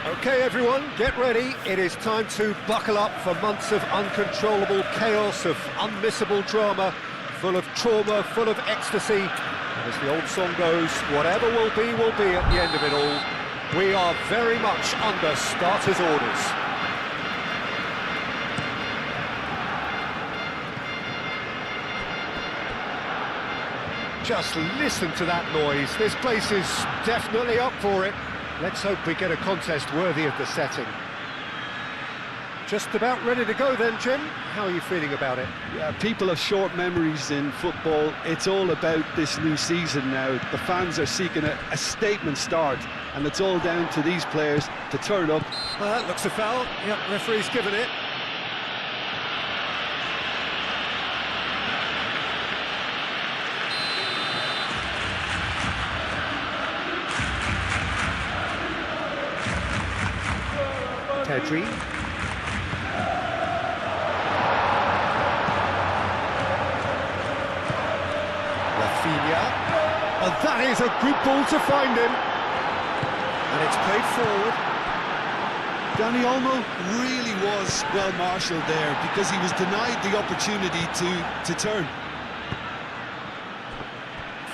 Okay, everyone, get ready. It is time to buckle up for months of uncontrollable chaos, of unmissable drama, full of trauma, full of ecstasy. And as the old song goes, whatever will be at the end of it all. We are very much under starters' orders. Just listen to that noise. This place is definitely up for it. Let's hope we get a contest worthy of the setting. Just about ready to go then, Jim. How are you feeling about it? Yeah, people have short memories in football. It's all about this new season now. The fans are seeking a statement start, and it's all down to these players to turn up. Well, that looks a foul. Yep, referee's given it. Pedri. Rafinha. Oh, that is a good ball to find him. And it's played forward. Dani Olmo really was well marshalled there because he was denied the opportunity to turn.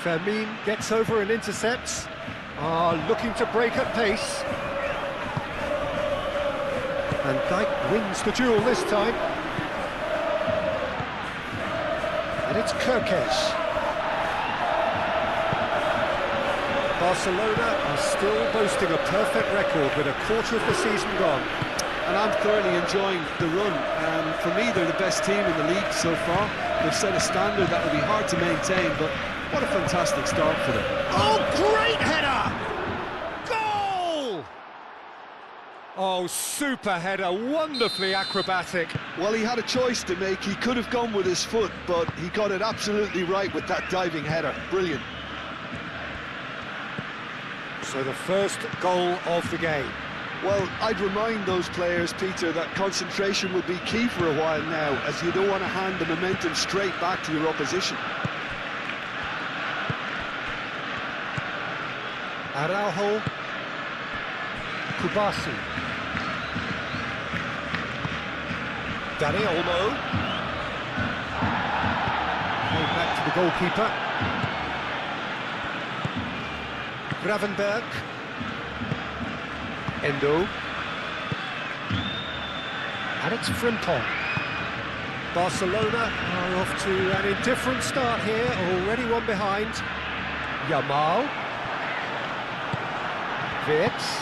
Fermin gets over and intercepts. Looking to break at pace. And Dijk wins the duel this time. And it's Kerkez. Barcelona are still boasting a perfect record with a quarter of the season gone. And I'm thoroughly enjoying the run. For me, they're the best team in the league so far. They've set a standard that will be hard to maintain, but what a fantastic start for them. Oh, great header! Goal! Oh, super header, wonderfully acrobatic. Well, he had a choice to make. He could have gone with his foot, but he got it absolutely right with that diving header. Brilliant. So the first goal of the game. Well, I'd remind those players, Peter, that concentration will be key for a while now, as you don't want to hand the momentum straight back to your opposition. Araujo. Kubasi. Dani Olmo. Going back to the goalkeeper. Gravenberch. Endo. And it's Frimpong. Barcelona are off to an indifferent start here, already one behind. Yamal. Wirtz.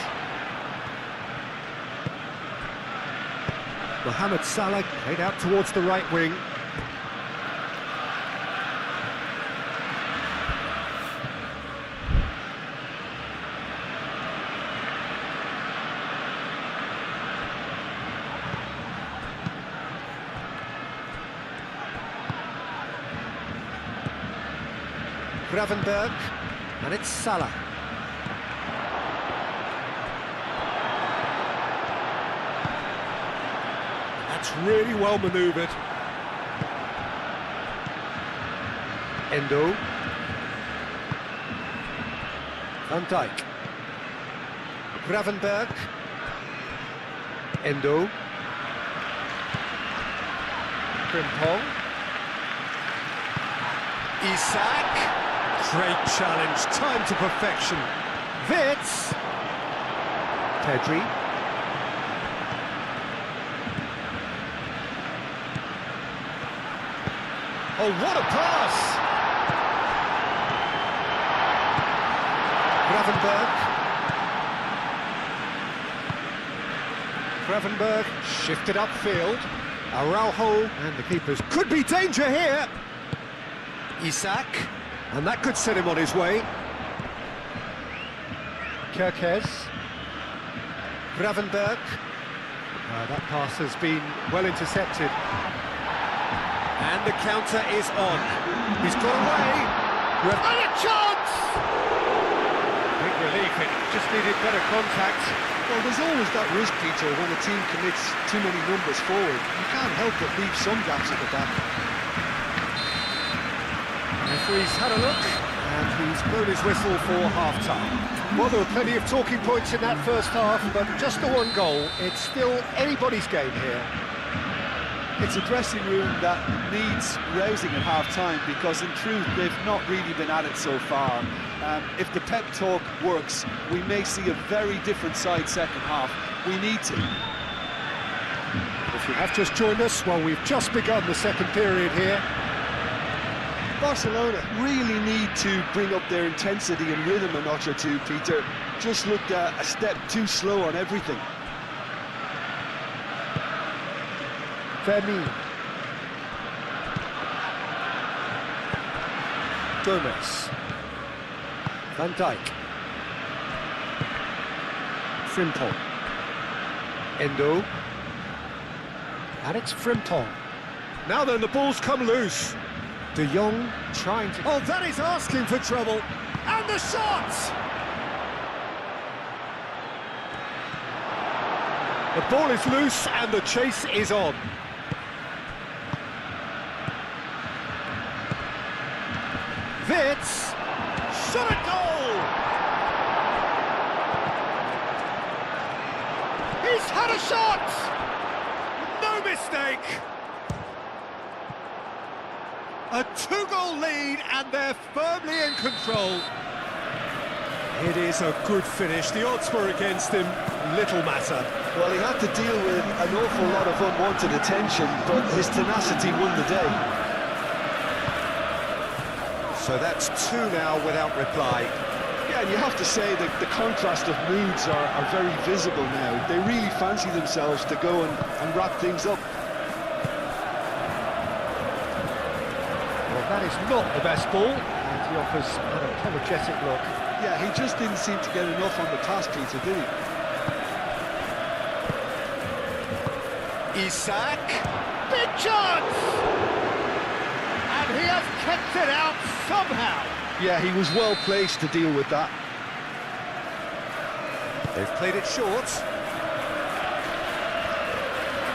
Mohamed Salah played out towards the right wing. Gravenberch, and it's Salah. That's really well manoeuvred. Endo. Van Dijk. Gravenberch. Endo. Frimpong. Isak. Great challenge, time to perfection. Wirtz. Pedri. Oh, what a pass! Gravenberch shifted upfield. Araujo and the keepers. Could be danger here. Isak. And that could set him on his way. Kerkez. Gravenberch. That pass has been well intercepted. And the counter is on. He's got away. And a chance! Big relief, it just needed better contact. Well, there's always that risk, Peter, when a team commits too many numbers forward. You can't help but leave some gaps at the back. Referee's had a look, and he's blown his whistle for half-time. Well, there were plenty of talking points in that first half, but just the one goal. It's still anybody's game here. It's a dressing room that needs rousing at half-time because, in truth, they've not really been at it so far. If the pep talk works, we may see a very different side second half. We need to. If you have just joined us, well, we've just begun the second period here. Barcelona really need to bring up their intensity and rhythm a notch or two, Peter. Just looked a step too slow on everything. Fermin. Gomez. Van Dijk. Frimpong. Endo. And it's Frimpong. Now then, the ball's come loose. De Jong trying to... Oh, that is asking for trouble. And the shot! The ball is loose and the chase is on. Wits, shot at goal! He's had a shot! No mistake! A two-goal lead and they're firmly in control. It is a good finish. The odds were against him, little matter. Well, he had to deal with an awful lot of unwanted attention, but his tenacity won the day. So that's two now without reply. Yeah, and you have to say that the contrast of moods are very visible now. They really fancy themselves to go and wrap things up. Well, that is not the best ball, and he offers an apologetic look. Yeah, he just didn't seem to get enough on the pass, Peter, did he? Isak, big chance! And he has kept it out somehow. Yeah, he was well placed to deal with that. They've played it short.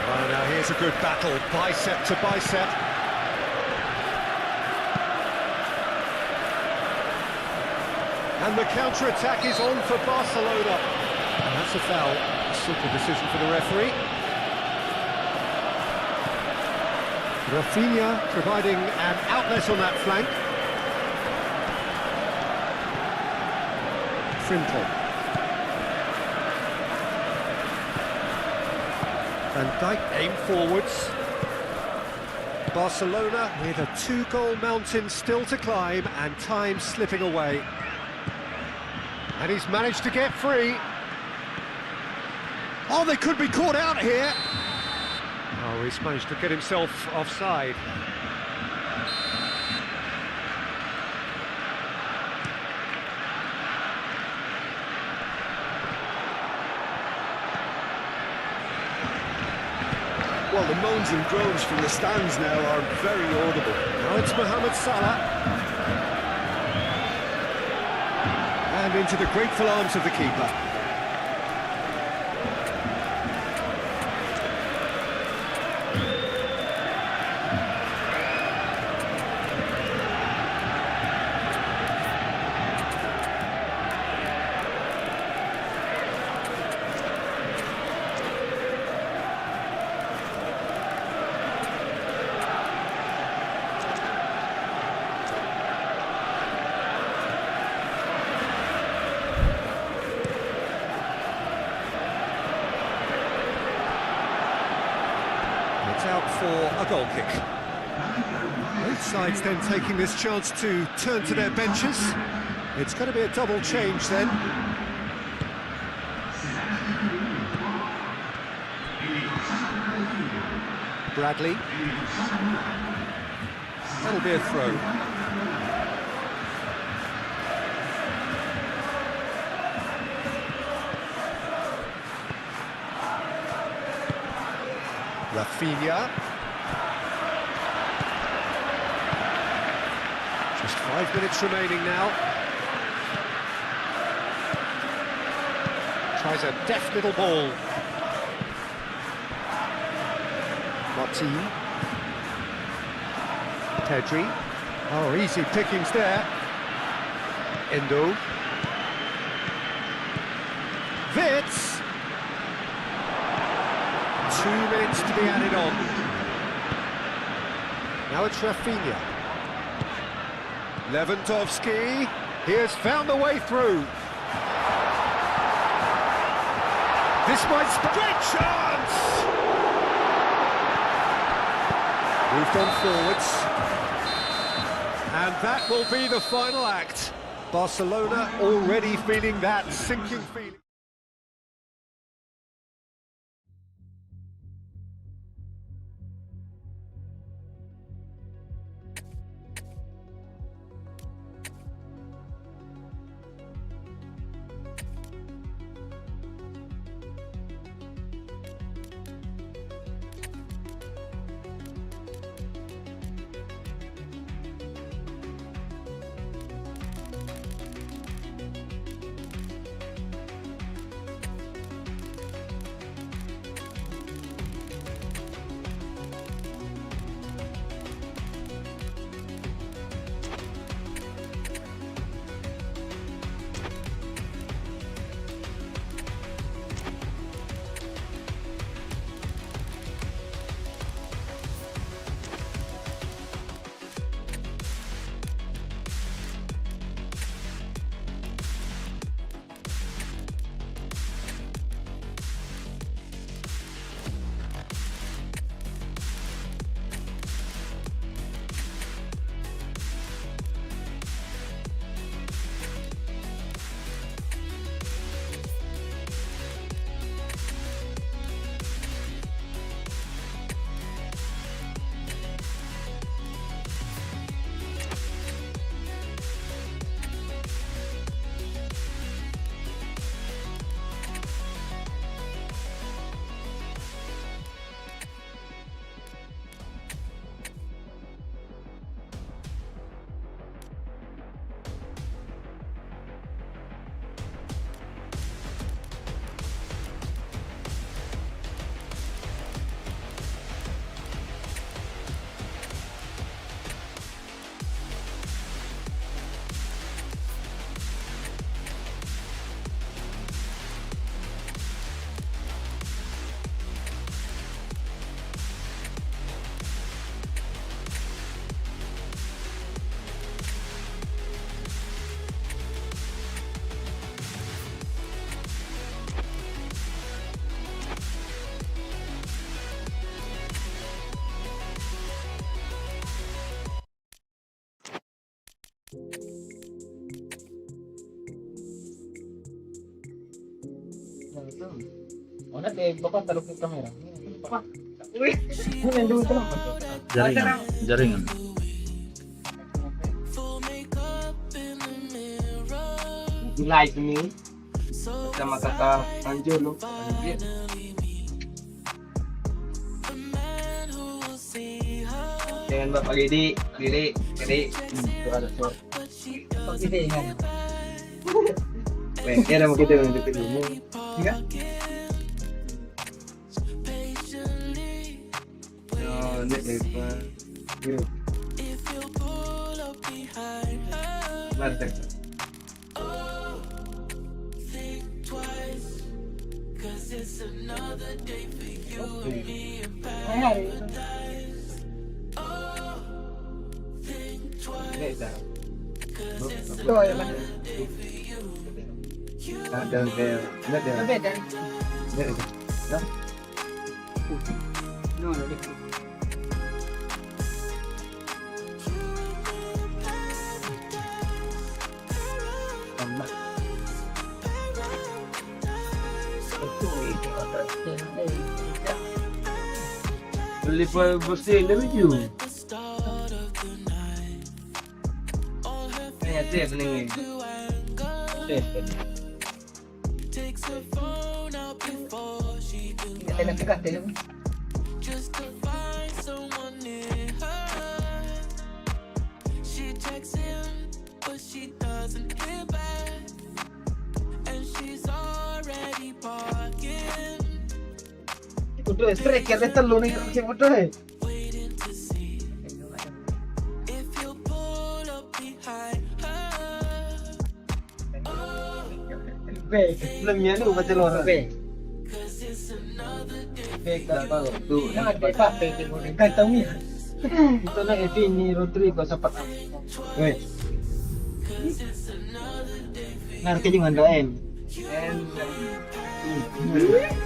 Oh, now here's a good battle, bicep to bicep. And the counter-attack is on for Barcelona. And that's a foul. A simple decision for the referee. Rafinha providing an outlet on that flank. Frimpong. Van Dijk aim forwards. Barcelona with a two-goal mountain still to climb and time slipping away. And he's managed to get free. Oh, they could be caught out here. Oh, he's managed to get himself offside. Well, the moans and groans from the stands now are very audible. Now it's Mohamed Salah. And into the grateful arms of the keeper. Out for a goal kick. Both sides then taking this chance to turn to their benches. It's going to be a double change then. Bradley. That'll be a throw. Rafinha. Just 5 minutes remaining now. Tries a deft little ball. Martin. Pedri. Oh, easy pickings there. Endo. 2 minutes to be added on. Now it's Rafinha. Lewandowski, he has found the way through. This might great chance! Moved on forwards. And that will be the final act. Barcelona already feeling that sinking feeling. Ona baka talok yung kamera. Baka. Uy. Nandun ito lang. Jaringan. You lied to me. Sa makaka-anjo, no? Jangan bapak diri. Pag-idi nga. Weh, kaya naman kita yung dito mo. Higa? Hindi pa. Giro. Martek. Beli bersih lebih jauh. Ini safe nih. Safe. Kita nak dekat dulu. Udah, striker dia telur ni si bodoh eh. Baik, belum ni baca luar. Baik. perfecta todo. Tú, encanta mía. Ito na ito ni Rodrigo sa patang. Wait. Ngerti juga ngandain.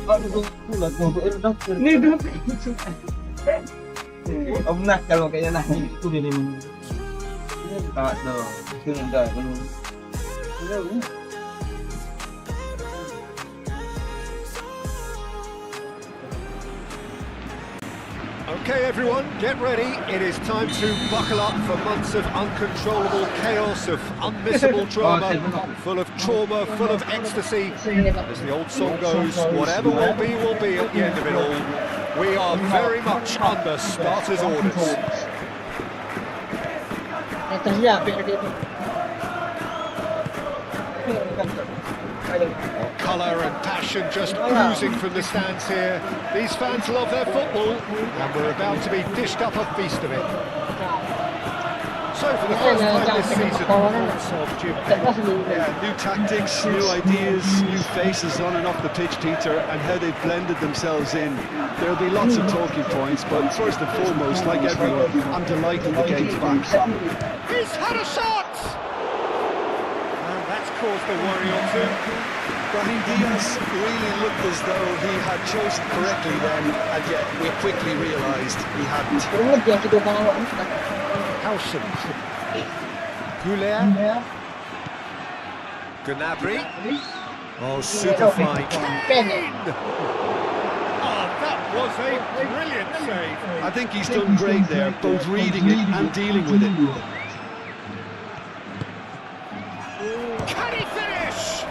Aduh, pulat mau ke dokter. Nih dokter. Om nak kalau kayaknya nah itu dia nih. Tak dong. Itu enggak belum. Okay, everyone, get ready. It is time to buckle up for months of uncontrollable chaos, of unmissable drama, full of trauma, full of ecstasy. As the old song goes, whatever will be at the end of it all. We are very much under starters' orders. Colour and passion just oozing from the stands here. These fans love their football, and we're about to be dished up a feast of it. So for the first time this season, thoughts of Jim Penn. Yeah, new tactics, new ideas, new faces on and off the pitch, Peter, and how they've blended themselves in. There'll be lots of talking points, but first and foremost, like everyone, I'm delighted the game's back. He's had a shot! And that's caused a worry or two. Brahim Diaz really looked as though he had chosen correctly then, and yet we quickly realised he hadn't. Howson. Goulet. Gnabry. Oh, super fine. Kane! Oh, that was a brilliant save. I think he's done great there, both reading it and dealing with it. Can he finish?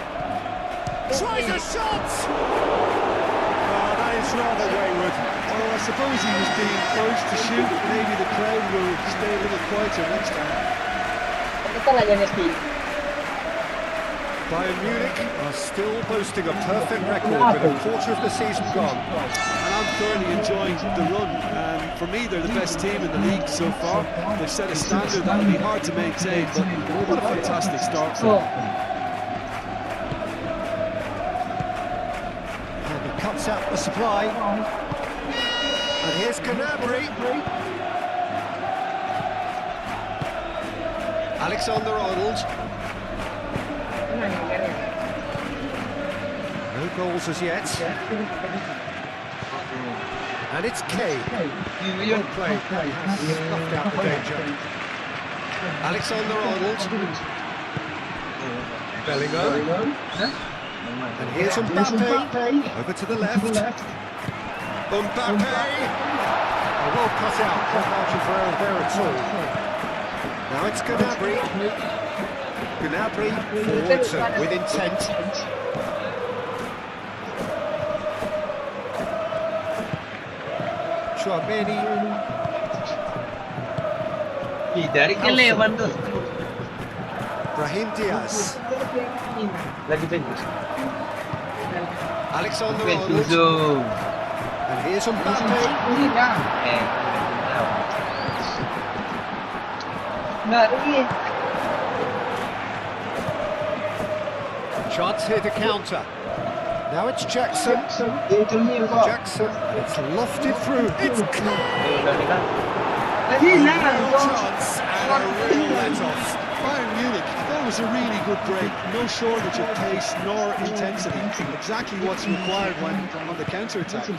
Tries a shot! Oh, that is rather wayward. Well, I suppose he was being urged to shoot. Maybe the crowd will stay a little quieter next time. Bayern Munich are still boasting a perfect record with a quarter of the season gone. And I'm thoroughly enjoying the run. For me, they're the best team in the league so far. They've set a standard that will be hard to maintain, but what a fantastic start for them. And he cuts out the supply. And here's Gnabry. Alexander-Arnold. No goals as yet. And it's Kane. Well played. He has snuffed out the danger. Alexander-Arnold. Bellingham. And here's Mbappe. Over to the left. Mbappe. Oh, well cut out. Not margin for error there at all. Now it's Gnabry. Gnabry forwards with intent. Chouameni. Dari kelewan tuh. Brahim Diaz. Lagi bagus. Alexander-Arnold. And here's Mbappe. Chance here to counter. Now it's Jackson. Jackson. It's lofted through. It's a real chance and a real let-off. Bayern Munich, that was a really good break. No shortage of pace nor intensity. Exactly what's required when on the counter-attack.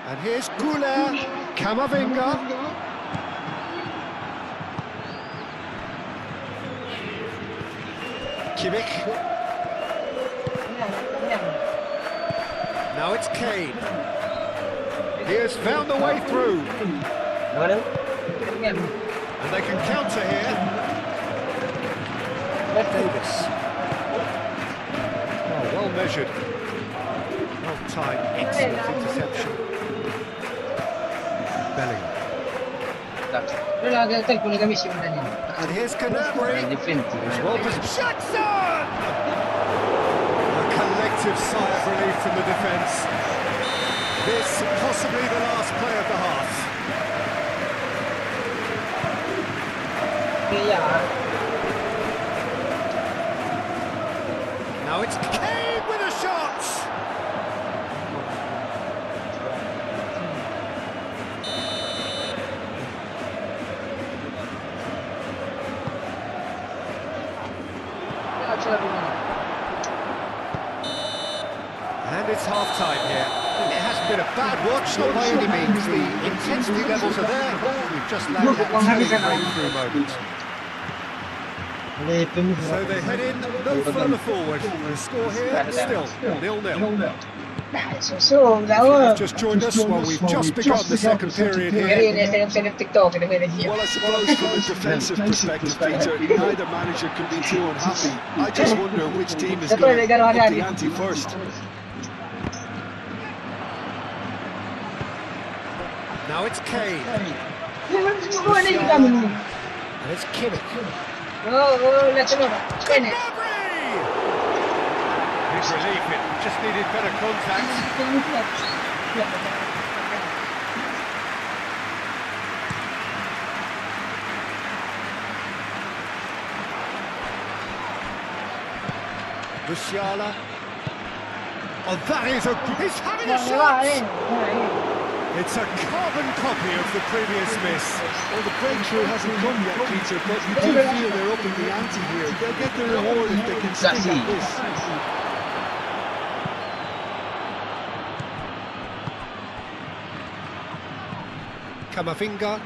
And here's Goulet. Camavinga. Kimmich. Now it's Kane. He has found a way through. And they can counter here. Davis. Oh, well measured. Well timed, excellent interception. Bellingham. And here's Gnabry. Well positioned. Jackson! A collective sigh of relief from the defence. This possibly the last play of the half. Now it's Kane with a shot! And it's half-time here. It hasn't been a bad watch, not by any means. The intensity levels are there. We've just lacked that breakthrough moment. So they head in no further forward. The score here, still 0-0. Just joined us while we've just begun the second period here. Well, I suppose from a defensive perspective, Peter, neither manager can be too unhappy. I just wonder which team is going to up the ante first. Now it's Kane. And it's Kimmich. Gnabry! Big relief, it just needed better contact. Musiala. Oh, that is he's having a shot! It's a carbon copy of the previous miss. Well, the breakthrough hasn't come yet, Peter, but you do feel they're up in the ante here. They'll get their reward if they can stick at this. Camavinga.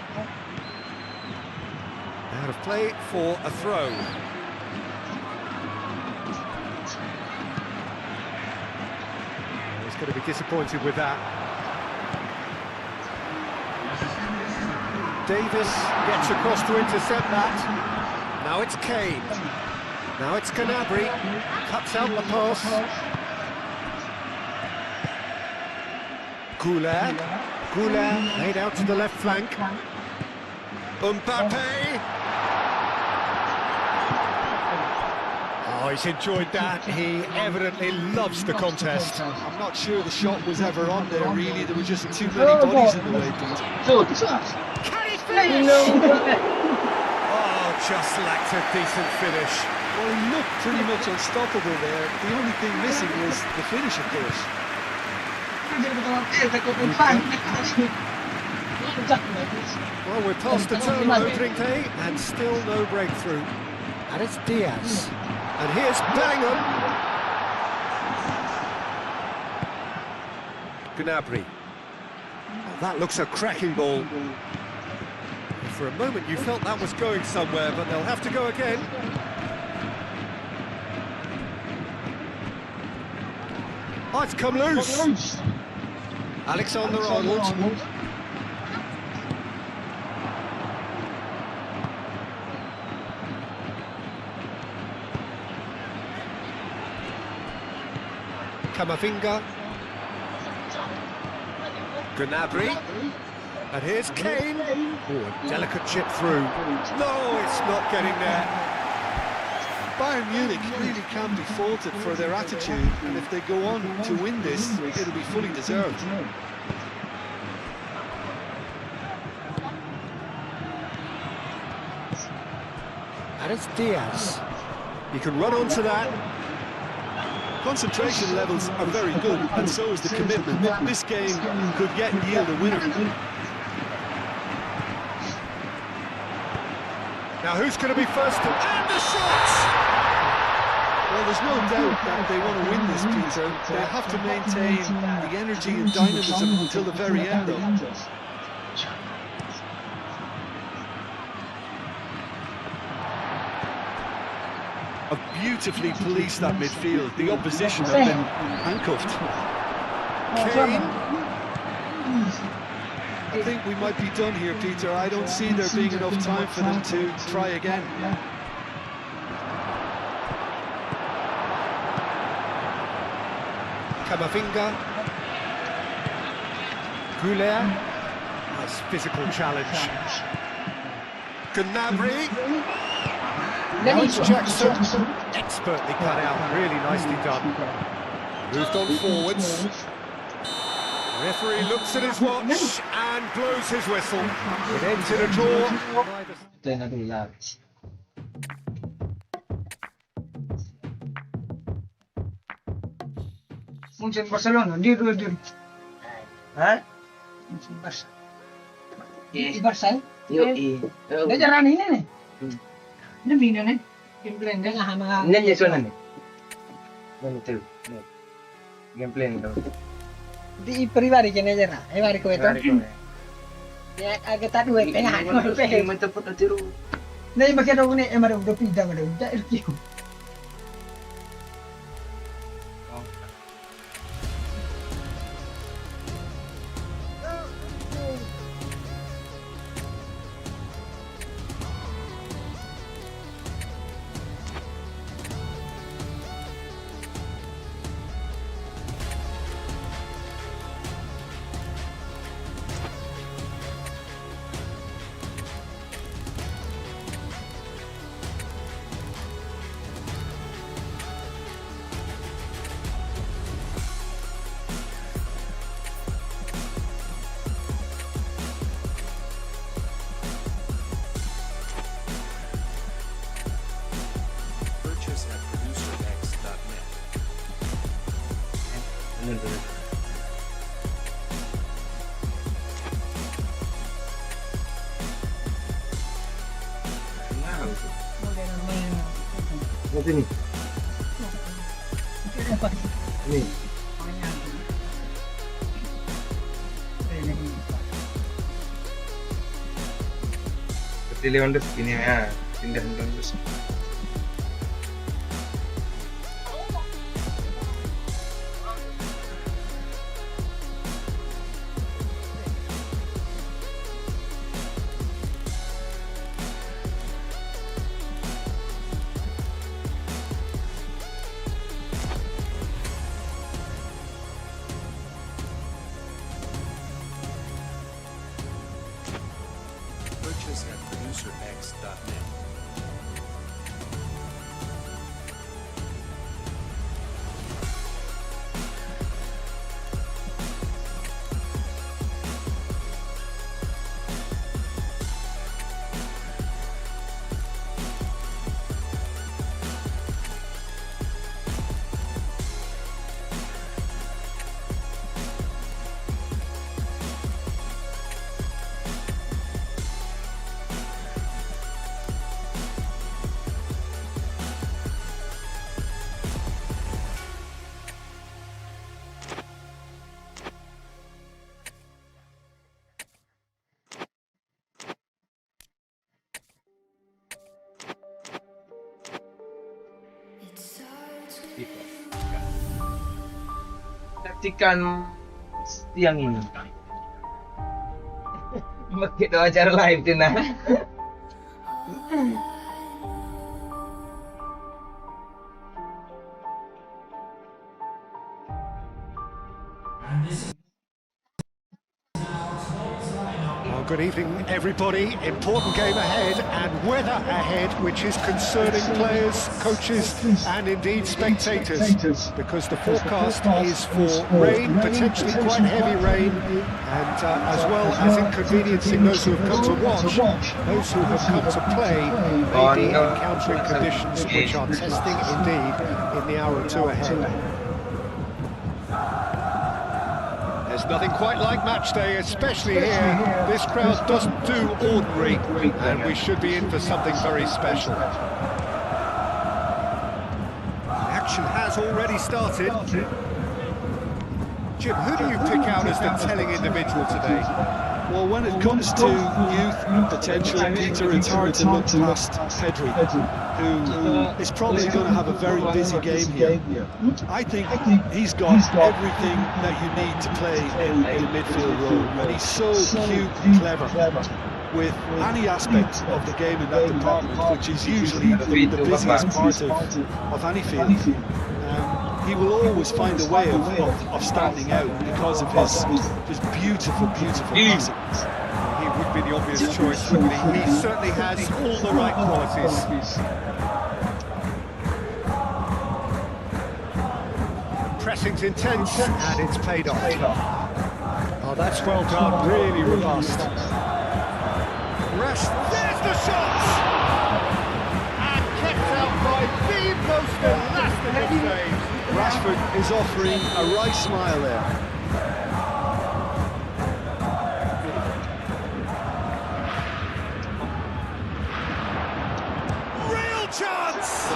Out of play for a throw. He's going to be disappointed with that. Davis gets across to intercept that. Now it's Kane. Now it's Gnabry. Cuts out the pass. Goulart laid out to the left flank. Mbappe. Oh, he's enjoyed that. He evidently loves the contest. I'm not sure the shot was ever on there, really. There were just too many bodies in the way, Peter. Can he finish? Oh, just lacked a decent finish. Well, he looked pretty much unstoppable there. The only thing missing was the finish, of course. Well, we're past the term of opening day and still no breakthrough. And it's Diaz. And here's Bellingham. Gnabry. Oh, that looks a cracking ball. For a moment you felt that was going somewhere, but they'll have to go again. Oh, it's come loose. Alexander-Arnold. Camavinga. Gnabry. And here's Kane. Oh, a delicate chip through. No, it's not getting there. Bayern Munich really can't be faulted for their attitude, and if they go on to win this, it'll be fully deserved. And it's Diaz. You can run onto that. Concentration levels are very good, and so is the commitment. This game could yet yield a winner. Now who's going to be first? And the shot! Well, there's no doubt that they want to win this, Peter. They have to maintain the energy and dynamism until the very end, though. Have beautifully policed that midfield. The opposition have been handcuffed. Kane. I think we might be done here, Peter. I don't see there being enough time for them to try again. Camavinga. Goulart. Nice physical challenge. Gnabry. Now it's Jackson. Expertly cut out, really nicely done. Moved on forwards. Referee looks at his watch and blows his whistle. It ends in a draw. Munchen Barcelona, dia dua. Ha? Munchen Barca. Eh. Di Barca. Yo, eh. Dia jarang ini nih. Hmm. Dia bina nih. Gameplay dia nggak sama. Ini aja soalnya nih. Betul. Gameplay itu. Di pribadi kena jara. Mari ko ito. Ya agak tadi wek tengah. Game itu pun tiru. Nah, makin aku ni emang udah pindah udah RQ. Purchase at producerx.net. Apa ni? Ni. Seperti Lewandowski ni ya, pindah Lewandowski. Purchase at producerx.net. Saksikan siang ini. Begitu acara live tu nah. Well, good evening, everybody. Important game ahead and weather ahead, which is concerning players, coaches, and indeed spectators, because the forecast is for rain, potentially quite heavy rain, and as well as inconveniencing those who have come to watch, those who have come to play may be encountering conditions which are testing indeed in the hour or two ahead. There's nothing quite like match day, especially here. This crowd doesn't do ordinary, and we should be in for something very special. The action has already started. Jim, who do you pick out as the telling individual today? Well, when it comes to youth and potential, Peter, it's hard to look past Pedri, who is probably going to have a very busy game here. I think he's got everything that you need to play in the midfield role, and he's so cute and clever with any aspect of the game in that department, which is usually the busiest part of any field. He will always find a way of standing out because of his beautiful passing. He would be the obvious choice, wouldn't he? He certainly has all the right qualities. Pressing's intense, and it's paid off. Oh, that's well done, really robust. Rest, there's the shot! And kept out by the most elastic of saves. Rashford is offering a right smile there. Real chance!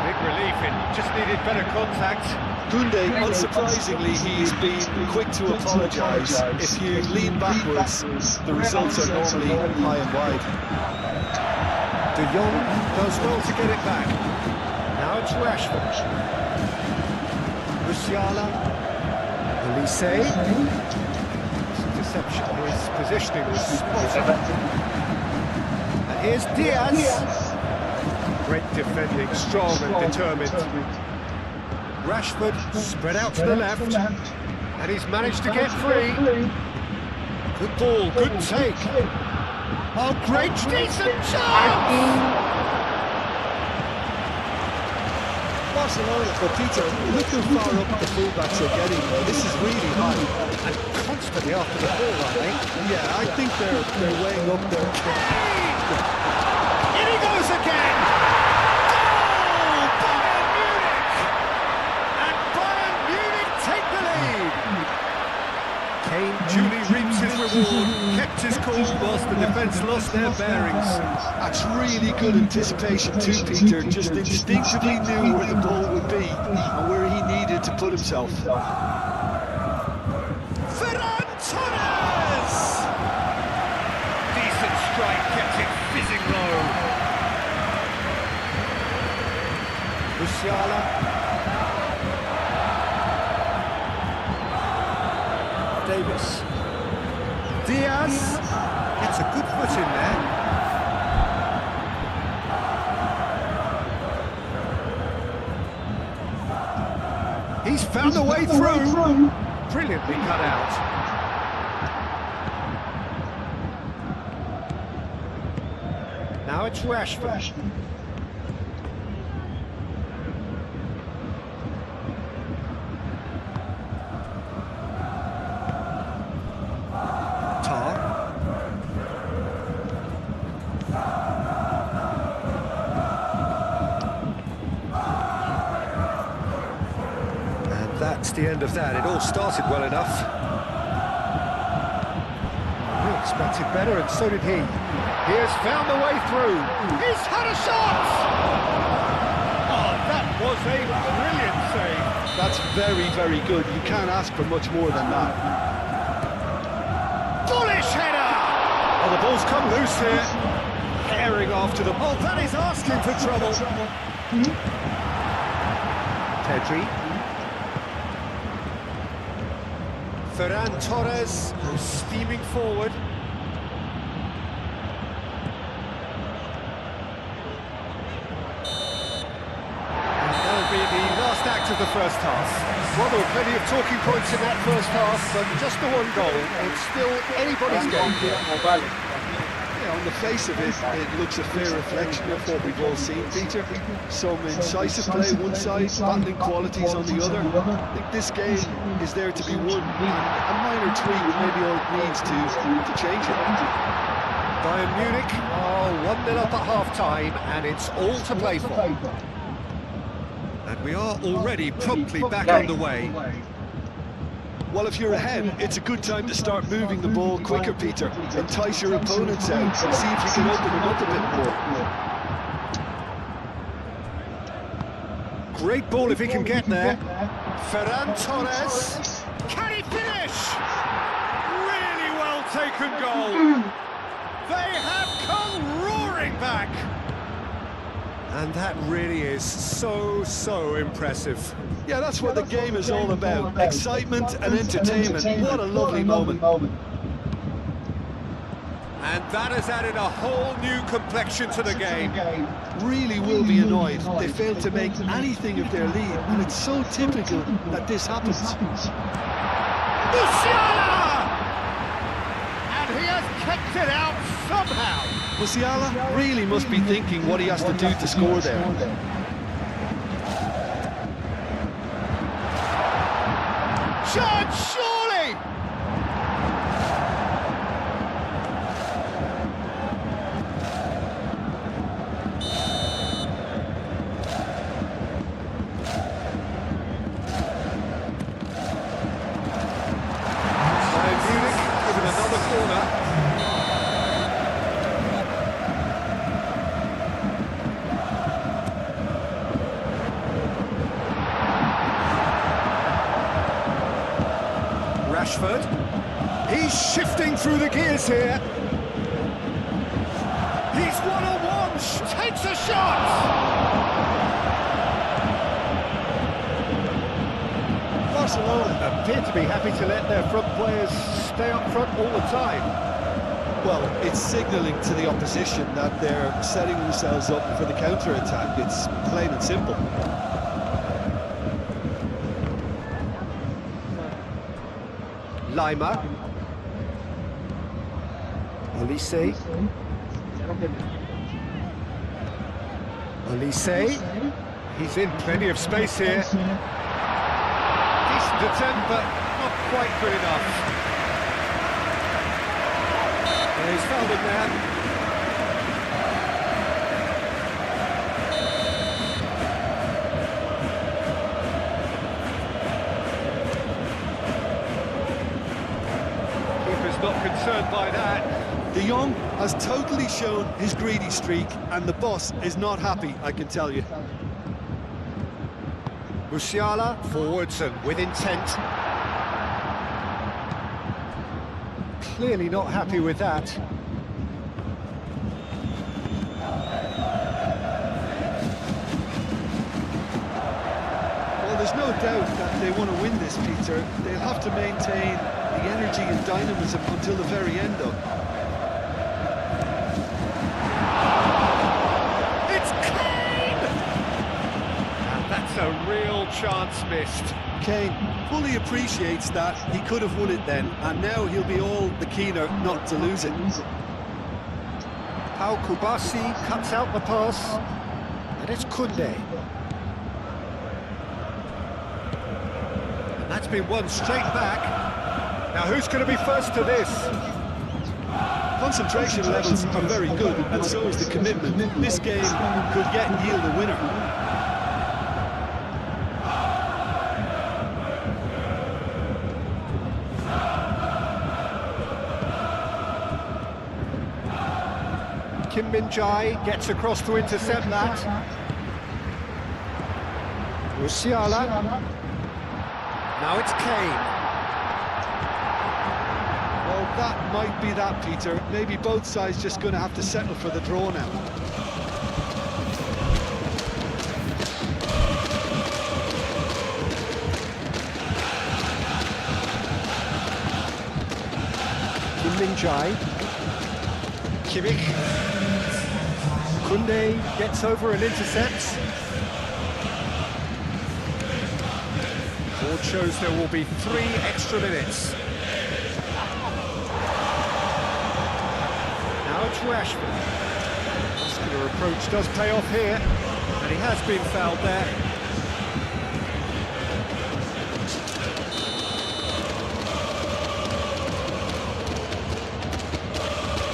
Big relief, it just needed better contact. Koundé, unsurprisingly, he's been quick to apologise. If you lean backwards, the results are normally high and wide. De Jong does well to get it back. Now it's Rashford. Musiala. Elise. Deception. His positioning was spot on. And here's Diaz. Great defending, strong and determined. Rashford spread out to the left. And he's managed to get free. Good ball, good take. Oh, great, decent chance! Barcelona, but Peter, look how far up the fullbacks are getting. This is really high. And constantly after the ball, aren't they? Yeah, I think they're weighing up their... In he goes again! Goal! Bayern Munich! And Bayern Munich take the lead! Kane duly reaps his reward, kept his cool whilst the defence lost their bearings. That's really good anticipation too, Peter. Just instinctively knew where the ball would be and where he needed to put himself. Ferran Torres! Decent strike, kept it fizzing low. Musiala. Davis. Diaz gets a good foot in there. He's found a way through. Brilliantly cut out. Now it's Rashford. That's the end of that. It all started well enough. We expected better, and so did he. He has found a way through. He's had a shot! Oh, that was a brilliant save. That's very, very good. You can't ask for much more than that. Bullish header! Oh, the ball's come loose here. Herring after the ball. That is asking for trouble. Pedri. Ferran Torres goes steaming forward. And that'll be the last act of the first half. Well, there were plenty of talking points in that first half, but just the one goal. It's still anybody's game. Yeah, on the face of it, it looks a fair reflection of what we've all seen, Peter. Some incisive play one side, battling qualities on the other. I think this game is there to be won. A minor tweak maybe all it needs to change it. Bayern Munich are 1-0 up at half-time, and it's all to play for. And we are already promptly back underway. Well, if you're ahead, it's a good time to start moving the ball quicker, Peter. Entice your opponents out and see if you can open them up a bit more. Great ball if he can get there. Ferran Torres. Can he finish? Really well taken goal. They have come roaring back. And that really is so impressive. Yeah, that's what the game is all about. Excitement and entertainment. What a lovely moment. And that has added a whole new complexion to the game. Really will be annoyed. They failed to make anything of their lead, and it's so typical that this happens. Musiala! And he has kept it out somehow. Musiala really must be thinking what he has to do to score there. Shot, surely! Rashford. He's shifting through the gears here. He's one-on-one, takes a shot! Barcelona appear to be happy to let their front players stay up front all the time. Well, it's signalling to the opposition that they're setting themselves up for the counter-attack. It's plain and simple. Lima. Olise. Olise. He's in plenty of space here. Decent attempt, but not quite good enough. And he's fouled him there. Keeper's not concerned by that. De Jong has totally shown his greedy streak, and the boss is not happy, I can tell you. Musiala forwards and with intent. Clearly not happy with that. Well, there's no doubt that they want to win this, Peter. They'll have to maintain the energy and dynamism until the very end, though. It's Kane! And that's a real chance missed. Kane fully appreciates that he could have won it then, and now he'll be all the keener not to lose it. Pau Kubasi cuts out the pass, and it's Koundé. And that's been won straight back. Now who's going to be first to this? Concentration levels are very good, and so is the commitment. This game could yet yield a winner. Kim Min-jae gets across to intercept that. Musiala. Now it's Kane. Well, that might be that, Peter. Maybe both sides just going to have to settle for the draw now. Kim Min-jae. Kimmich. Koundé gets over and intercepts. Board shows there will be 3 extra minutes. Now it's Rashford. Muscular approach does pay off here, and he has been fouled there.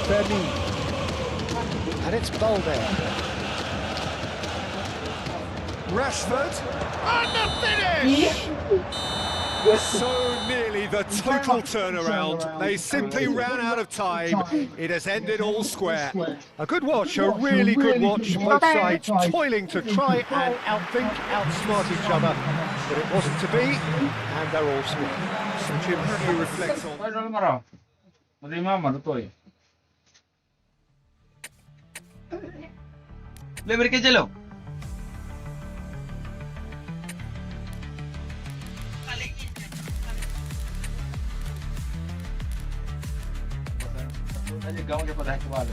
Bernie. And it's Balde. Rashford. And the finish! So nearly the total turnaround. They simply ran out of time. It has ended all square. A good watch, a really good watch. Both sides toiling to try and outthink, outsmart each other. But it wasn't to be, and they're all smart. So Jim, how do you reflect on... Lebar ke chalo. Aje gaon ke padai ke बाद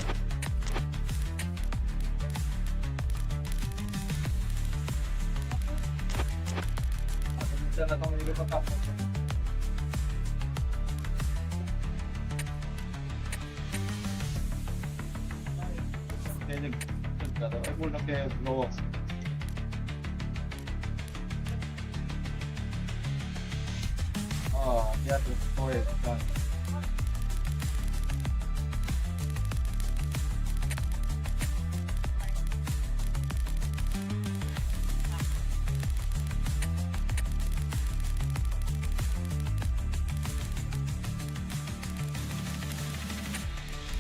चला तो मुझे पता ini kata aku nak ke bawa dia tu toy kan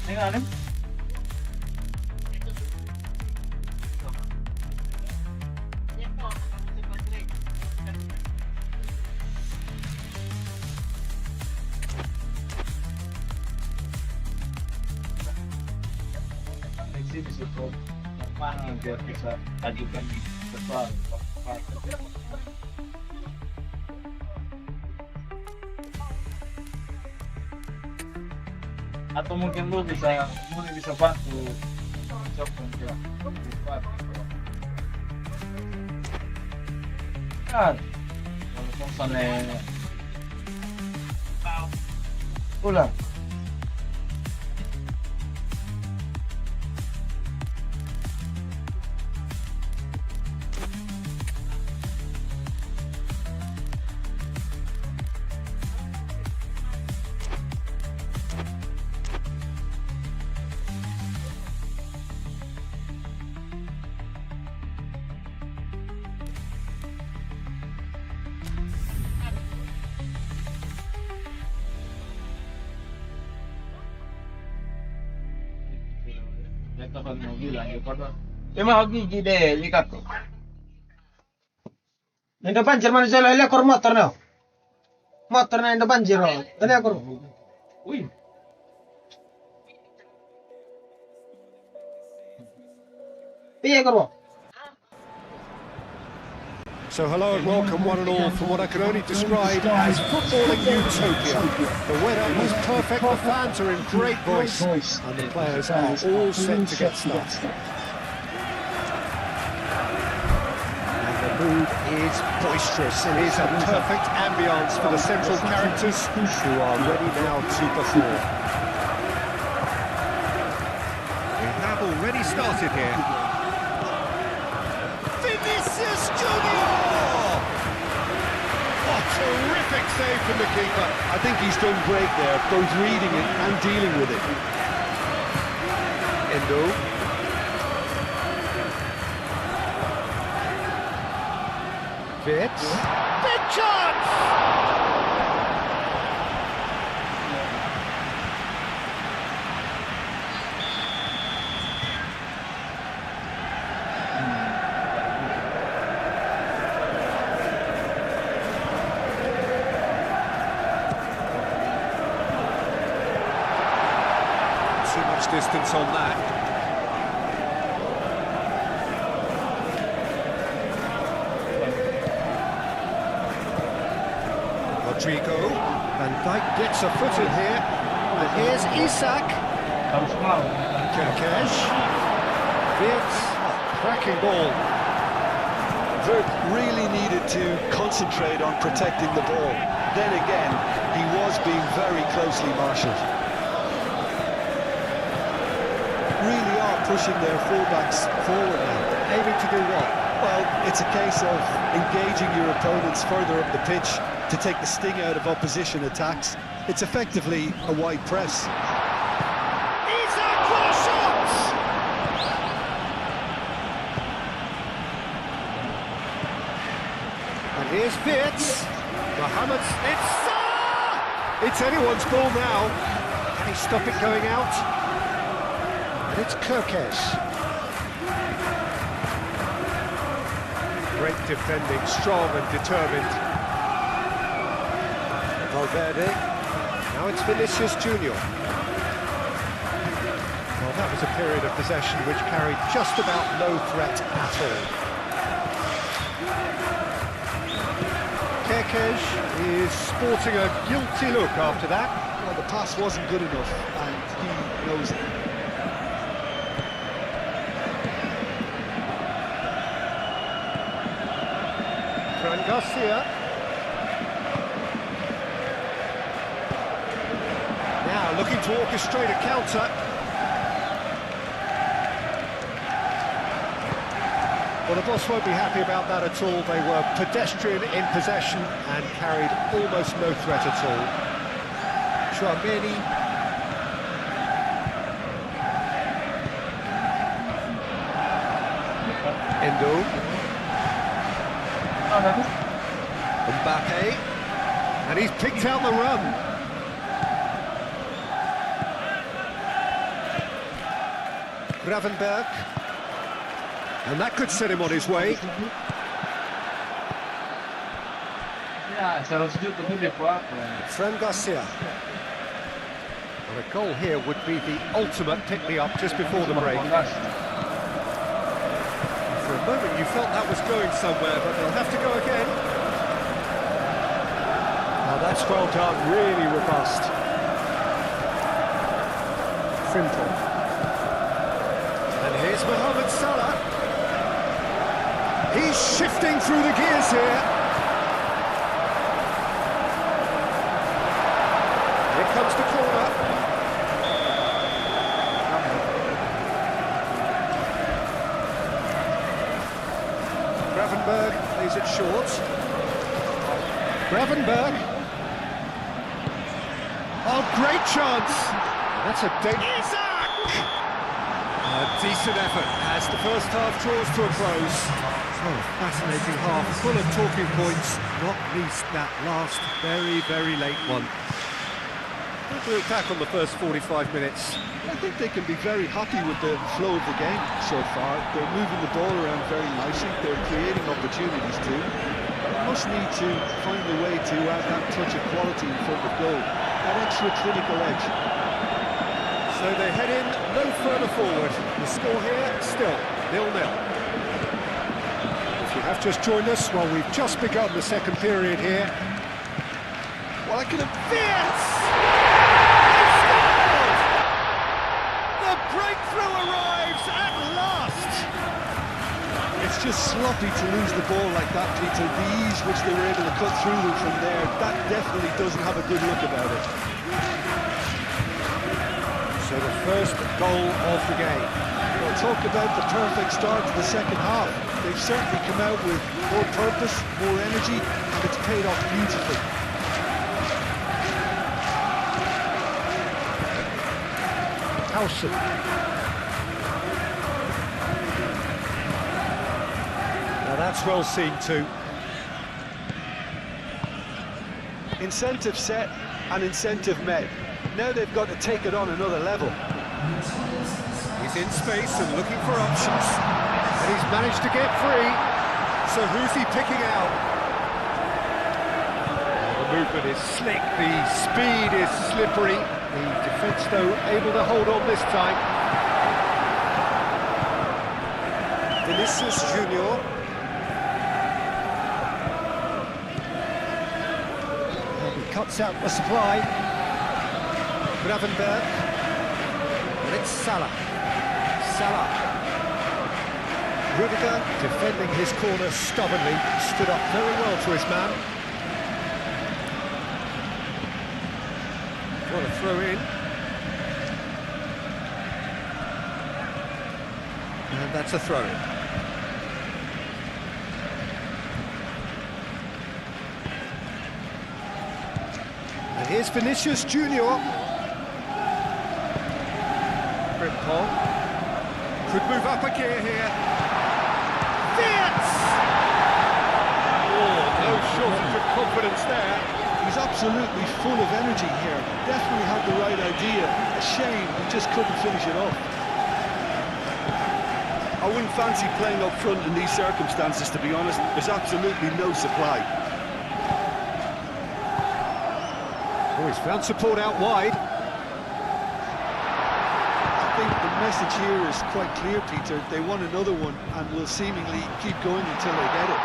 Tengok ni support. Paano nandiyan sa kajugan ni Sasual? Atau mungkin lu bisa bantu cok untuk kan kalau misalnya ulang Emang hoki gede likat. Nenda banjir mana jalan ini akor motor nih. Motor nenda banjir oh. Tadi akor. Wih. Iya akor. So hello and welcome one and all from what I can only describe as footballing utopia. The weather is perfect, the fans are in great voice, and the players are all set to get started. And the mood is boisterous. It is a perfect ambience for the central characters who are ready now to perform. We have already started here. Vinicius Junior! What a terrific save from the keeper. I think he's done great there, both reading it and dealing with it. Endo. Fitz. Big chance! Too much distance on that. Rodrigo. Van Dijk gets a foot in here. And here's Isak. Kerkez. Wirtz. Cracking ball. Vert really needed to concentrate on protecting the ball. Then again, he was being very closely marshalled. Really are pushing their fullbacks forward now. Aiming to do what? Well, it's a case of engaging your opponents further up the pitch to take the sting out of opposition attacks. It's effectively a wide press. Isak for a shot! And here's Wirtz. Mohamed, it's anyone's ball now. Can he stop it going out? And it's Kerkez. Great defending, strong and determined. Valverde. Now it's Vinicius Junior. Well, that was a period of possession which carried just about no threat at all. Kerkez is sporting a guilty look after that. Well, the pass wasn't good enough, and he knows it. Fran Garcia. Now looking to orchestrate a counter. Well, the boss won't be happy about that at all. They were pedestrian in possession and carried almost no threat at all. Chouameni. Endo. Mbappe. And he's picked out the run. Gravenberg. And that could set him on his way. Ya, seharusnya itu dia kuat. Fran Garcia. Well, a goal here would be the ultimate pick-me-up just before the break. moment you felt that was going somewhere, but they'll have to go again. Now that's well done, really robust. Simple. And here's Mohamed Salah. He's shifting through the gears here. Here comes the corner. Gravenberg plays it short. Gravenberg. Oh, great chance! That's a Isaac! A decent effort as the first half draws to a close. So, fascinating half, full of talking points, not least that last very late one. What do you look back on the first 45 minutes? I think they can be very happy with the flow of the game so far. They're moving the ball around very nicely, they're creating opportunities too. They must need to find a way to add that touch of quality in front of goal, that extra clinical edge. So they head in no further forward. The score here, still 0-0. If you have just joined us, well, we've just begun the second period here. Well, I can have... The breakthrough arrives at last! It's just sloppy to lose the ball like that, Peter. The ease which they were able to cut through them from there, that definitely doesn't have a good look about it. So the first goal of the game. Well, talk about the perfect start to the second half. They've certainly come out with more purpose, more energy, and it's paid off beautifully. Howson. Now that's well seen too. Incentive set and incentive met. Now they've got to take it on another level. He's in space and looking for options. And he's managed to get free. So who's he picking out? The movement is slick, the speed is slippery. The defence, though, able to hold on this time. Vinicius Junior. And he cuts out the supply. Gravenberg. And it's Salah. Salah. Rudiger, defending his corner stubbornly, stood up very well to his man. What a throw in. And that's a throw in. And here's Vinicius Junior. Frimpong could move up a gear here. Fiat! Oh, no shortage of confidence there. He's absolutely full of energy here. Definitely had the right idea. A shame he just couldn't finish it off. I wouldn't fancy playing up front in these circumstances, to be honest. There's absolutely no supply. Oh, he's found support out wide. I think the message here is quite clear, Peter. They want another one and will seemingly keep going until they get it.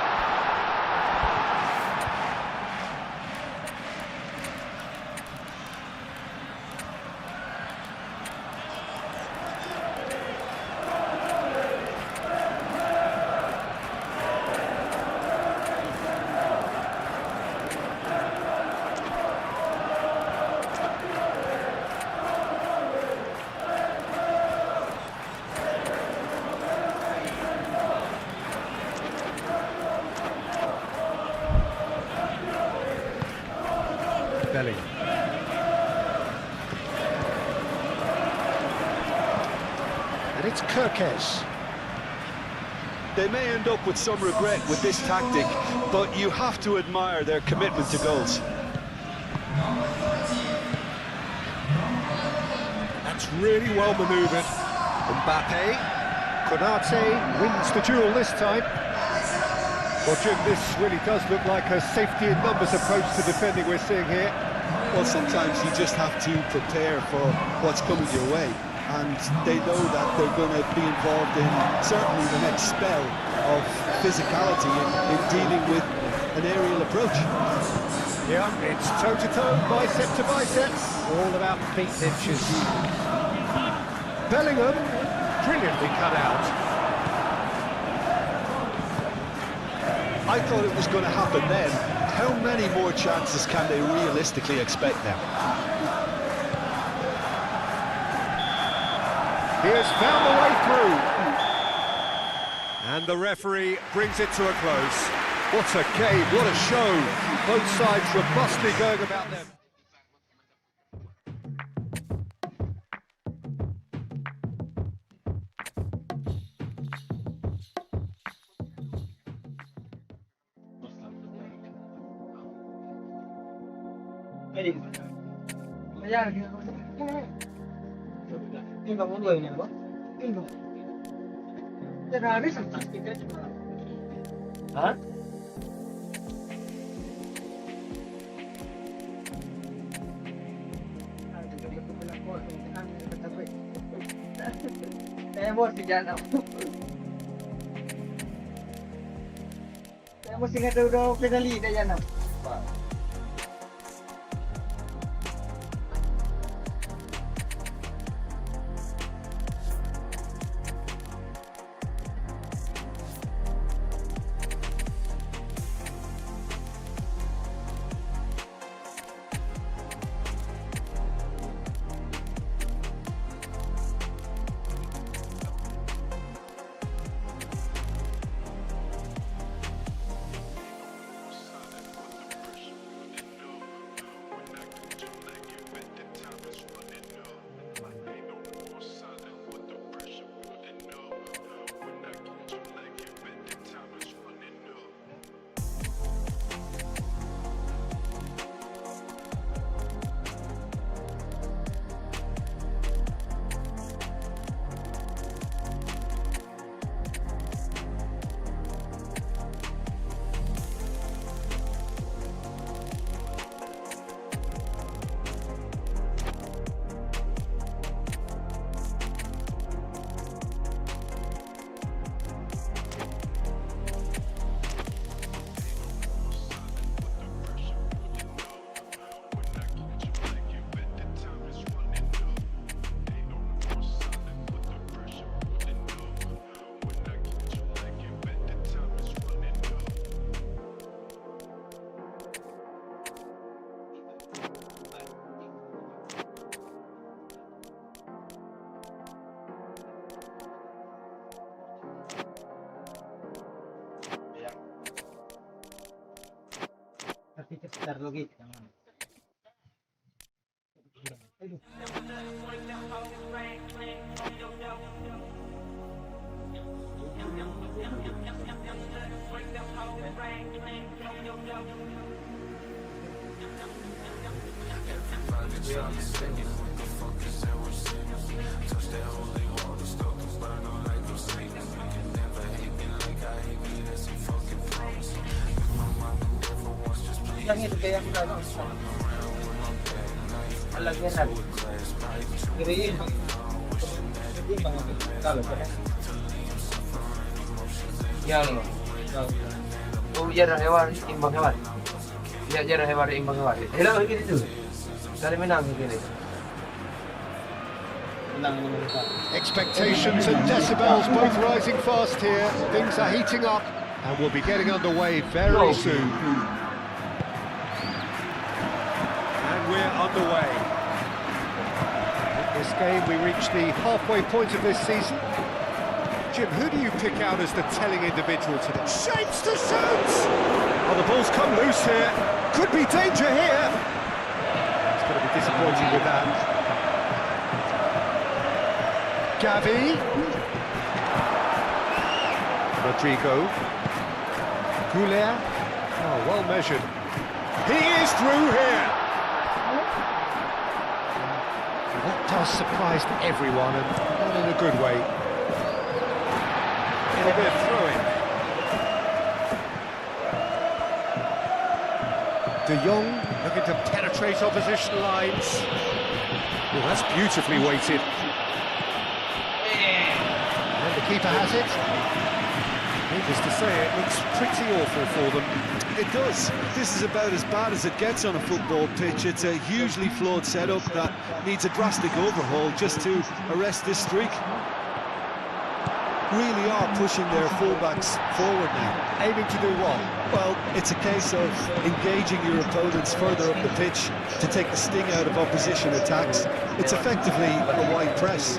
Belly. And it's Kirkes. They may end up with some regret with this tactic, but you have to admire their commitment to goals. That's really well manoeuvred. Mbappe. Konate wins the duel this time. Well, Jim, this really does look like a safety in numbers approach to defending we're seeing here. Well, sometimes you just have to prepare for what's coming your way. and they know that they're going to be involved in certainly the next spell of physicality in dealing with an aerial approach. Yeah, it's toe-to-toe, bicep to biceps, all about feet inches. Bellingham, brilliantly cut out. I thought it was going to happen then. How many more chances can they realistically expect now? He has found the way through. And the referee brings it to a close. What a game, what a show. Both sides robustly going about them. Ini kamu dua ini apa? Ini. Terari sangat kita cuma. Hah? Saya mau di jalan. Saya mesti ngadu pedali di jalan. Tapi sekitar lagi jangan. Yang itu kayak yang lagi enak. Kiriin. Kalau yang jarang hewan imbang hewan. Ya jarang hewan imbang hewan. Hello begini tuh. Dari menang begini. Expectations and decibels both rising fast here. Things are heating up and we'll be getting underway very soon. We're underway. In this game, we reach the halfway point of this season. Jim, who do you pick out as the telling individual today? Shapes to shoot! Oh, the ball's come loose here. Could be danger here. It's going to be disappointing with that. Gavi. Rodrigo. Goulet. Oh, well measured. He is through here. That does surprise everyone, and not in a good way. It'll be a throw-in. De Jong looking to penetrate opposition lines. Oh, that's beautifully weighted. The keeper has it. Needless to say, it looks pretty awful for them. It does. This is about as bad as it gets on a football pitch. It's a hugely flawed setup that needs a drastic overhaul just to arrest this streak. Really are pushing their fullbacks forward now. Aiming to do what? Well, it's a case of engaging your opponents further up the pitch to take the sting out of opposition attacks. It's effectively a wide press.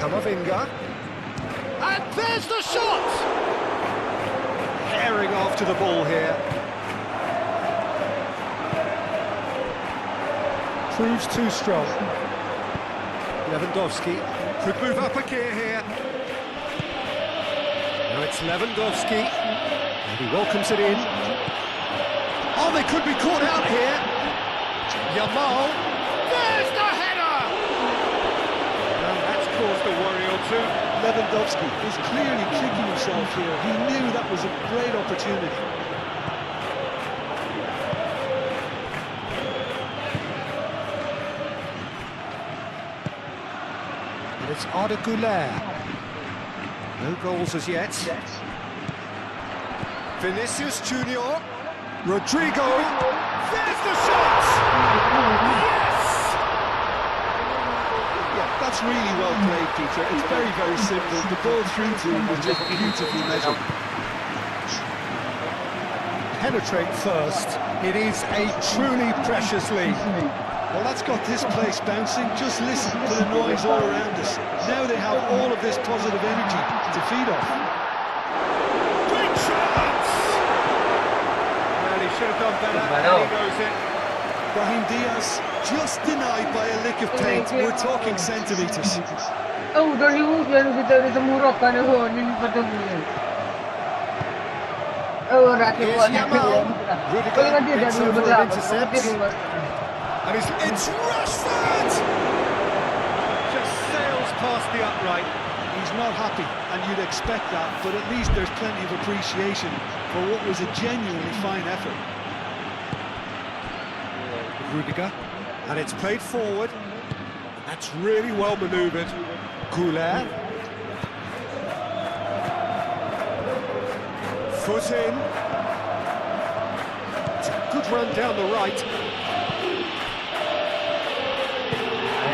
Camavinga. And there's the shot! Herring after the ball here. Proves too strong. Lewandowski could move up a gear here. Now it's Lewandowski. And he welcomes it in. Oh, they could be caught out here. Yamal. There's the header! And that's caused a worry or two. Lewandowski is clearly kicking himself here. He knew that was a great opportunity. And it's Arda Güler. No goals as yet. Vinicius Junior. Rodrigo. There's the shot! Yes! Yeah, that's really well played, Peter. It's very, very simple. The ball through to him was just beautifully measured. Penetrate first. It is a truly precious lead. Well, that's got this place bouncing. Just listen to the noise all around us. Now they have all of this positive energy to feed off. Big chance! Well, he should have done better. And he goes in. Brahim Diaz just denied by a lick of paint. We're talking centimetres. Oh, dari hujan kita murah kan ini pada bulan. Oh, rakyat Here's buat Yamal. Rudiger gets over and intercepts. And it's Rashford! Just sails past the upright. He's not happy, and you'd expect that, but at least there's plenty of appreciation for what was a genuinely fine effort. Rudiger. And it's played forward. That's really well manoeuvred. Güler. Foot in. It's a good run down the right.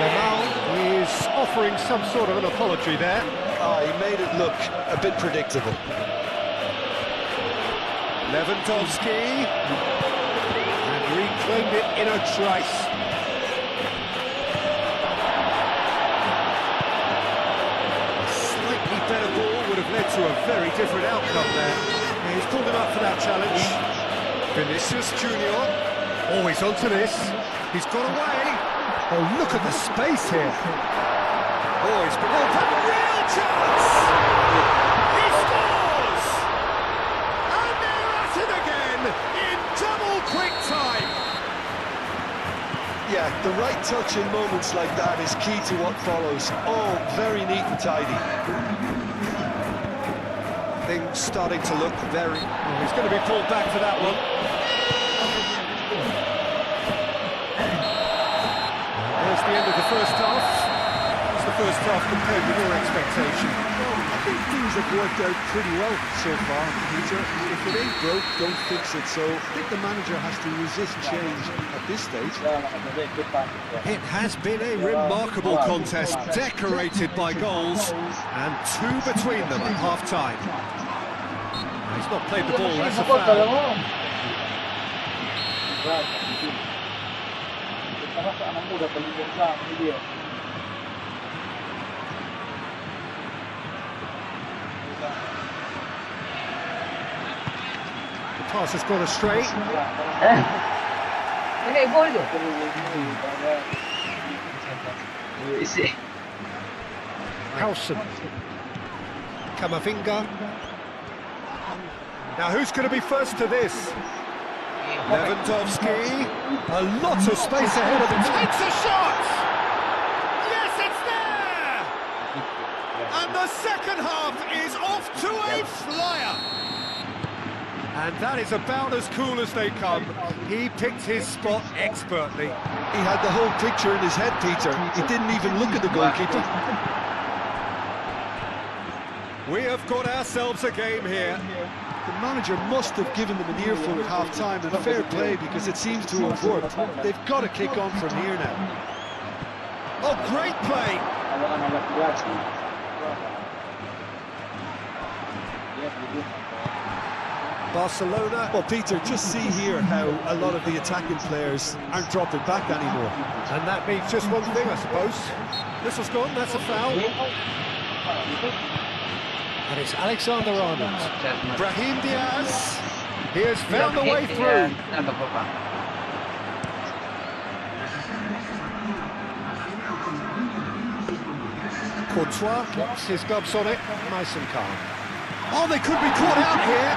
Yamal is offering some sort of an apology there. He made it look a bit predictable. Lewandowski. And reclaimed it in a trice. A slightly better ball would have led to a very different outcome there. Yeah, he's pulled him up for that challenge. Vinicius Junior. Oh, he's onto this. He's got away. Oh, look at the space here. Oh, he's been a real chance! He scores! And they're at it again in double quick time. Yeah, the right touch in moments like that is key to what follows. Oh, very neat and tidy. Things starting to look very... Oh, he's going to be pulled back for that one. There's the end of the first half. How's the first half compared with your expectation? I think things have worked out pretty well so far, Peter. If it ain't broke, don't fix it. So I think the manager has to resist change at this stage. It has been a remarkable contest, decorated by goals, and two between them at half-time. He's not played the ball, that's a foul. The pass has gone astray. Ini gol je. Howson. Camavinga. Now who's going to be first to this? Lewandowski. A lot of space ahead of him. Takes a shot! Yes, it's there! And the second half is off to a flyer. And that is about as cool as they come. He picked his spot expertly. He had the whole picture in his head, Peter. He didn't even look at the goalkeeper. We have got ourselves a game here. The manager must have given them an earful at half-time, and fair play, because it seems to have worked. They've got to kick on from here now. Oh, great play! Barcelona. Well, Peter, just see here how a lot of the attacking players aren't dropping back anymore. And that means just one thing, I suppose. Whistle's gone, that's a foul. And it's Alexander Arnold. Brahim Diaz. He has found the way through. Courtois gets his gloves on it, nice and calm. Oh, they could be caught out here.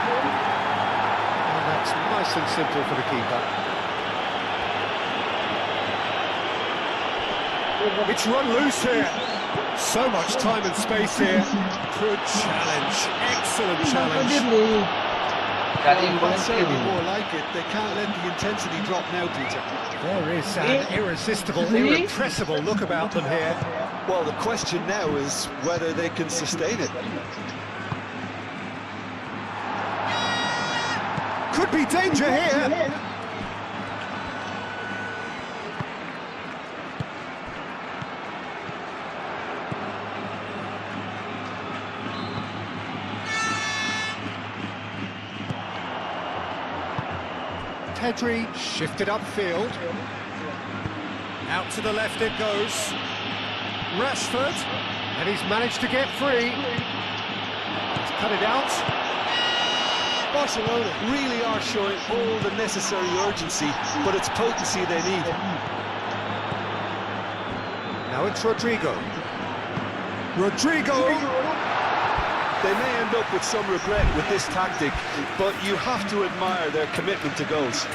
And that's nice and simple for the keeper. It's run loose here. So much time and space here. Good challenge, excellent challenge. That's certainly more like it. They can't let the intensity drop now, Peter. There is an irresistible, irrepressible look about them here. Well, the question now is whether they can sustain it. Could be danger here. Pedri shifted upfield. Out to the left it goes. Rashford, and he's managed to get free. He's cut it out. Barcelona really are showing all the necessary urgency, but it's potency they need. Now it's Rodrigo. Rodrigo! They may end up with some regret with this tactic, but you have to admire their commitment to goals.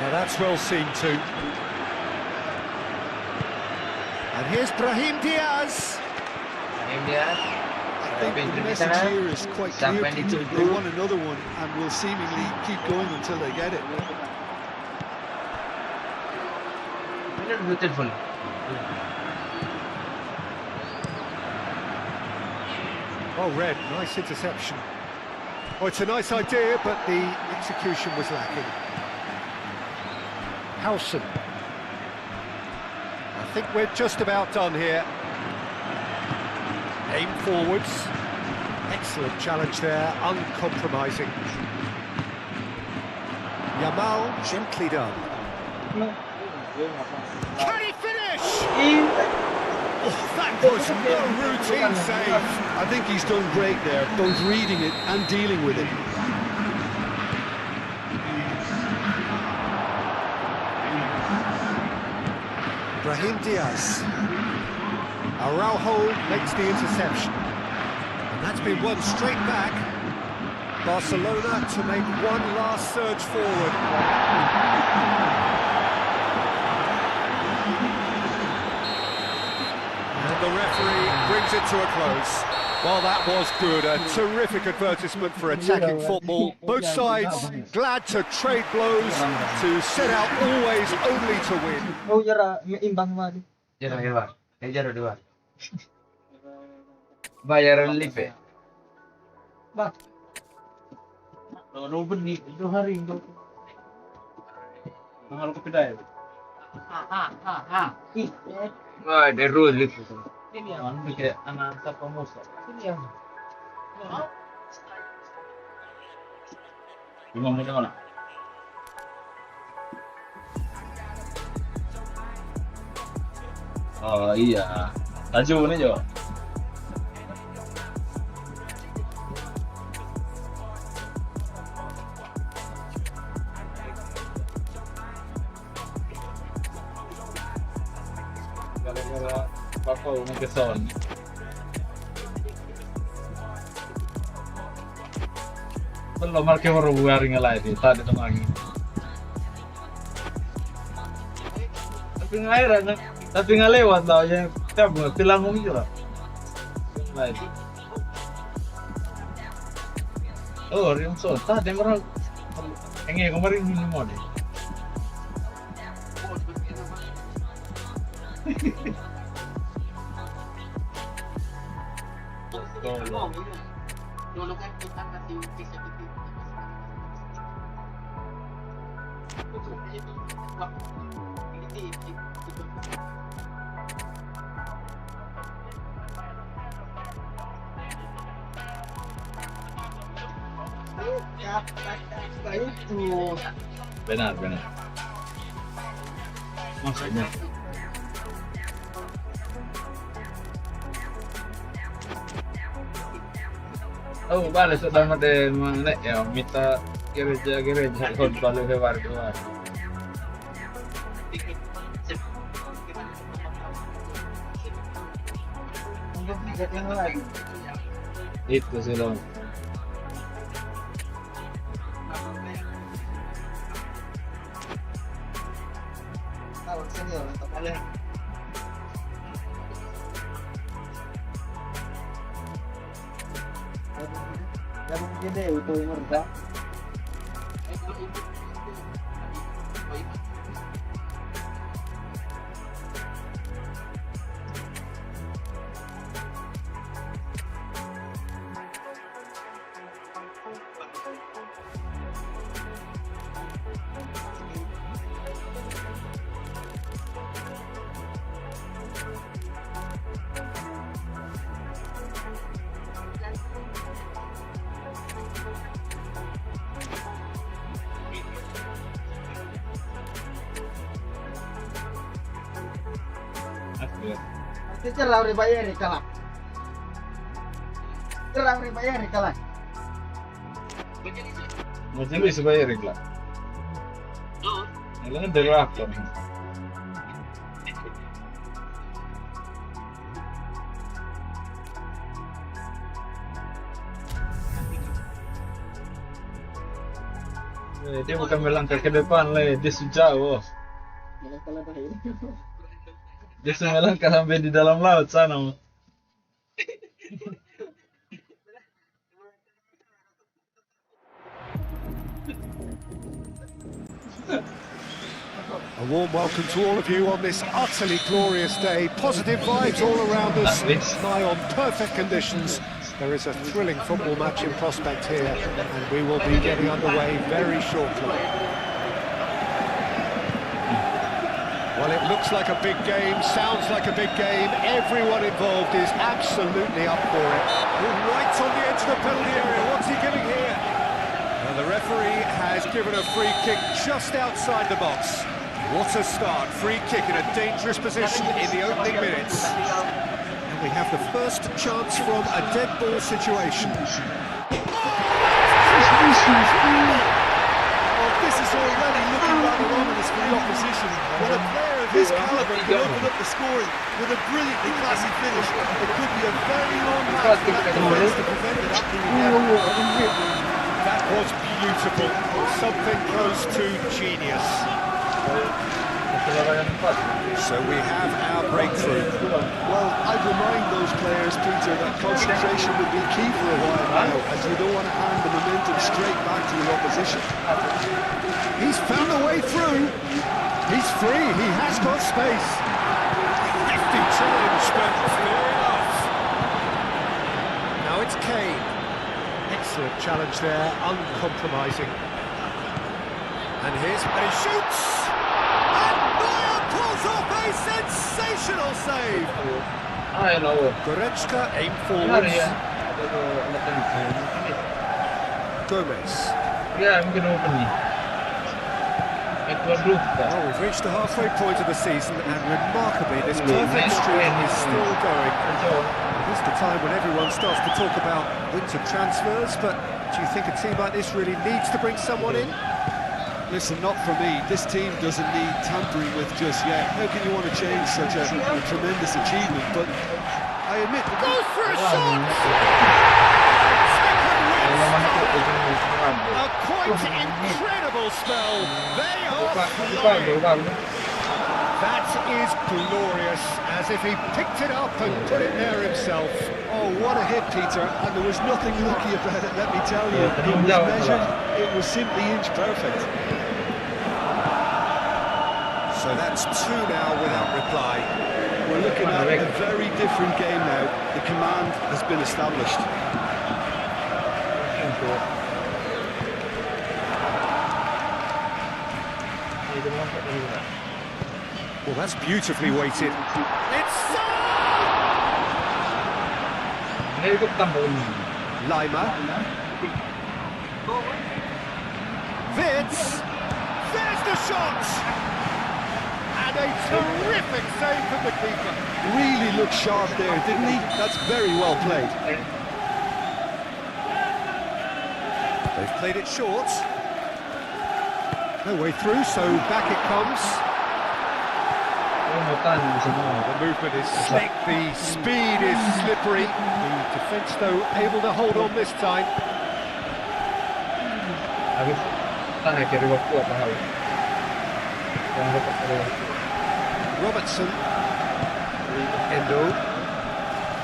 Now that's well seen too. And here's Brahim Diaz. I think the message here is quite clear, Peter. They want another one and will seemingly keep going until they get it. Beautiful. Oh, Red, nice interception. Oh, it's a nice idea, but the execution was lacking. Howson. I think we're just about done here. Aim forwards. Excellent challenge there, uncompromising. Yamal, gently done. Can he finish? Oh, that was no routine save. I think he's done great there, both reading it and dealing with it. Brahim Diaz. Araujo makes the interception. And that's been won straight back. Barcelona to make one last surge forward. And the referee brings it to a close. Well, that was good. A terrific advertisement for attacking football. Both sides glad to trade blows, to set out always only to win. Oh, jara, may imbang man. Jaro dua. Bayar relief eh. Bak. No benih itu hari itu. Mahal kopi daya. Ih, Wah, ada rule itu. ini ya. Mana kayak anak siapa musa. Ini ya. Lima muda mana? Oh iya. Laju ini Jo. Gara-gara Papa mau keson. Belum marke baru buaring lagi tadi tuh lagi. Tapi nggak lewat lah yang tiap tilang gitu lah. Lagi. Oh, rim so tadi orang enggak kemarin ini mau deh. Itu. Benar. Maksudnya. Oh, balik sudah ada mana ya minta gereja kon balik ke warga. Yang lain. Itu sih dong. Tahu senior atau kalian? Gabung gede itu mereka. Nanti cerah bayar kalah. Cerah bayar kalah. Macam ni sebayar lah. Ini dari apa? Dia bukan melangkah ke depan lah, dia sejauh. Dia melangkah sampai di dalam laut sana. A warm welcome to all of you on this utterly glorious day. Positive vibes all around us. Nigh on perfect conditions. There is a thrilling football match in prospect here, and we will be getting underway very shortly. Well, it looks like a big game, sounds like a big game. Everyone involved is absolutely up for it. Right on the edge of the penalty area. What's he giving here? Well, the referee has given a free kick just outside the box. What a start. Free kick in a dangerous position in the opening minutes. And we have the first chance from a dead ball situation. Oh, this is already looking rather ominous for the opposition. When a player of his calibre can open up the scoring with a brilliantly classy finish, it could be a very long match for that defence to prevent it happening again. That was beautiful. Something close to genius. So we have our breakthrough. Well, I'd remind those players, Peter, that concentration would be key for a while now, as you don't want to hand the momentum straight back to your opposition. He's found a way through. He's free. He has got space. Nifty challenge, but fair enough. Now it's Kane. It's Excellent challenge there, uncompromising. And he shoots! And Neuer pulls off a sensational save! Ainoa. Goretzka aim Benar forwards. ya. Ada Gomez. ya mungkin open nih. Edward Luka. Oh, we've reached the halfway point of the season, and remarkably, this perfect streak is still going. It's the time when everyone starts to talk about winter transfers, but do you think a team like this really needs to bring someone in? Listen, not for me. This team doesn't need tampering with just yet. How can you want to change such a tremendous achievement? But I admit, Goes for a shot! A quite incredible spell. They are flying. That is glorious, as if he picked it up and put it there himself. oh, what a hit, Peter. And there was nothing lucky about it, let me tell you. It was measured, it was simply inch perfect. So that's 2 now without reply. We're looking at a very different game now. The command has been established. Well, that's beautifully weighted. It's Ini ikut tambah ini. Lima. Vitz. There's the shot! And a terrific save from the keeper. Really looked sharp there, didn't he? That's very well played. They've played it short. No way through, so back it comes. Mau tanya semua. The movement is slick, the speed is slippery. The defence, though, able to hold on this time. Habis tanya kiri waktu apa hal? Yang dapat dari Robertson. Endo.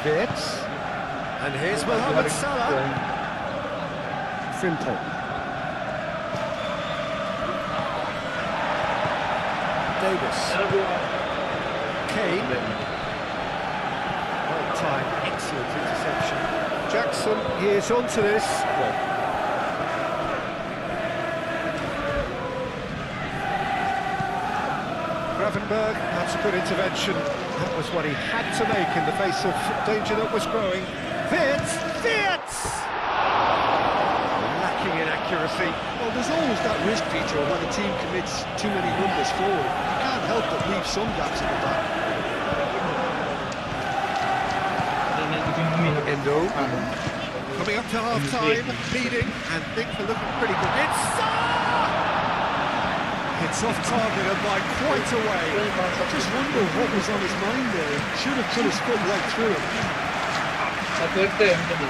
Vitz. And here's Mohamed Salah. Frimpong. Davis. Kane. Well timed, excellent interception. Jackson, he is onto this. Gravenberg, that's a good intervention. That was what he had to make in the face of danger that was growing. Vitz! Lacking in accuracy. Well, there's always that risk, Peter, when a team commits too many numbers forward. You can't help but leave some gaps at the back. Endo. Coming up to half-time, leading, and things are looking pretty good. It's Salah! It's off target and by quite a way. I just wonder what was on his mind there. Should have put his foot right through it. satu attempt tadi.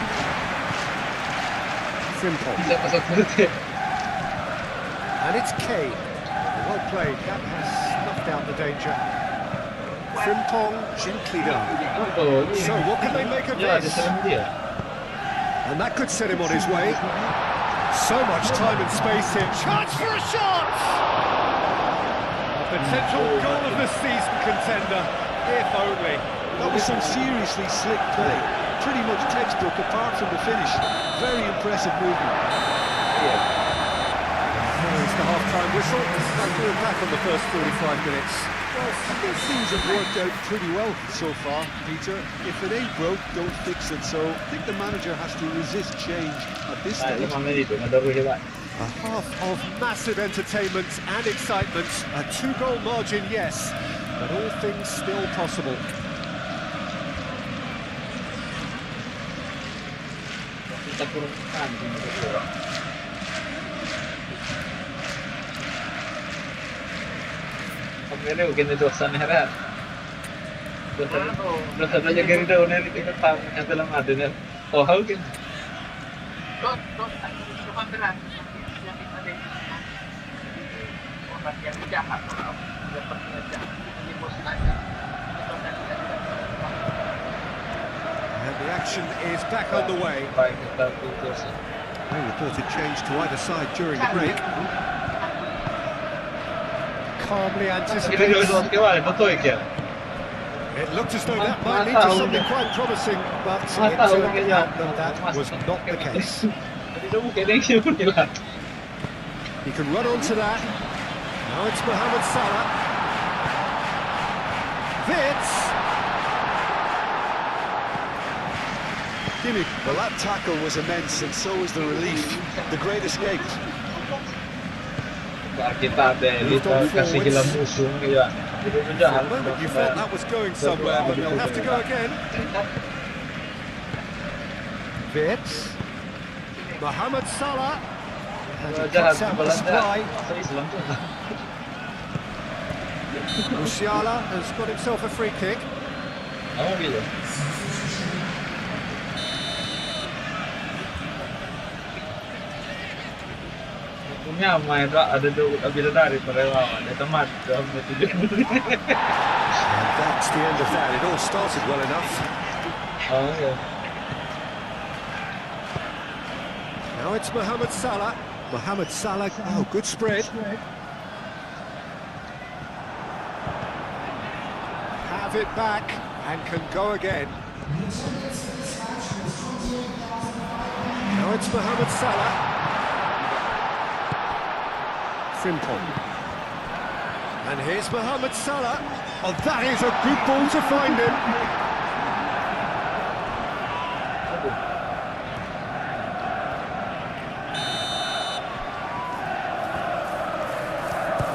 Frimpong. Dapat satu attempt. And it's Kane. Well played, that has snuffed out the danger. Frimpong gently done. Oh, So what can they make of ya, dia this? serang dia. And that could set him on his way. So much time and space here. Chance for a shot! A potential goal of the season contender, if only. That was some seriously slick play. Pretty much textbook apart from the finish. Very impressive movement. It's the half-time whistle. And we're back on the first 45 minutes. Well, I think things have worked out pretty well so far, Peter. If it ain't broke, don't fix it. So I think the manager has to resist change at this Nah, stage. 5 menit itu, ada hebat. A half of massive entertainment and excitement. A 2-goal margin, yes, but all things still possible. Kita kurang tekan di kedua. Pemilih mungkin itu dosan heran. Dosan aja gari daun ini kita tahu yang dalam adanya. Oh, how kan? And the action is back on the way. Baik kita putus. No reported change to either side during the break. Calmly Ini anticipates. dua kewal, betul ya? It looked as though that might lead to something quite promising, but it turned out that that was not the case. Tadi dah mungkin yang siapa ni lah. He can run onto that. Now it's Mohamed Salah. Vitz. Jimmy, well, that tackle was immense, and so was the relief. The great escape. Kita ada kita kasih hilang musuh ni ya. Jadi For jahat. a moment you thought that was going somewhere, but they'll have to go again. Vitz. Mohamed Salah. And he Jahat cuts out the sebelah supply. Masa Islam tu. Musiala has got himself a free kick. Apa bila? Punya main ada bila dari perelawan dia temat dalam tujuh. And that's the end of that. It all started well enough. Oh ya. Now it's Mohamed Salah. Mohamed Salah, oh, good spread. Have it back and can go again. Now it's Mohamed Salah. Frimpong. And here's Mohamed Salah. Oh, that is a good ball to find him.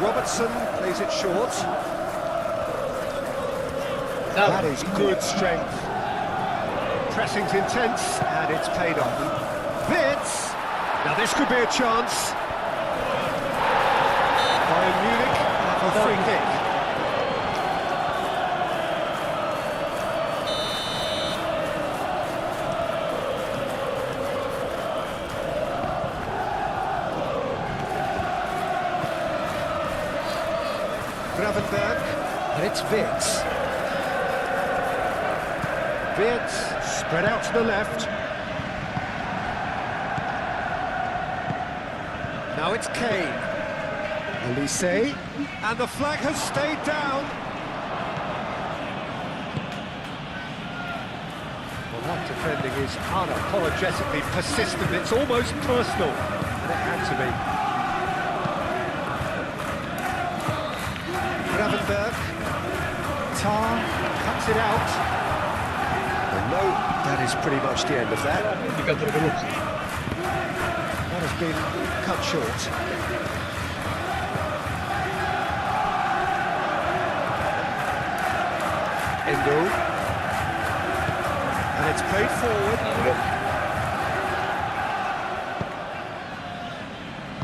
Robertson plays it short. That is good strength. Pressing's intense, and it's paid off. Vitz! Now this could be a chance. Bayern Munich have a free kick. Gravenberg, and it's Vitz. Vitz spread out to the left. Now it's Kane. Elise, and the flag has stayed down. Well, that defending is unapologetically persistent. It's almost personal, and it had to be. Gravenberg, Tar cuts it out. And no, that is pretty much the end of that. That has been cut short. Endo. And it's played forward.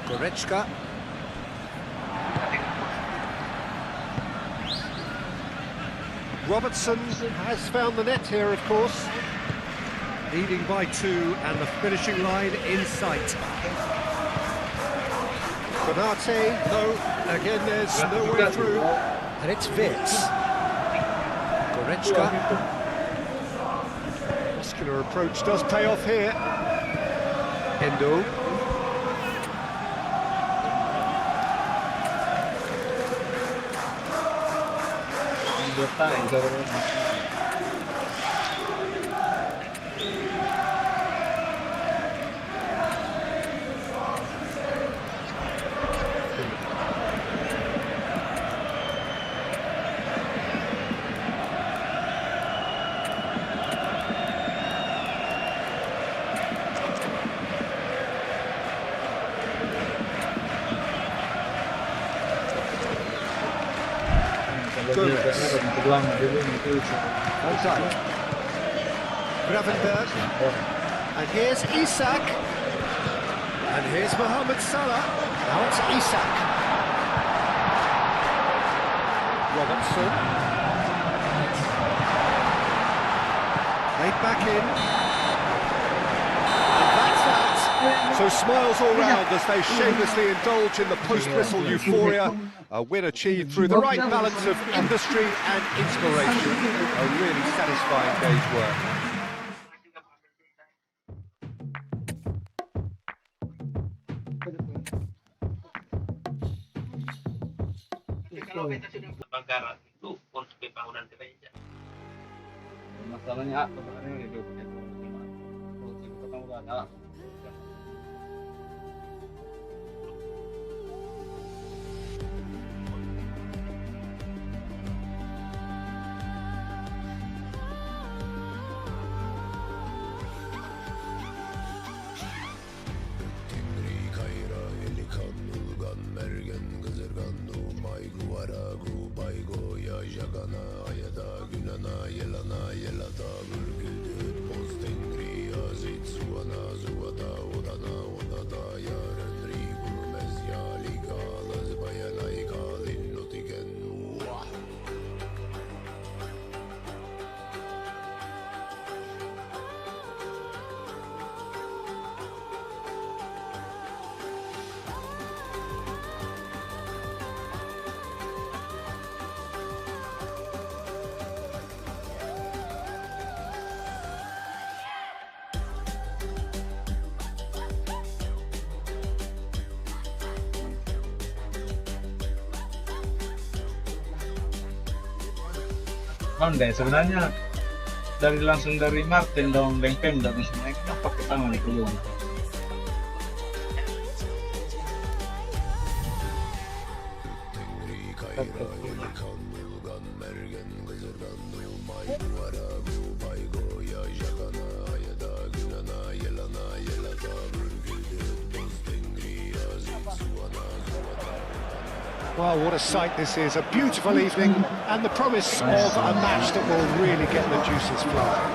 Goretzka. Robertson has found the net here, of course. Leading by 2 and the finishing line in sight. Konate, no, again there's no way through. And it's Vitz. Goretzka. Muscular approach does pay off here. Endo. Van Dijk. Gravenberg. And here's Isak. And here's Mohamed Salah. Now it's Isak. Robertson. Played back in. And that's that. So smiles all round as they shamelessly indulge in the post-whistle euphoria. A win achieved through the right balance of industry and inspiration. A really satisfying day's work. Bangkaran itu untuk pembangunan gereja. Masalahnya sebenarnya itu ketemu Onde sebenarnya langsung dari Martin dong Bengkem dan sebenarnya kita pakai tangan dulu. Well, what a sight this is. A beautiful evening and the promise of a match that will really get the juices flowing.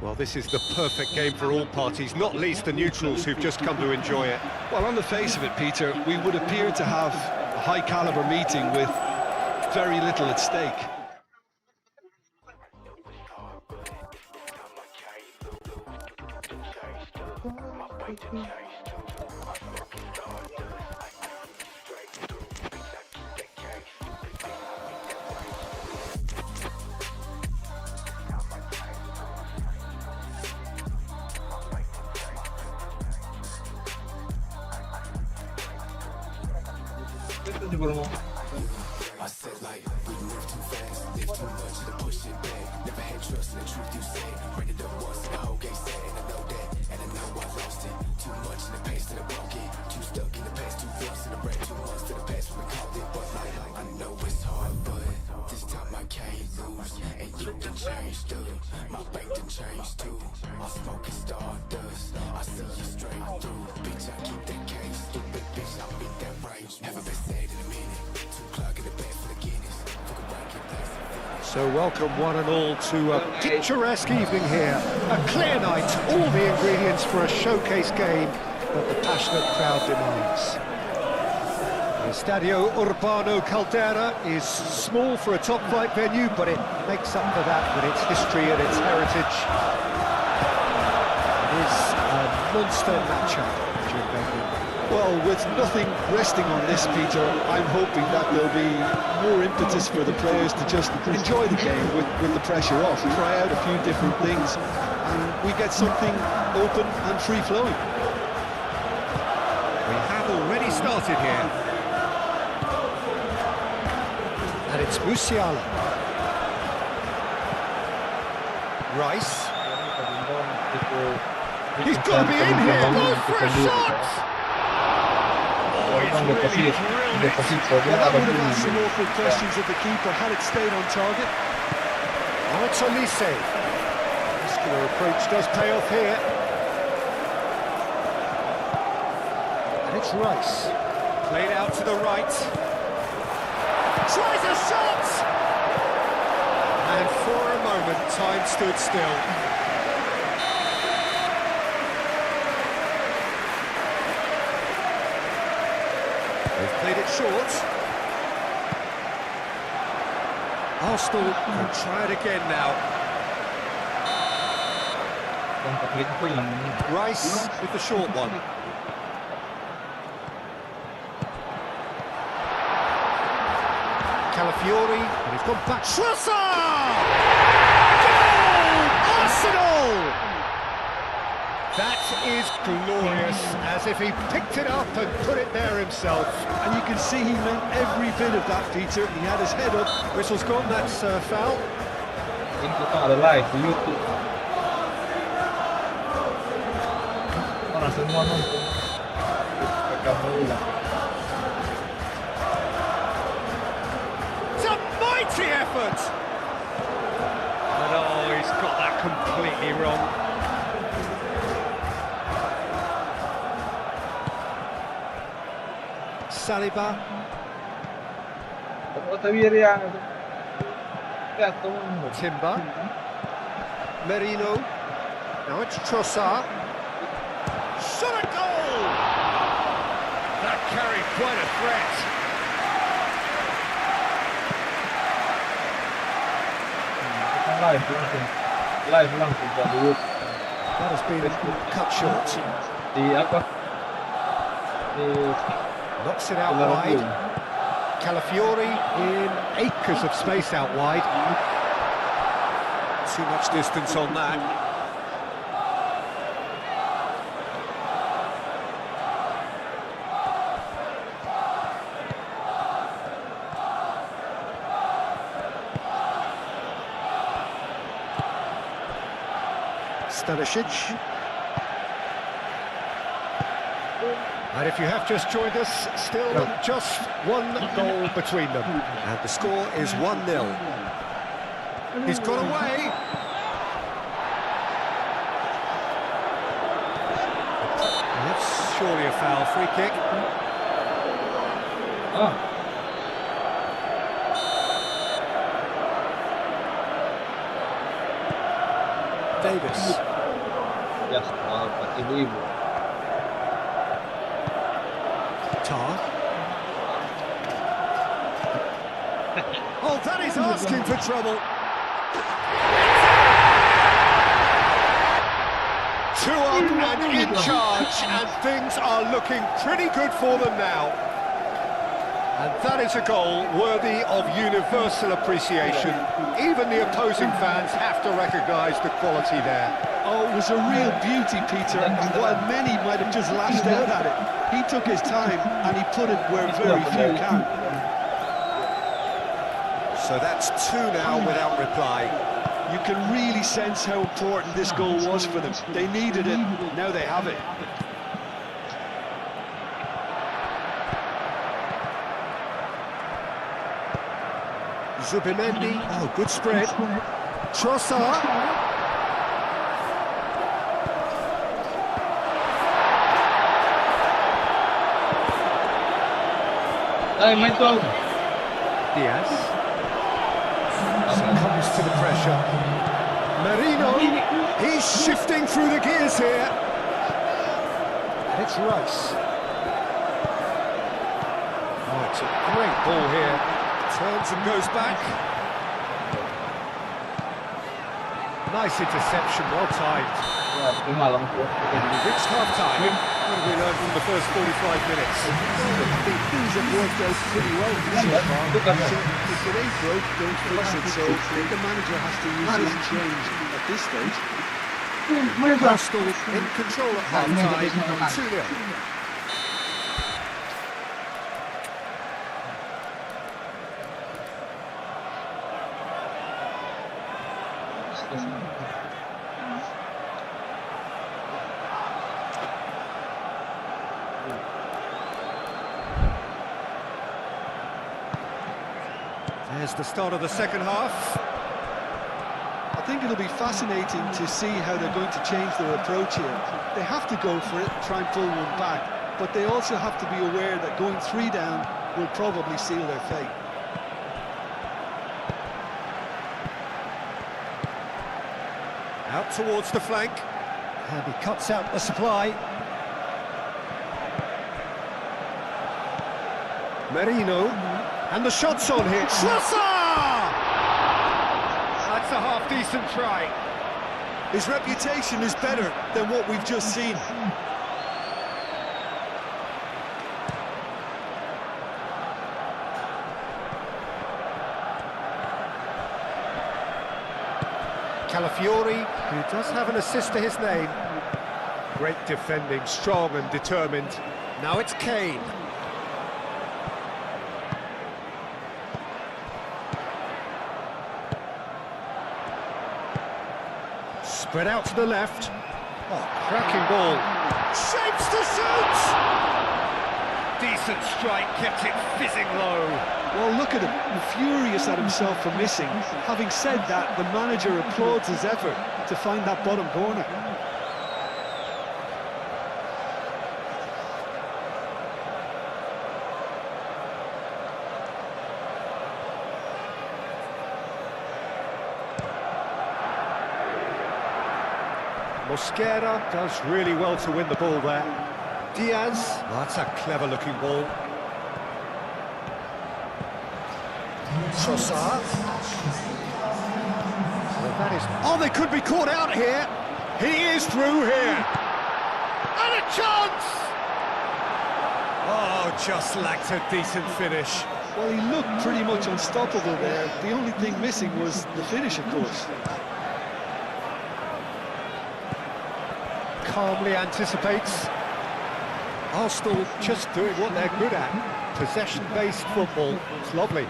Well, this is the perfect game for all parties, not least the neutrals who've just come to enjoy it. Well, on the face of it, Peter, we would appear to have a high-caliber meeting with very little at stake. Itu juga mau. So welcome one and all to a picturesque evening here. A clear night, all the ingredients for a showcase game that the passionate crowd demands. The Estadio Urbano Caldera is small for a top-flight venue, but it makes up for that with its history and its heritage. It is a monster matchup, Jim Begley. Well, with nothing resting on this, Peter, I'm hoping that there'll be more impetus for the players to just enjoy the game with the pressure off, try out a few different things, and we get something open and free-flowing. We have already started here. And it's Musiala. Rice. He's got to be in here! Goes for a shot! Orang deposit Well, that would have asked some awkward questions of the keeper had it stayed on target. Artolise. Muscular approach does pay off here. And it's Rice. Played out to the right. Tries a shot! And for a moment, time stood still. They've played it short. Arsenal can try it again now. Rice with the short one. Calafiori, and he's gone back. Trossard! Goal! Arsenal! That is glorious, as if he picked it up and put it there himself. And you can see he meant every bit of that, Peter. He had his head up. Whistle's gone, that's foul. Ini kita ada live di YouTube. Orang semua nonton. It's a mighty effort! And oh, he's got that completely wrong. Saliba. Ottaviria. Gatto mondo. Timber. Merino. Now it's Trossard. Shot a goal! That carried quite a threat. Live langsung dari That has been cut short. di apa? Di Knocks it out wide. Calafiori. Calafiori in acres of space out wide. Too much distance on that. Stanisic. And if you have just joined us, still just one goal between them. And the score is 1-0. He's got away. That's surely a foul, free kick. Ah, Davis. just ibu-ibu. Tar. Oh, that is asking for trouble. 2 up and in charge, and things are looking pretty good for them now. And that is a goal worthy of universal appreciation. Even the opposing fans have to recognise the quality there. Oh, it was a real beauty, Peter, and while many might have just lashed out at it, he took his time and he put it where very few can. So that's 2 now without reply. You can really sense how important this goal was for them. They needed it, now they have it. Zubimendi, oh, good spread. Trossard. Ay, may goal. Diaz. Succumbs to the pressure. Merino, he's shifting through the gears here. And it's Rice. Oh, it's a great ball here. Turns and goes back. Nice interception, well timed. Ya, malam tuh. We've reached half-time. What have we learned from the first 45 minutes? I think things have worked out pretty well so far. If it ain't broke, don't fix it. So I think the manager has to use his change at this stage. Bristol in control at half-time, 2-0. There's the start of the second half. I think it'll be fascinating to see how they're going to change their approach here. They have to go for it, try and pull one back, but they also have to be aware that going 3 down will probably seal their fate. Out towards the flank. And he cuts out the supply. Merino. And the shot's on here. Trossard! That's a half-decent try. His reputation is better than what we've just seen. Calafiori, who does have an assist to his name. Great defending, strong and determined. Now it's Kane. Spread out to the left. Oh, cracking ball. Shapes to shoot! Decent strike, kept it fizzing low. Well, look at him, furious at himself for missing. Having said that, the manager applauds his effort to find that bottom corner. Mosquera does really well to win the ball there. Diaz, well, that's a clever-looking ball. Trossard. Well, that is... Oh, they could be caught out here. He is through here. And a chance! Oh, just lacked a decent finish. Well, he looked pretty much unstoppable there. The only thing missing was the finish, of course. Calmly anticipates. Arsenal just doing what they're good at. Possession-based football. It's lovely.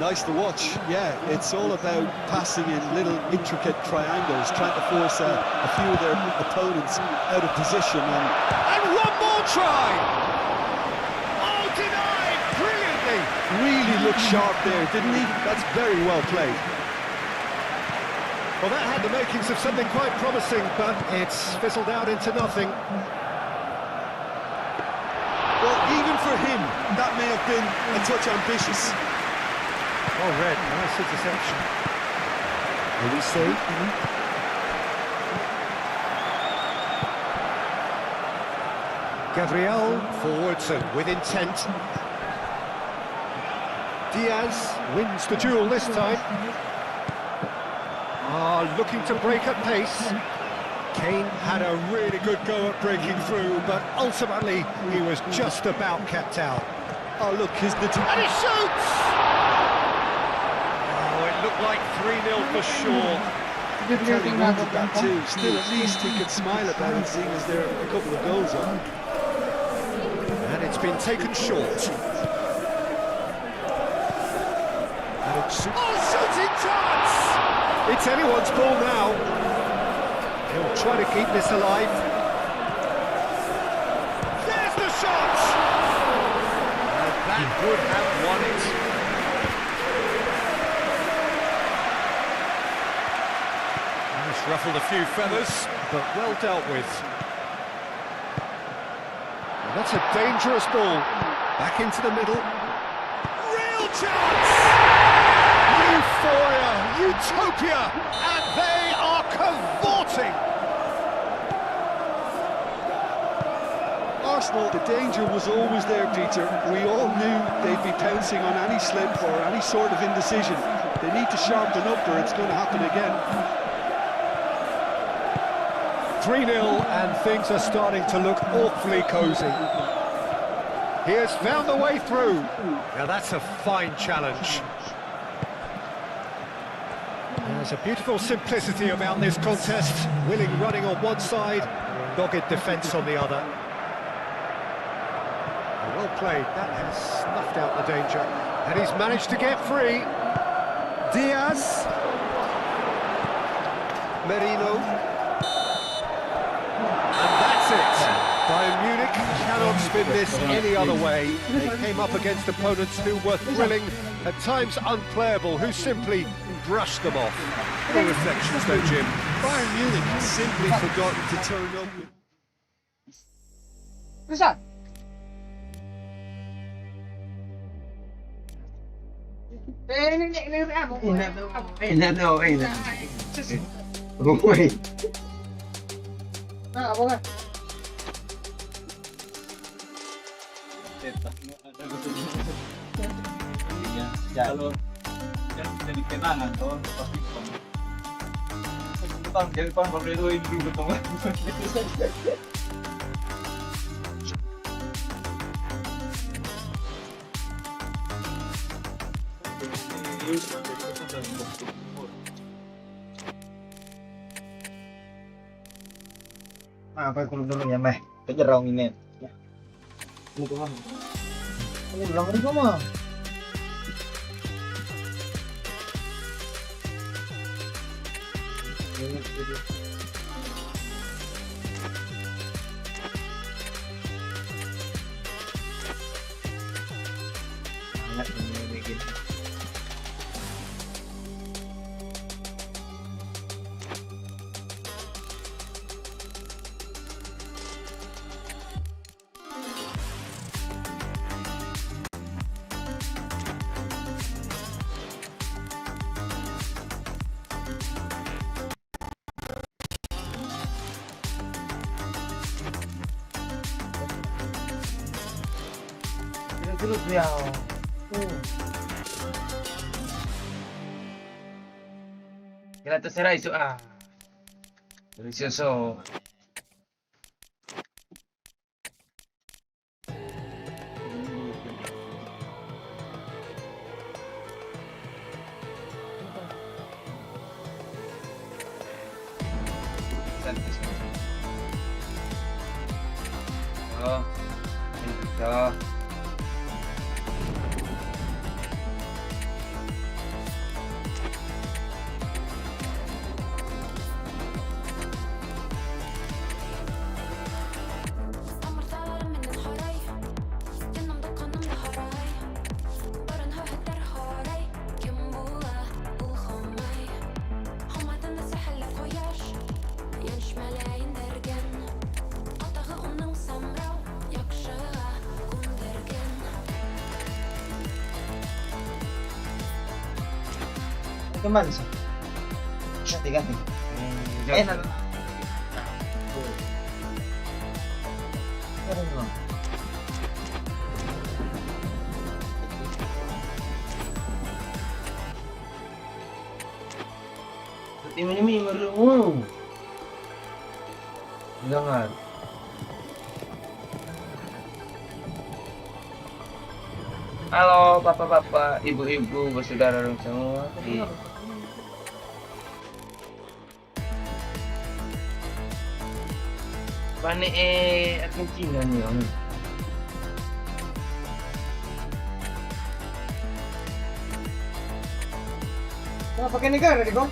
Nice to watch. Yeah, it's all about passing in little intricate triangles, trying to force a few of their opponents out of position. And one more try! Oh, denied! Brilliantly! Really looked sharp there, didn't he? That's very well played. Well, that had the makings of something quite promising, but it's fizzled out into nothing. Well, even for him, that may have been a touch ambitious. Oh, red, nice interception. Will we see? Gabriel forwards and with intent. Diaz wins the duel this time. Looking to break at pace. Kane had a really good go at breaking through, but ultimately he was just about kept out. Oh, look, And he shoots! Oh, it looked like 3-0 for sure. Terry wanted that too. Still, at least he could smile about it, seeing as there are a couple of goals on. And it's been taken short. And it's... Oh, shooting chance! It's anyone's ball now. He'll try to keep this alive. There's the shot! And that would have won it. It's ruffled a few feathers, but well dealt with. And that's a dangerous ball. Back into the middle. Real chance! Euphoria, utopia, and they are cavorting. Arsenal, the danger was always there, Peter. We all knew they'd be pouncing on any slip or any sort of indecision. They need to sharpen up or it's going to happen again. 3-0 and things are starting to look awfully cosy. He has found the way through. Now that's a fine challenge. There's a beautiful simplicity about this contest. Willing running on one side, dogged defence on the other. Well played, that has snuffed out the danger. And he's managed to get free. Diaz. Merino. And that's it. Bayern Munich cannot spin this any other way. They came up against opponents who were thrilling, at times unplayable, who simply brushed them off. No reflections though, Jim. Bayern Munich has simply forgotten to turn up. Bisa? Ini apa? Ini. Nah, apa kan? Kalau yang jadi kenangan tuh pasti kan jadi kan kalau itu ibu betul. Apa kulub dulu ya, Meh? Kejar dong ini. Ini tuh, Bang. Ini bilang tadi gua mah. Banyak ini bikin. terus ya. Kira terserah isu Delicioso. Oh, itu. Kemana sih? Ganti. Enak. Ini merenung. Jangan. Halo bapak-bapak, ibu-ibu, bersaudara semua. Pane Argentina nih om. Mau pakai negara deh, Bang.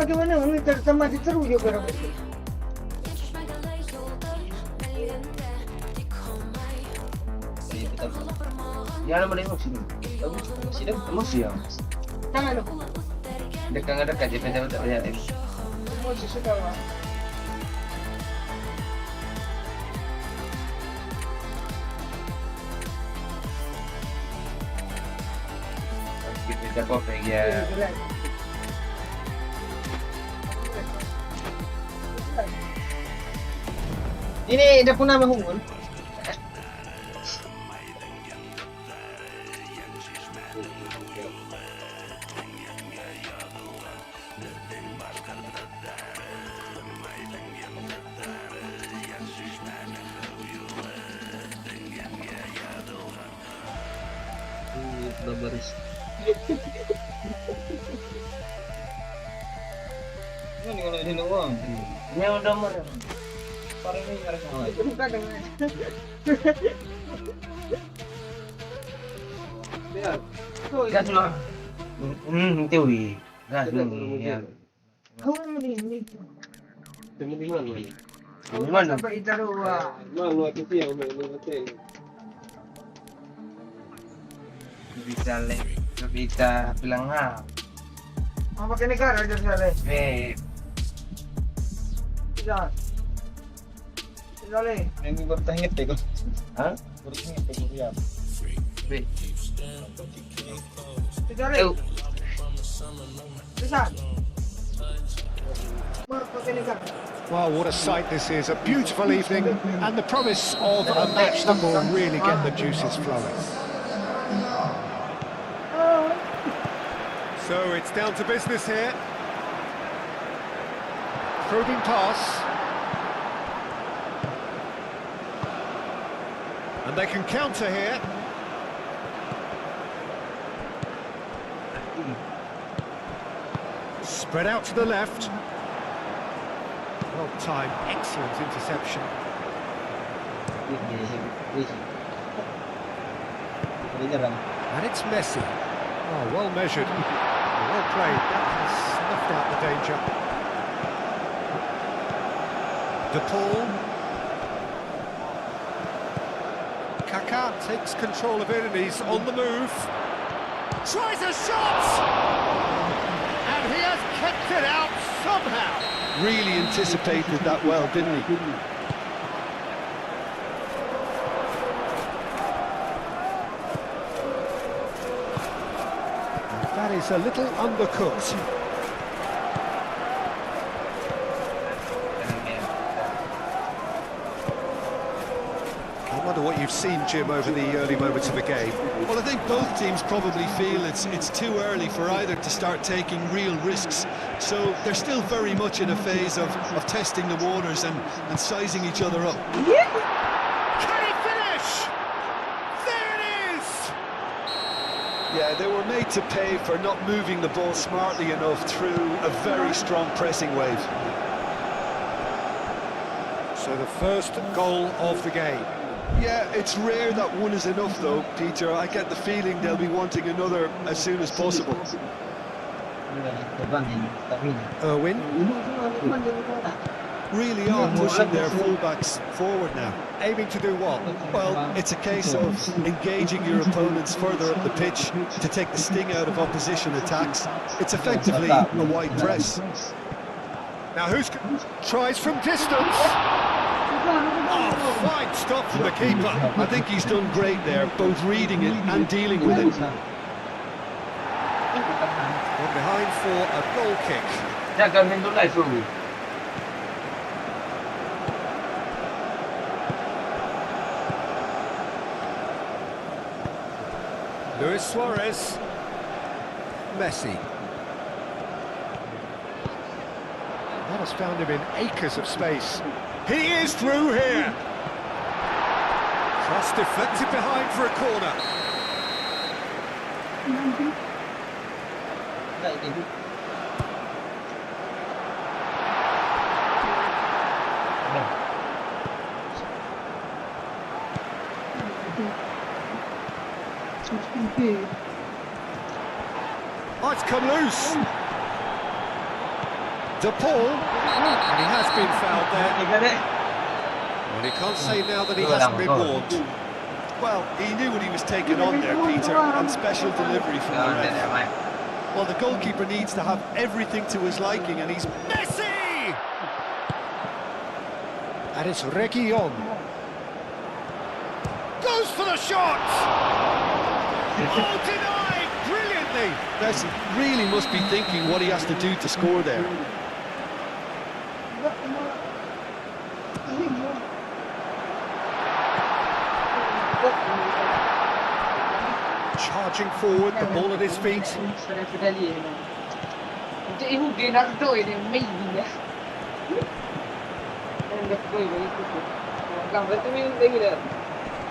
Gimana? Sama diteru juga berapa? Ya lo menengok sini. Sini emosi ya. Tangan lo. Dekat aja betul ya. Emosi sudah lah. Kita kopi ya. Ini ada pun nama Hungun. Baris. Ini kalau di luar. Ini udah merah. Parang ini merah. Buka dengan. Lihat. Gas lo. Tiwi. Gas nih ya. Hungun ini. Gimana? Sampai itaruwa. Bisa bilang Mau pakai negara aja sekali. Tidak. Sekali. Ini bertanya deh kok. Hah? Bertanya deh ya. Sekali. Bisa. Mau pakai negara. Well, what a sight this is. A beautiful evening and the promise of a match that will really get the juices flowing. So it's down to business here. Probing pass. And they can counter here. Spread out to the left. Well timed, excellent interception. And it's Messi. Oh, well measured. Well played. That has snuffed out the danger. De Paul. Kaká takes control of it and he's on the move. Tries a shot! And he has kept it out somehow. Really anticipated that well, didn't he? That is a little undercooked. what you've seen, Jim, over the early moments of the game? Well, I think both teams probably feel it's too early for either to start taking real risks. So they're still very much in a phase of testing the waters and sizing each other up. Can he finish? There it is! Yeah, they were made to pay for not moving the ball smartly enough through a very strong pressing wave. So the first goal of the game. Yeah, it's rare that one is enough though, Peter. I get the feeling they'll be wanting another as soon as possible. Irwin. Really are pushing their fullbacks forward now. Aiming to do what? Well, it's a case of engaging your opponents further up the pitch to take the sting out of opposition attacks. It's effectively a wide press. Now tries from distance? Oh, fine stop from the keeper. I think he's done great there, both reading it and dealing with it. One behind for a goal kick. Jangan main bola tu. Luis Suarez. Messi. That has found him in acres of space. He is through here. Cross deflected behind for a corner. Oh, it's come loose. De Paul, and he has been fouled there. Well, he can't say now that he hasn't been warned. Well, he knew what he was taking on there, Peter, and special delivery from the ref. Well, the goalkeeper needs to have everything to his liking, and he's... Messi! And it's Reguilon. Goes for the shot! Oh, denied! Brilliantly! Messi really must be thinking what he has to do to score there. Charging forward, the ball at his feet.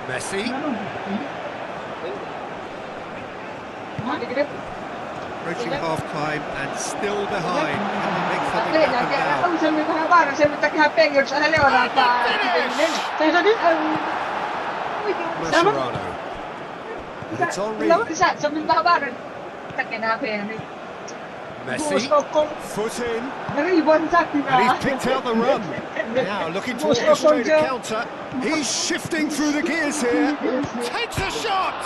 Messi. Approaching half-time and still behind. Can they make something happen now? Mascherano. And it's Henry. Messi. Foot in. And he's picked out the run. Now looking to orchestrate a counter. He's shifting through the gears here. Takes a shot!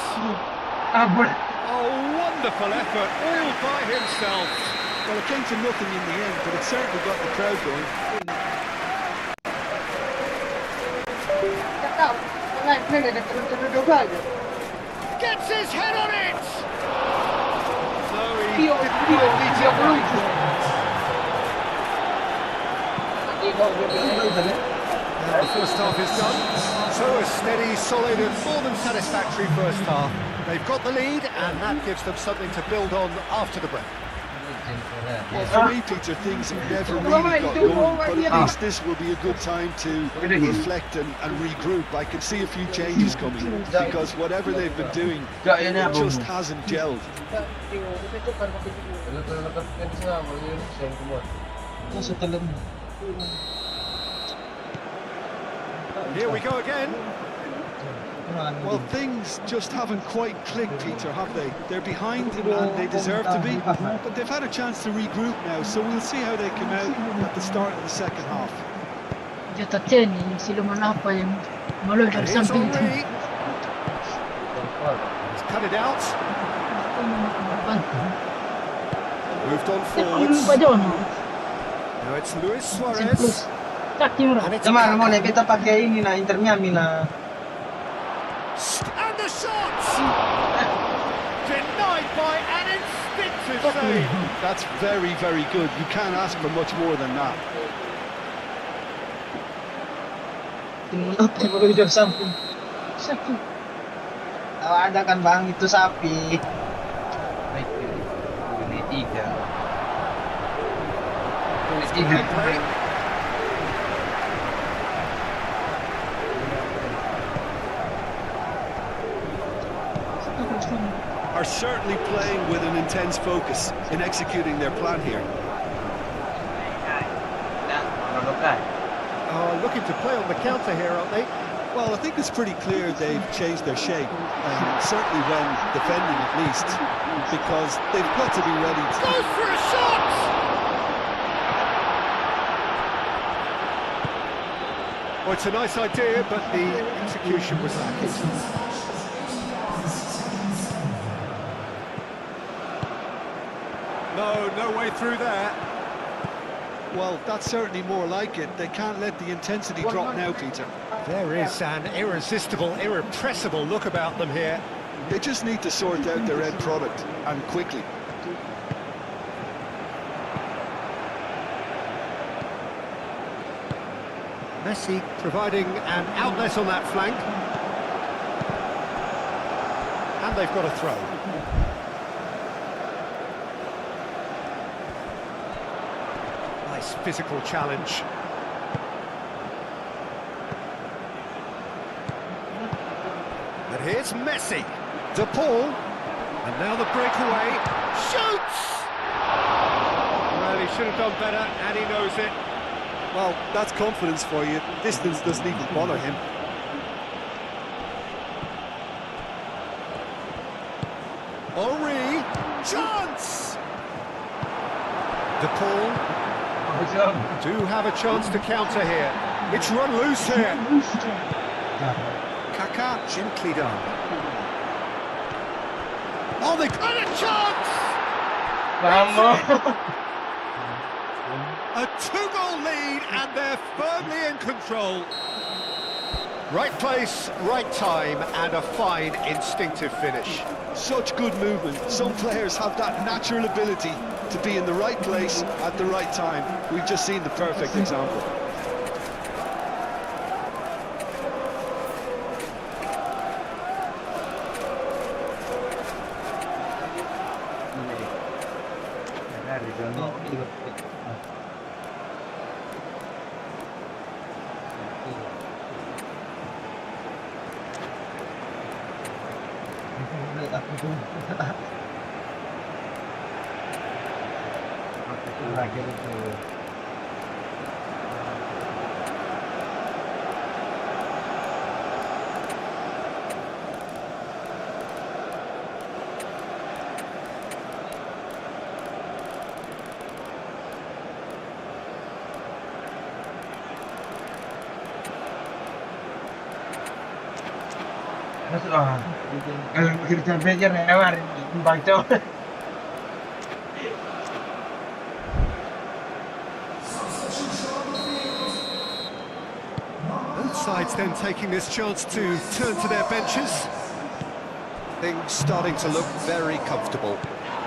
Oh, wonderful effort, all by himself. Well, it came to nothing in the end, but it certainly got the crowd going. Gets his head on it! No, he didn't quite beat it right. The first half is done. So a steady, solid and more than satisfactory first half. They've got the lead and that gives them something to build on after the break. Well, for me, Peter, things have never really got going, but at least this will be a good time to reflect and regroup. I can see a few changes coming, because whatever they've been doing, it just hasn't gelled. Here we go again. Well, things just haven't quite clicked, Peter, have they? They're behind and they deserve to be, but they've had a chance to regroup now, so we'll see how they come out at the start of the second half. And here's Henry. He's cut it out. Moved on forwards. Now it's Luis Suarez. And it's Inter Miami na. And the shot! Denied by an instinctive save. That's very, very good. You can't ask for much more than that. Ada kan bang itu sapi. Baik, ini 3. Ball's gonna play. Are certainly playing with an intense focus in executing their plan here. Oh, looking to play on the counter here, aren't they? Well, I think it's pretty clear they've changed their shape, certainly when defending at least, because they've got to be ready to... Goes for a shot! Well, it's a nice idea, but the execution was lacking. No way through there. Well, that's certainly more like it. They can't let the intensity drop now, Peter. There is an irresistible, irrepressible look about them here. They just need to sort out their end product, and quickly. Messi providing an outlet on that flank. And they've got a throw. Nice physical challenge. And here's Messi. De Paul. And now the breakaway. Shoots! Well, he should have done better, and he knows it. Well, that's confidence for you. Distance doesn't even bother him. Henry. Chance! De Paul. Do have a chance to counter here. It's run loose here. Kaká gently done. Oh, they got a chance! A 2-goal lead, and they're firmly in control. Right place, right time, and a fine instinctive finish. Such good movement. Some players have that natural ability to be in the right place at the right time. We've just seen the perfect example. Kalau bekerja belajar lewat baca. Both sides then taking this chance to turn to their benches. Things starting to look very comfortable.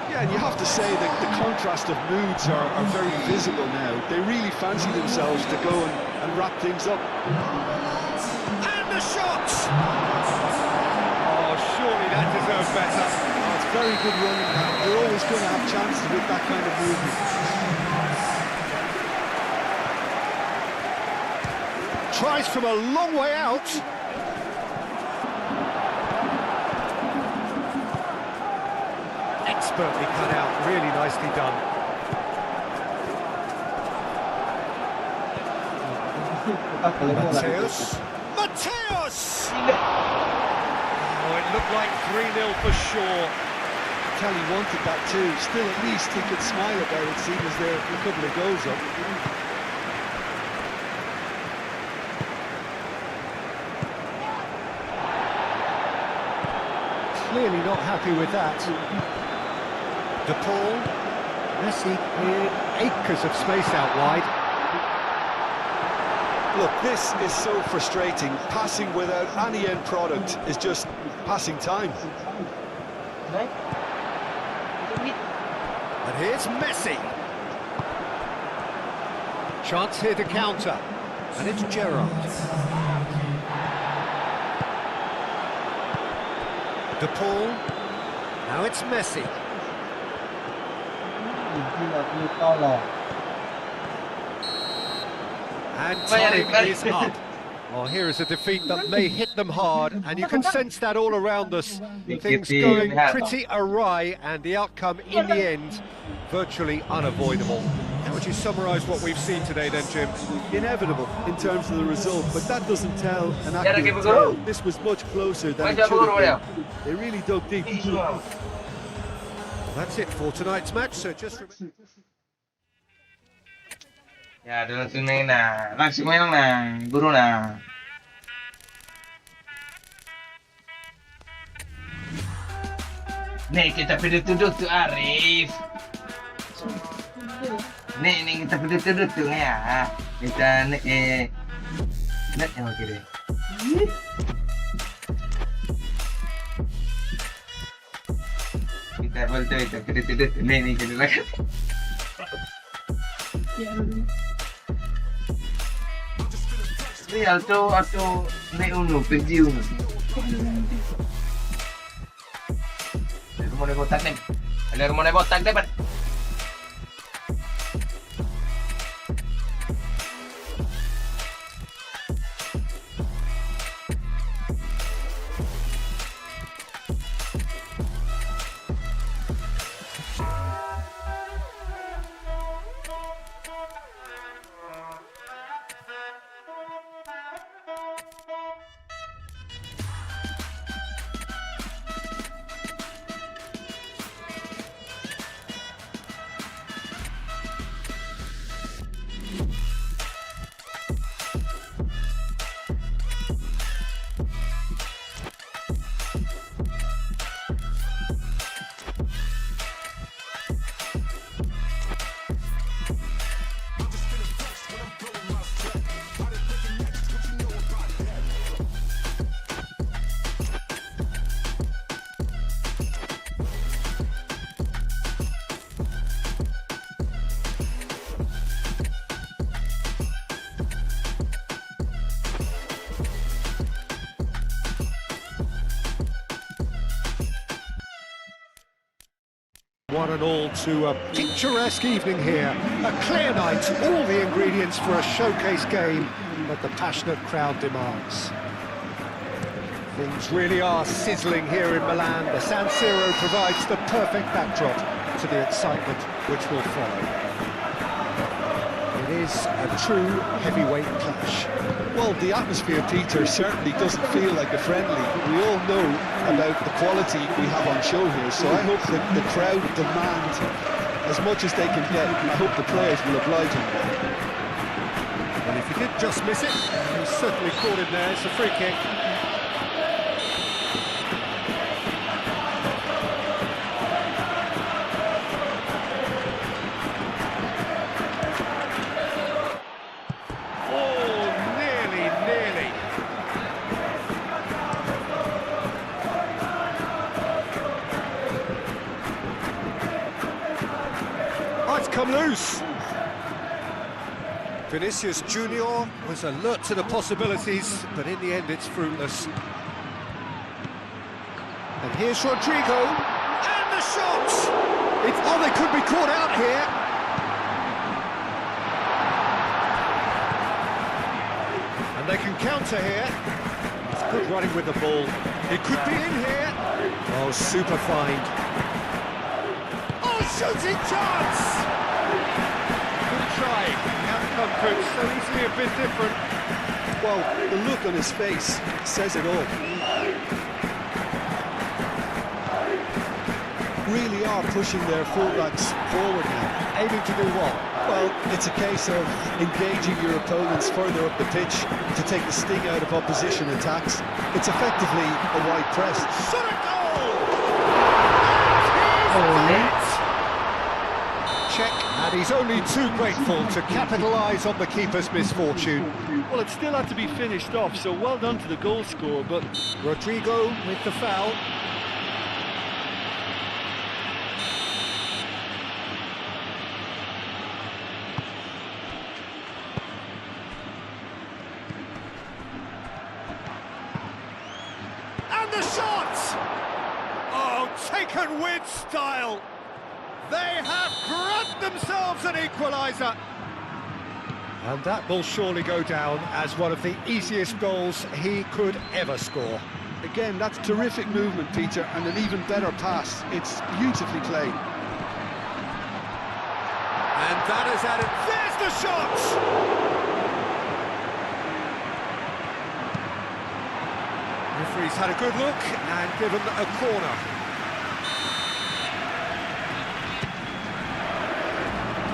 Yeah, and you have to say that the contrast of moods are very visible now. They really fancy themselves to go and wrap things up. And the shot! Oh, surely that deserves better. Oh, it's very good running now. You're always going to have chances with that kind of movement. Tries from a long way out. Expertly cut out, really nicely done. Mateus! Mateus! Oh, it looked like 3-0 for sure. Kelly wanted that too. Still, at least he could smile about it, seeing as they're a couple of goals up. Clearly not happy with that. De Paul, Messi with acres of space out wide. Look, this is so frustrating. Passing without any end product is just passing time. And here's Messi. Chance here to counter. And it's Gerrard. De Paul. Now it's Messi. ที่เราคือต้อหลอก And time is up. Well, here is a defeat that may hit them hard, and you can sense that all around us. Things going pretty awry, and the outcome in the end virtually unavoidable. How would you summarise what we've seen today then, Jim? Inevitable in terms of the result, but that doesn't tell an accurate tale. This was much closer than it should have been. They really dug deep. Well, that's it for tonight's match, so just remember... Ya, langsung main na. Langsung main na. Guru na. Nih, kita perlu duduk tu Arif. Nih kita perlu duduk tu ya. Kita nih yang kiri. Kita boleh kita perlu duduk. Nih kita lagi. Ini atau naik unu, pergi unu. Rumah ni botak ni. Ada rumah ni botak ni, Pak. One and all to a picturesque evening here. A clear night, all the ingredients for a showcase game that the passionate crowd demands. Things really are sizzling here in Milan. The San Siro provides the perfect backdrop to the excitement which will follow. It is a true heavyweight clash. Well, the atmosphere, Peter, certainly doesn't feel like a friendly. We all know about the quality we have on show here, so I hope that the crowd demand as much as they can get. I hope the players will oblige them. And if he did just miss it, he certainly caught him there. It's a free kick. Come loose. Vinicius Junior was alert to the possibilities, but in the end it's fruitless. And here's Rodrigo, and the shot! They could be caught out here. And they can counter here. It's good running with the ball. It could be in here. Oh, super find. Oh, shooting chance! Outcome could so easily have been different. Well, the look on his face says it all. Really are pushing their fullbacks forward now. Aiming to do what? Well, it's a case of engaging your opponents further up the pitch to take the sting out of opposition attacks. It's effectively a wide press. Shot a goal! Check, and he's only too grateful to capitalise on the keeper's misfortune. Well, it still had to be finished off, so well done to the goal scorer, but Rodrigo with the foul. And the shot! taken with style. They have grabbed themselves an equaliser. And that will surely go down as one of the easiest goals he could ever score. Again, that's terrific movement, Peter, and an even better pass. It's beautifully played. And that has added... There's the shot! Referee's had a good look and given a corner.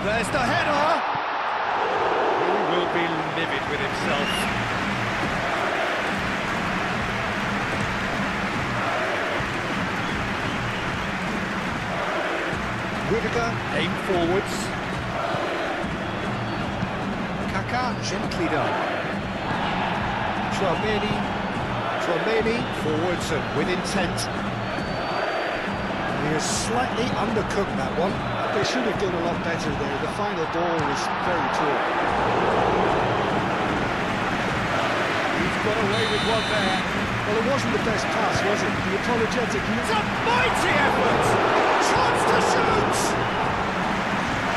There's the header! He will be livid with himself. Whittaker aim forwards. Kaká gently done. Tchouaméni forwards and with intent. He has slightly undercooked that one. They should have done a lot better there. The final ball was very poor. He's got away with one there. Well, it wasn't the best pass, was it? The apologetic... It's a mighty effort! Chance to shoot!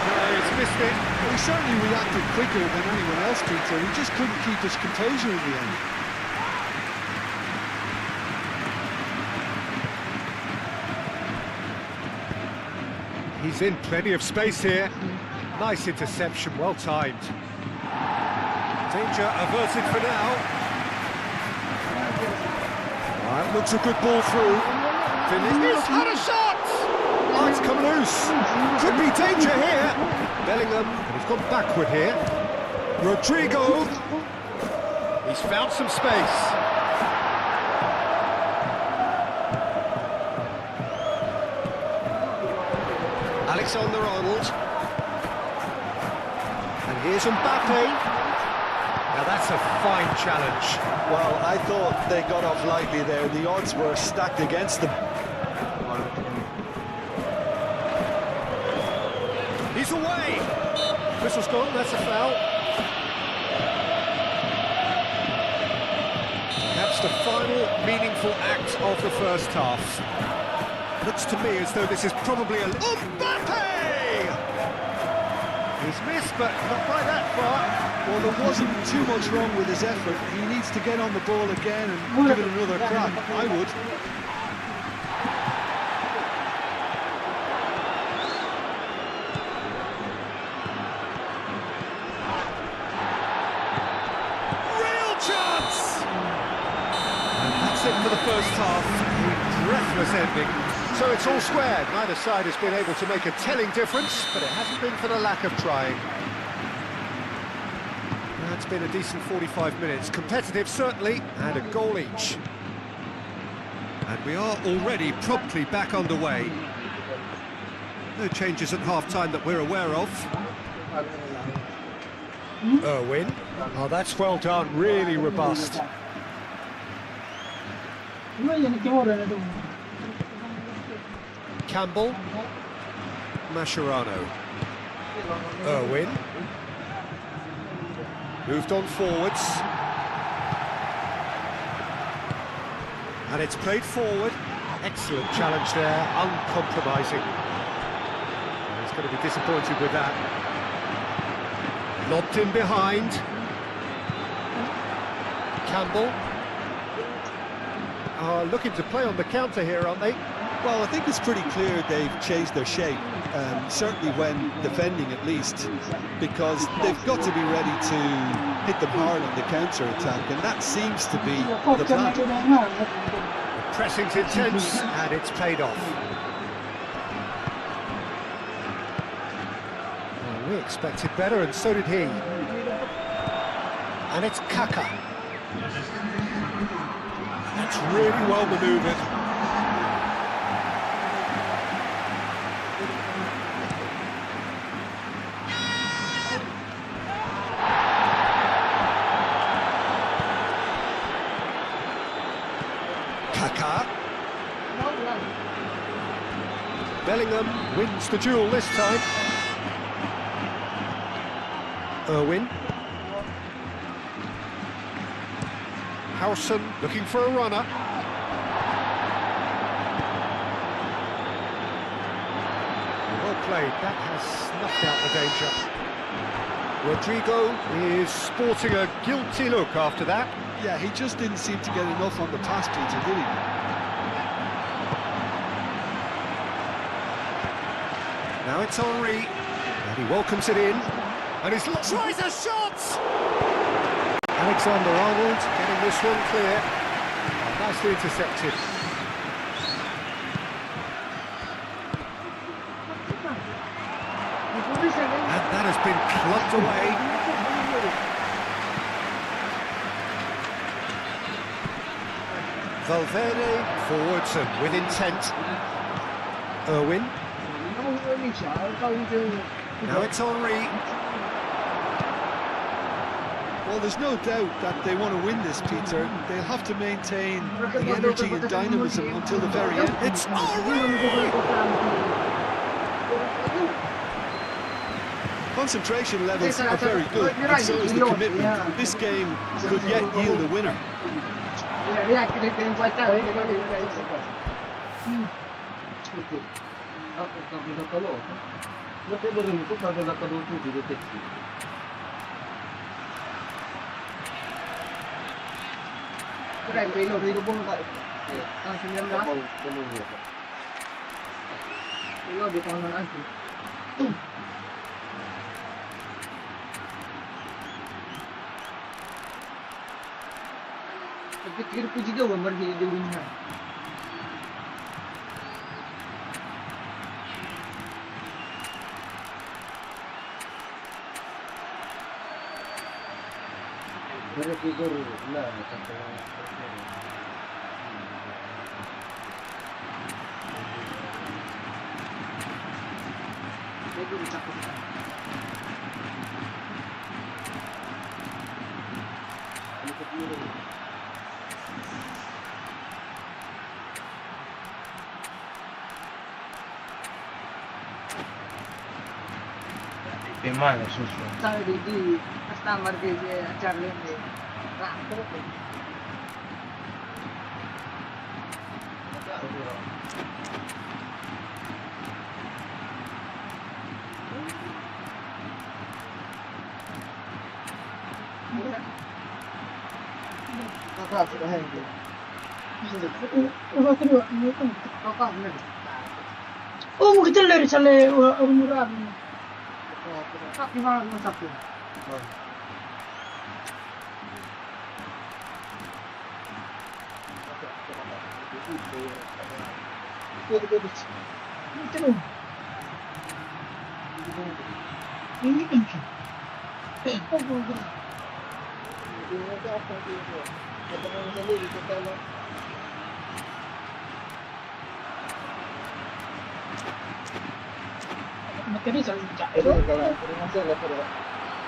No, he's missed it. Well, he certainly reacted quicker than anyone else, Peter. He just couldn't keep his composure in the end. He's in plenty of space here. Nice interception, well timed. Danger averted for now. Right, looks a good ball through. He's had a shot! Oh, it's come loose. Could be danger here. Bellingham, and he's gone backward here. Rodrigo. He's found some space. Alexander-Arnold. And here's Mbappe. Now that's a fine challenge. Well, I thought they got off lightly there. The odds were stacked against them. He's away. Whistle's gone, that's a foul. Perhaps the final meaningful act of the first half. Looks to me as though this is probably a... Mbappe! He's missed, but not by that far. Well, there wasn't too much wrong with his effort. He needs to get on the ball again and give it another crack. I would. Real chance! And that's it for the first half. A breathless ending. So it's all square. Neither side has been able to make a telling difference, but it hasn't been for the lack of trying. It's been a decent 45 minutes. Competitive, certainly, and a goal each. And we are already promptly back underway. No changes at half-time that we're aware of. Irwin. Oh, that's well done. Really robust. Campbell. Mascherano. Irwin. Moved on forwards. And it's played forward. Excellent challenge there, uncompromising. He's going to be disappointed with that. Lobbed in behind. Campbell. Looking to play on the counter here, aren't they? Well, I think it's pretty clear they've changed their shape, certainly when defending at least, because they've got to be ready to hit them hard on the counter-attack, and that seems to be the plan. The pressing's intense, and it's paid off. Well, we expected better, and so did he. And it's Kaká. That's really well manoeuvred. Kaká. Bellingham wins the duel this time. Irwin. Howson looking for a runner. played. That has snuffed out the danger. Rodrigo is sporting a guilty look after that. Yeah, he just didn't seem to get enough on the pass, Peter, did he? Now it's Henry, and he welcomes it in, and he's tries a shot! Alexander-Arnold getting this one clear, and nicely intercepted. And that has been clubbed away. Valverde forwards and with intent. Irwin. Now it's Henry. Well, there's no doubt that they want to win this, Peter. They'll have to maintain the energy and dynamism until the very end. It's Henry! Concentration levels are very good, and so is the commitment. This game could yet yield a winner. Pikir puji dia gambar di dunia. Berpikir lah kata. Itu dicapai. Male susu. Sai di customer ke Charlie ni. Oh, mau kita lari sale umuran. Tapi malah masak.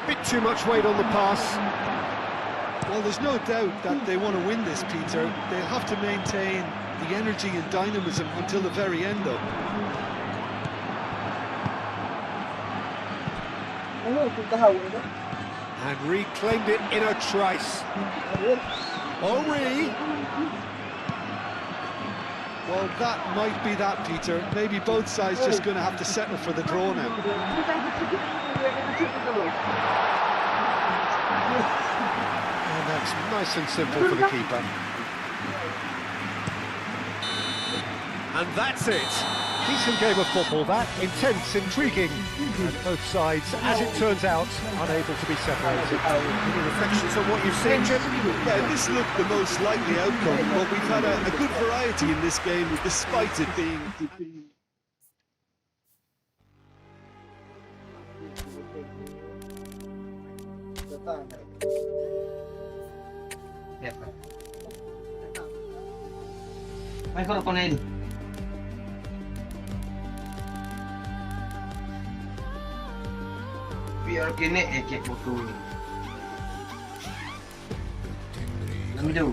Bit too much weight on the pass. Well, there's no doubt that they want to win this, Peter. They'll have to maintain the energy and dynamism until the very end, though. And reclaimed it in a trice. Henry. Well, that might be that, Peter. Maybe both sides just going to have to settle for the draw now. And that's nice and simple for the keeper. And that's it. Decent game of football, that. Intense, intriguing. And both sides, as it turns out, unable to be separated. Any reflections on what you've seen, Jim? Yeah, this looked the most likely outcome, but we've had a good variety in this game, despite it being... Microphone. Biar kini cek foto ni. Kami jauh.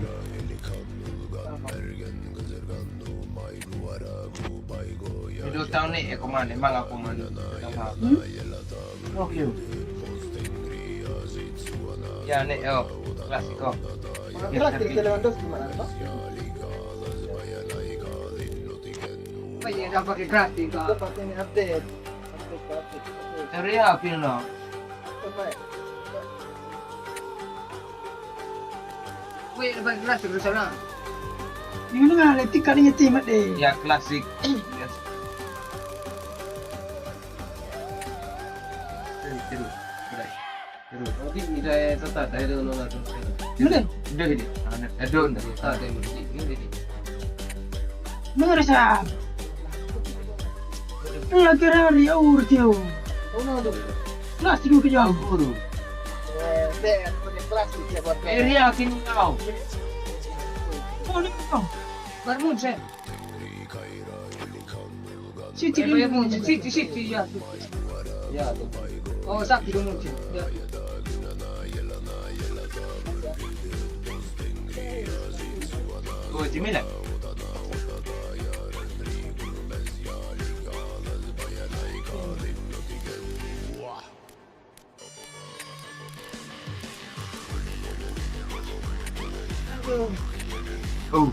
Video tahun ni aku mana? Memang aku mana? Okay. Ya ni klasiko. Klasik Lewandowski mana? Apa yang dah pakai klasik? Kita pakai ni update. Area Pino. Wait, lepas kelas terus sana. Yung nga, letik kalinya timat eh. Ya klasik. Yes. Terus. Nanti kita tetap ada dulu lah tu. Mana? Udah gini. Ada dah. Tak ada ini. Mana sa? Kira hari awur tiaw. Plastik ko kaya. Guru. Area Pino. Ano ito? Barmun saya. City City ya. Ya tu. Oh, sakit dulu sih. Ya. Oh, Jimila. Oh.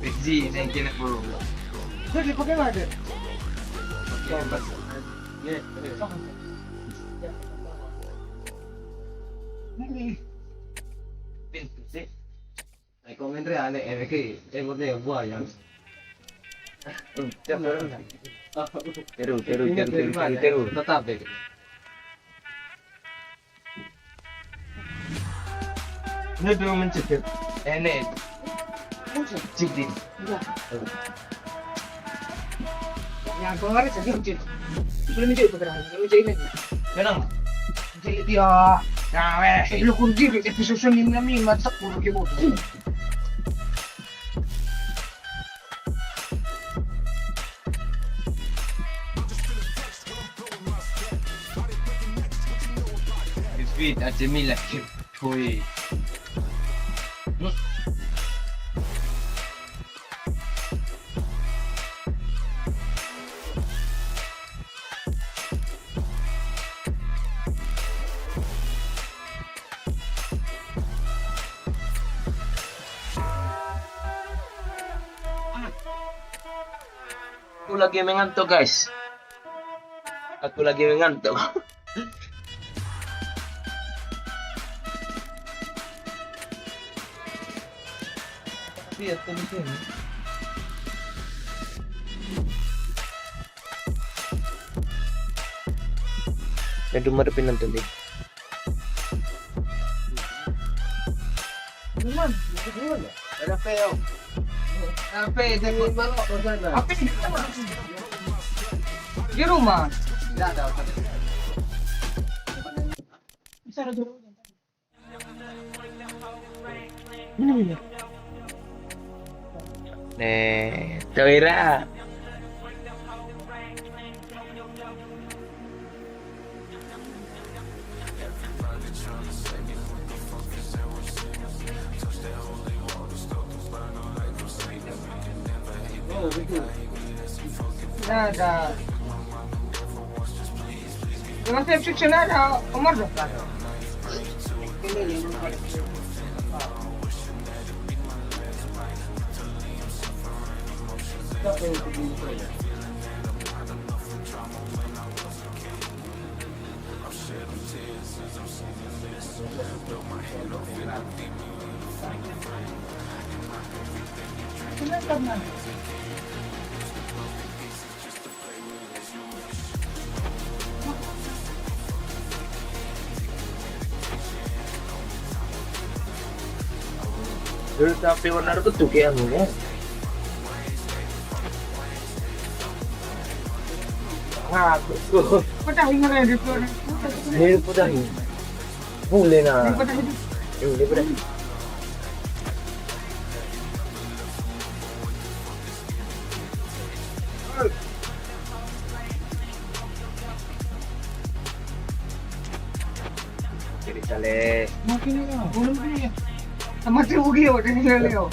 Biji saya kena bro. Jadi pakai mana? Okay, bas. Ya. Pintu sih. Ay komen reale que tengo de buah yang. Teru. Tetap deh. Ini belum mencegah. Enek. Cipin. Yang kemarin saya ucap. Belum itu perkara. Belum jadi lagi. Kenapa? Jadi dia. Nah, weh. Belum kunci episode ni kami masak puluh kilo. Biskuit aja milah. Cuy. Aku lagi mengantuk guys. Aku lagi mengantuk. Lihat tuh di sini. Ada maripin nanti nih. Memang, Ada feo. apa itu balok sana? Apa ini? Di rumah. Tidak ada. Bisa ada jauh. Nih, Toira. Nada. Dengan subscription ada umur berapa? Dulu tapi warna itu tuh kayak anu ya. Aku. Patah ingat di sana. Ini pudah ini. Boleh na. Patah itu. Ini pudah. Jadi sale. Mungkin belum punya. Sama rugi udah Leo.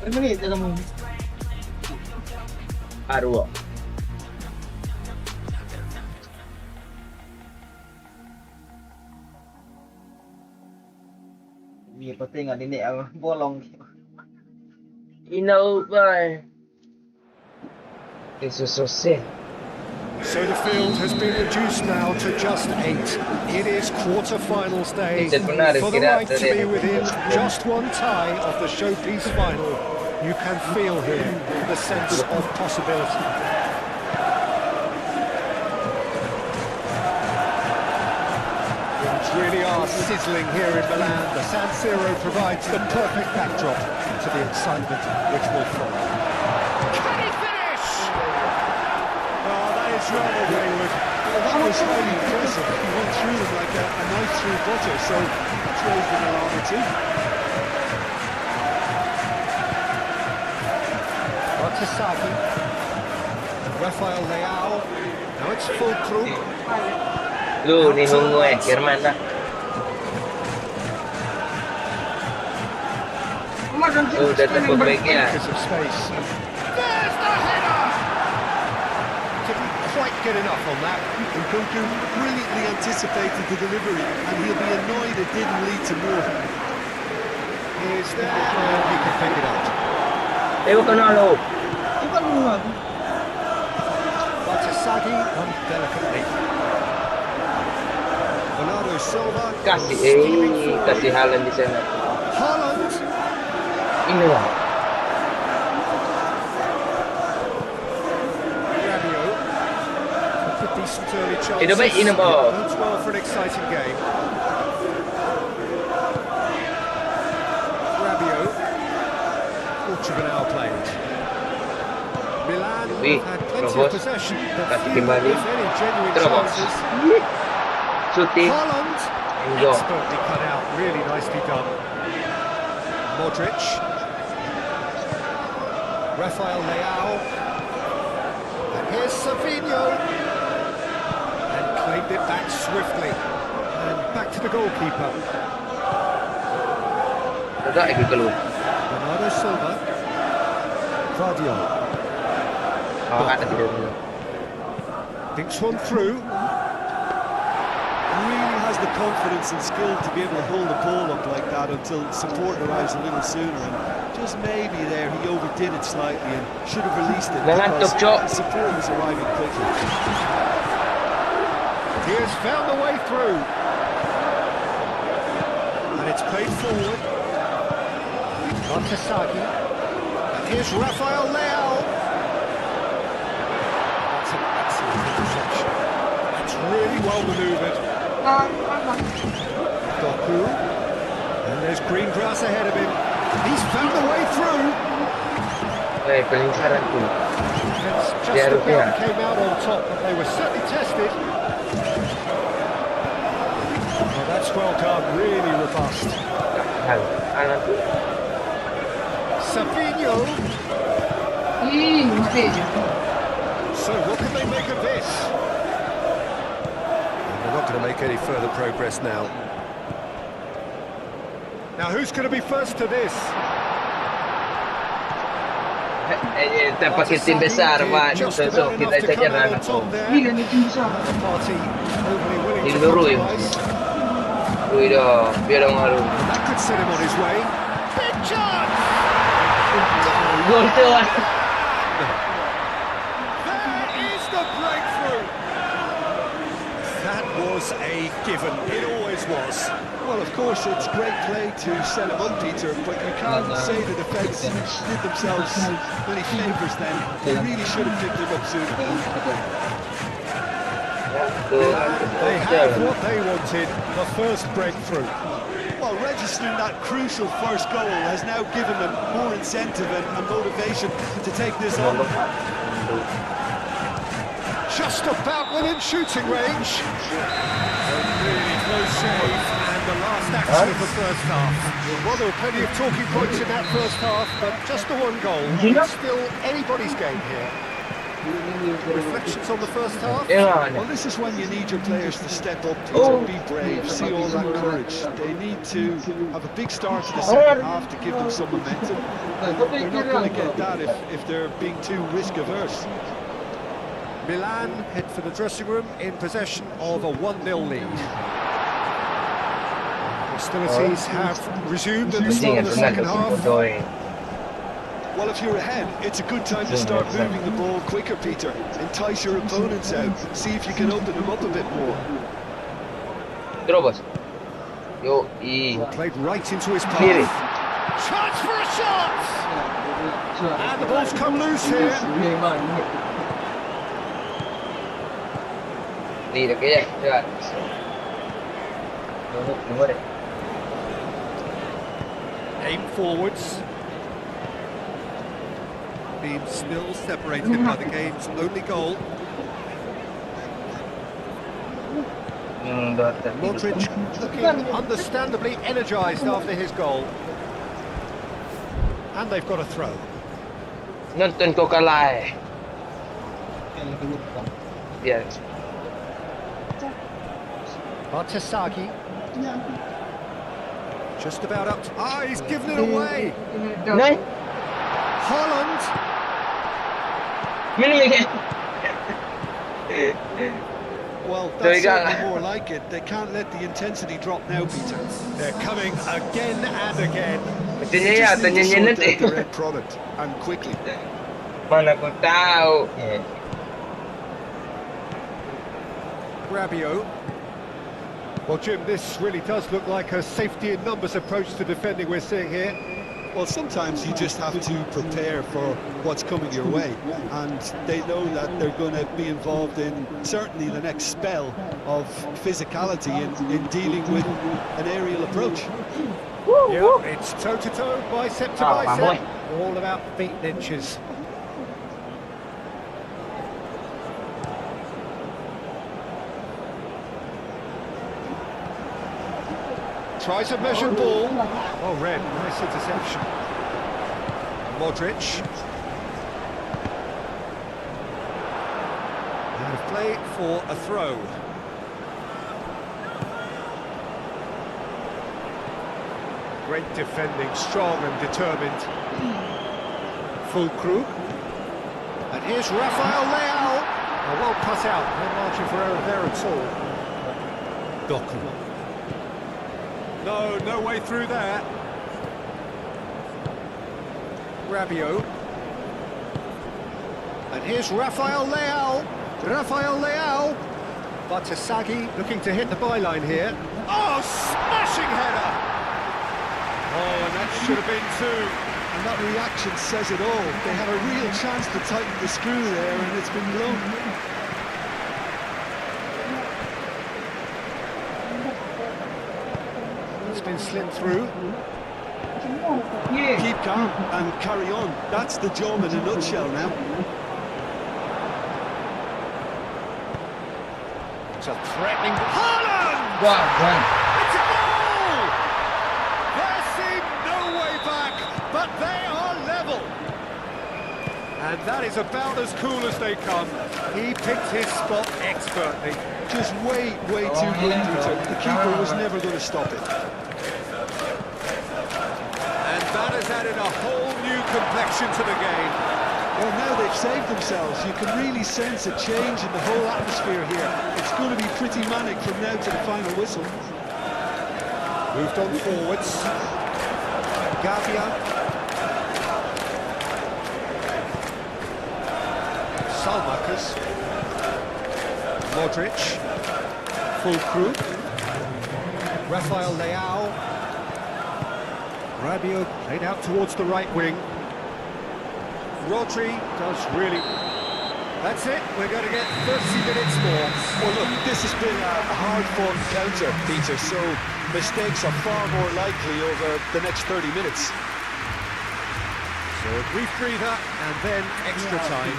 Bermenit dalam ini. Arwa. Kau tengok nenek aku bolong. Inaw ba? Isso só se. So the field has been reduced now to just 8. It is quarter-finals day. Minsan kunwari, For the kira- right to be within just one tie of the showpiece final, you can feel here the sense of possibility. Things really are sizzling here in Milan. The San Siro provides the perfect backdrop to the excitement which will follow. Can he finish? Oh, that is rather wayward. Well, that was highly impressive. He went through them like a knife through butter, so that's raised an alarm or two. Montesaghi, Rafael Leao, now it's Fulcrum, Lu ni nunggu Jerman lah. Lu datang pembaiknya. because of space. There's the header! Didn't quite get enough on that. Nkunku brilliantly anticipated the delivery, and he'll be annoyed it didn't lead to more. Is there, and he can pick it up. Ewan ko na lo. Coba lu lah. Montesaghi on delicately. Bernardo Silva. Kasih Haaland di sana. Haaland. Ini lah. Rabiot. A decent early chance. Tidak baik ini, Bob. Bodes well for an exciting game. Rabiot. Portugal outplayed. Milan Wih, had plenty of terobos. possession, but Kasih few, kembali. if any, genuine Terobos. chances. Shooting. Haaland. Go. Expertly cut out, really nicely done. Modric. Rafael Leao. And here's Savinho. And claimed it back swiftly. And back to the goalkeeper. Agak lagi keluar. Bernardo Silva. Vardiol. Ada tidak dulu. Thinks one through. Really has the confidence and skill to be able to hold the ball up like that until support arrives a little sooner. And just maybe there he overdid it slightly and should have released it Ngantuk, because Cok. the support was arriving quickly. He has found a way through. And it's played forward. Montesaghi. And here's Rafael Leao. That's an excellent interception. That's really well manoeuvred. Doku. And there's green grass ahead of him. He's found a way through. Paling saran tu. Defence just Yeah, about yeah. came out on top, but they were certainly tested. Oh, that's well done, really robust. Haaland tu. Savinho. So what can they make of this? And they're not going to make any further progress now. Now who's going to be first to this? Kita pakai tim besar, Wan. Just So about enough kita to saja come out run on top there. Bila ni tim besar. The party overly willing to Ini Rui. compromise. Rui dah, biar orang haru. That could set him on his way. Big chance! Gol tu, Wan. There is the breakthrough! That was a given. It always was. Well, of course, it's great play to set him up, Peter, but you can't say the defence did themselves many favours then. They really should have picked him up sooner. They have what they wanted, the first breakthrough. Well, registering that crucial first goal has now given them more incentive and motivation to take this on. Just about within shooting range. A really close save, and the last action of the first half. Well, there were plenty of talking points in that first half, but just the one goal. It's still anybody's game here. Reflections on the first half? Well, this is when you need your players to step up, Peter, be brave, see all that courage. They need to have a big start to the second half to give them some momentum. They're not going to get that if they're being too risk-averse. Milan head for the dressing room in possession of a 1-0 lead. Hostilities have resumed at the Anjing start of yang the benar second tu half. bodoh. Well, if you're ahead, it's a good time to start moving the ball quicker, Peter. Entice your opponents out. See if you can open them up a bit more. Terus bos. Yo, i. Played right into his Kiri. path. Chance for a shot! And the ball's come loose here. Memang ni. Ni dah kaya. Cepat. Nombor dia. Aim forwards. Being still separated by the game's only goal. Dah Modric looking understandably energised after his goal. And they've got a throw. Nonton kau kalah. Ya. Bartesaghi. Just about up. He's given it away. Nai. Haaland. Minum. Well, There that's you go. certainly more like it. They can't let the intensity drop now, Peter. They're coming again and again. Macam They ni ya, just need to tanya sort nanti. out their end product, and quickly. Mana aku tahu. Rabiot. Well, Jim, this really does look like a safety in numbers approach to defending we're seeing here. Well, sometimes you just have to prepare for what's coming your way, and they know that they're going to be involved in certainly the next spell of physicality in dealing with an aerial approach. Yeah, it's toe-to-toe, bicep to Oh, my bicep. boy. All about feet and inches. Tries a measured ball. Oh, red, nice interception. Modric. Out of play for a throw. Great defending, strong and determined. Fulkrug. And here's Rafael Leao. Oh, well cut out, no margin for error there at all. Doku. No way through there. Rabiot. And here's Rafael Leao. Rafael Leao. Bartesaghi looking to hit the byline here. Oh, smashing header! Oh, and that should have been two. And that reaction says it all. They had a real chance to tighten the screw there, and it's been blown. It's been slipped through. Keep calm and carry on. That's the job in a nutshell now. It's a threatening... Haaland! Buang. It's a goal! There seemed no way back, but they are level. And that is about as cool as they come. He picked his spot expertly. Just way too good, Peter. The keeper was never going to stop it. And that has added a whole new complexion to the game. Well, now they've saved themselves. You can really sense a change in the whole atmosphere here. It's going to be pretty manic from now to the final whistle. Moved on forwards. Gavia. Salmakers. Modric. Fulkrug. Rafael Leao. Rabiot played out towards the right wing. Rodri does really... That's it, we're going to get 30 minutes more. Well, look, this has been a hard-fought counter, Peter, so mistakes are far more likely over the next 30 minutes. So a brief breather and then extra time.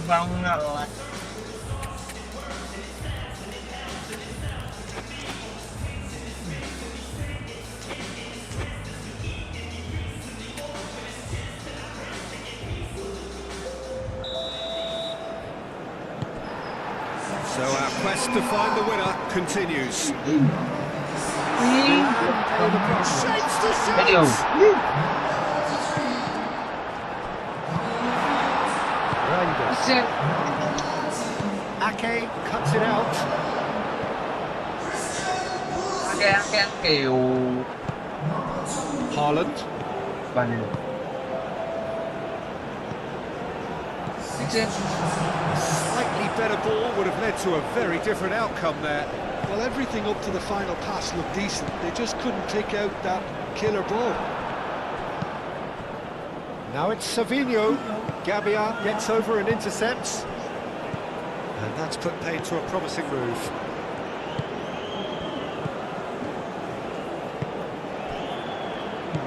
Bangun lah. So quest to find the winner continues. Shapes to Video. shoot! Reinders. Set. Ake cuts it out. Ang kayo. Haaland. Paano? Set. Slightly better ball would have led to a very different outcome there. Well, everything up to the final pass looked decent. They just couldn't take out that killer ball. Now it's Savinho. Gabia gets over and intercepts. And that's put paid to a promising move.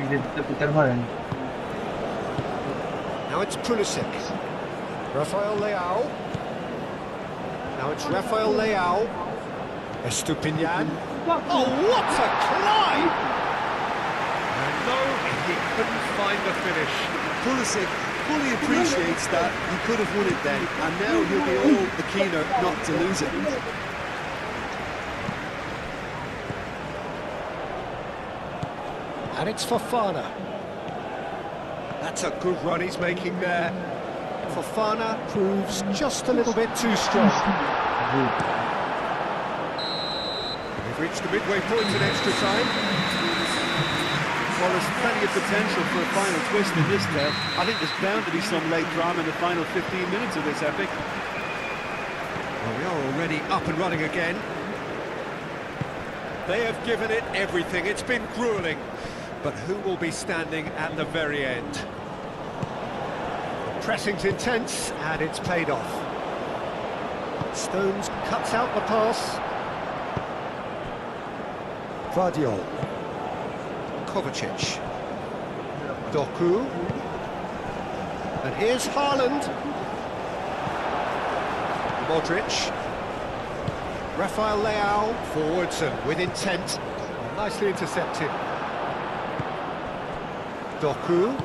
Peter Moran. Now it's Pulisic. Rafael Leao. Now it's Rafael Leao. Estupinian. Oh, what a climb! And no, he couldn't find the finish. Pulisic fully appreciates that he could have won it then, and now he'll be all the keener not to lose it. And it's Fofana. That's a good run he's making there. Fofana proves just a little bit too strong. We've reached the midway point in extra time. Well, there's plenty of potential for a final twist in this tale. I think there's bound to be some late drama in the final 15 minutes of this epic. Well, we are already up and running again. They have given it everything. It's been grueling. But who will be standing at the very end? The pressing's intense, and it's paid off. Stones cuts out the pass. Vardiol. Kovacic. Doku. And here's Haaland. Modric. Rafael Leao forwards and with intent. Nicely intercepted. Doku.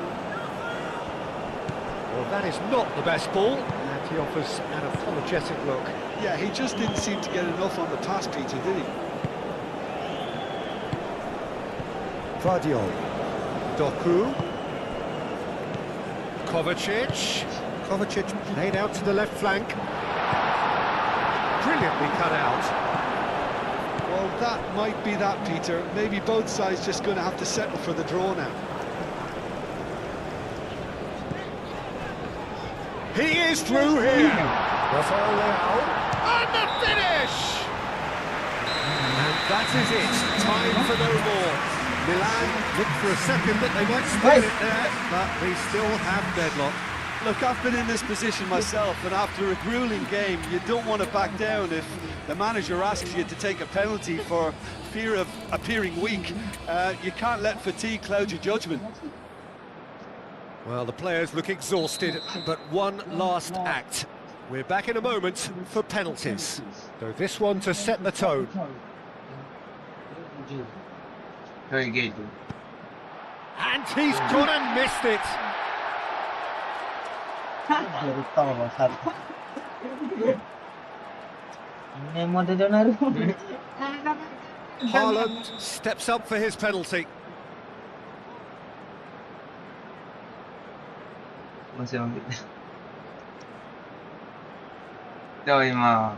Well, that is not the best ball, and he offers an apologetic look. Yeah, he just didn't seem to get enough on the pass, Peter, did he? Vardiol. Doku. Kovacic. Kovacic played out to the left flank. Brilliantly cut out. Well, that might be that, Peter. Maybe both sides just going to have to settle for the draw now. He is through here. Rafael Leao. And the finish! And that is it. Time for no more. Milan looked for a second that they might steal it there, but they still have deadlock. Look, I've been in this position myself, and after a grueling game, you don't want to back down if the manager asks you to take a penalty for fear of appearing weak. You can't let fatigue cloud your judgment. Well, the players look exhausted, but one last act. We're back in a moment for penalties. So this one to set the tone. Very good. And he's gone and missed it. Dari tahu satu. Ini mau dia naruh. Haaland steps up for his penalty. Masih ambil. Dah memang.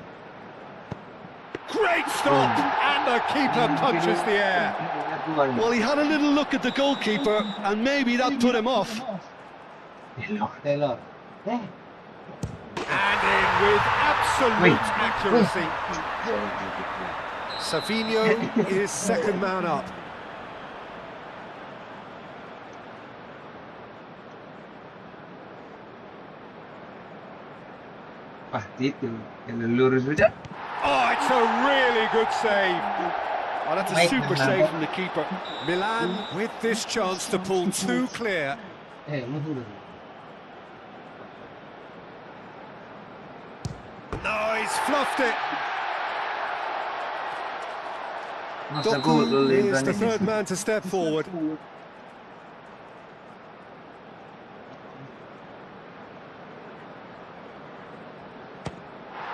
Great stop! And the keeper punches the air. Well, he had a little look at the goalkeeper, and maybe that put him off. Taylor. And in with absolute accuracy. Savinho is second man up. Itu. Kalau lurus saja. Oh, it's a really good save. Oh, that's a super save from the keeper. Milan with this chance to pull two clear. No, he's fluffed it. Doku is the third man to step forward.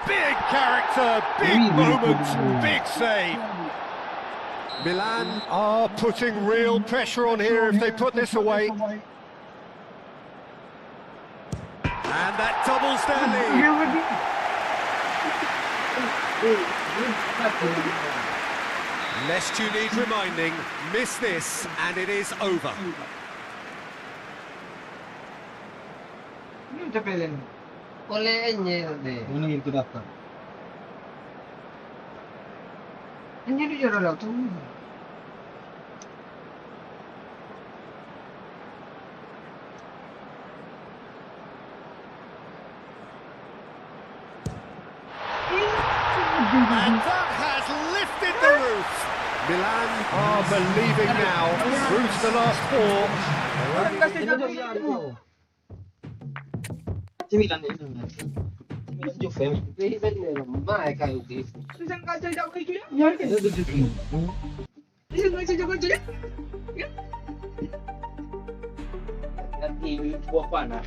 Big character What a big moment, big save. Milan are putting real pressure on here if they put this away. And that doubles their lead. Lest you need reminding, miss this and it is over. Ini udah pelen. Olehnya deh. Ini itu dapat. Ini dia juara lah tuh. And that has lifted the roof. Milan are believing now, through to the last four. Cemilan itu. Cemilan Juve. Ini benar, baik kayu gitu. Ya kan? Itu tujuh. Nanti buah panas.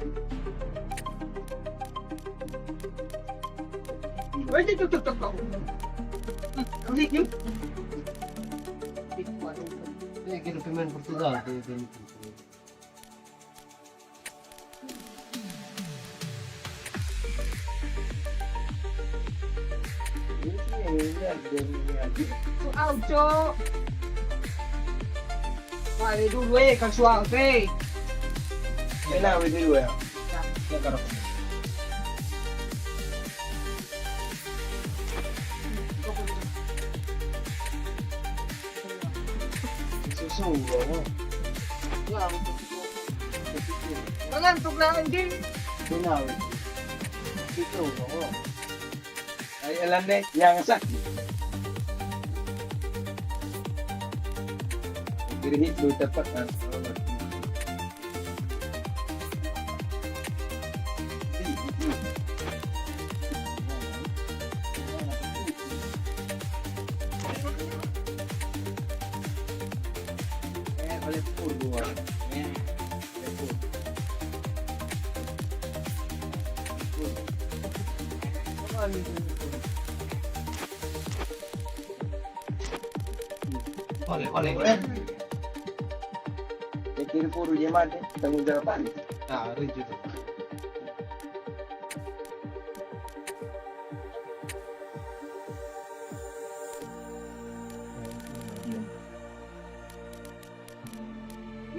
Cuk. Ini kira pemain Portugal tuh. Soal, Cok. Mari dulu kan soal, Fe. Enak dulu ya. Ya karena susu. Mengantuk na anjing. Benar. Itu. Ay alam deh yang sakit. Diri itu tepat kan. Oleh purwo. Oleh. Kiri puru je mati tanggung jawaban. Nah, itu.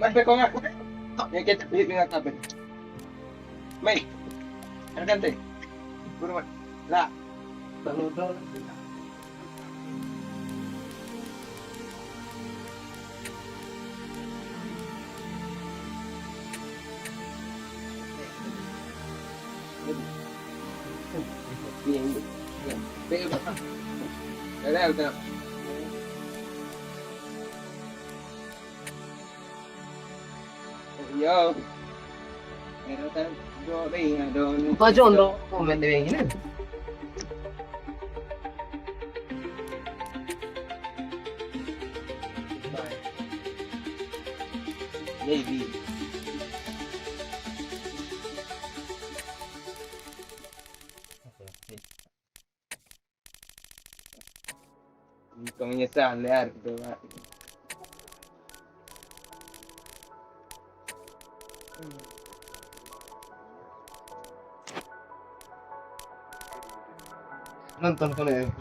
Mas ko nga. Ya kita pilih dengan apa? Mai. Kan teh. Puru mat. La. Download. Ada udah. Yo. Pero tan do ring do. Apa aja untuk komen dia yang ini? Maybe. Kau menyesal lihat gitu. Nonton ko na yun.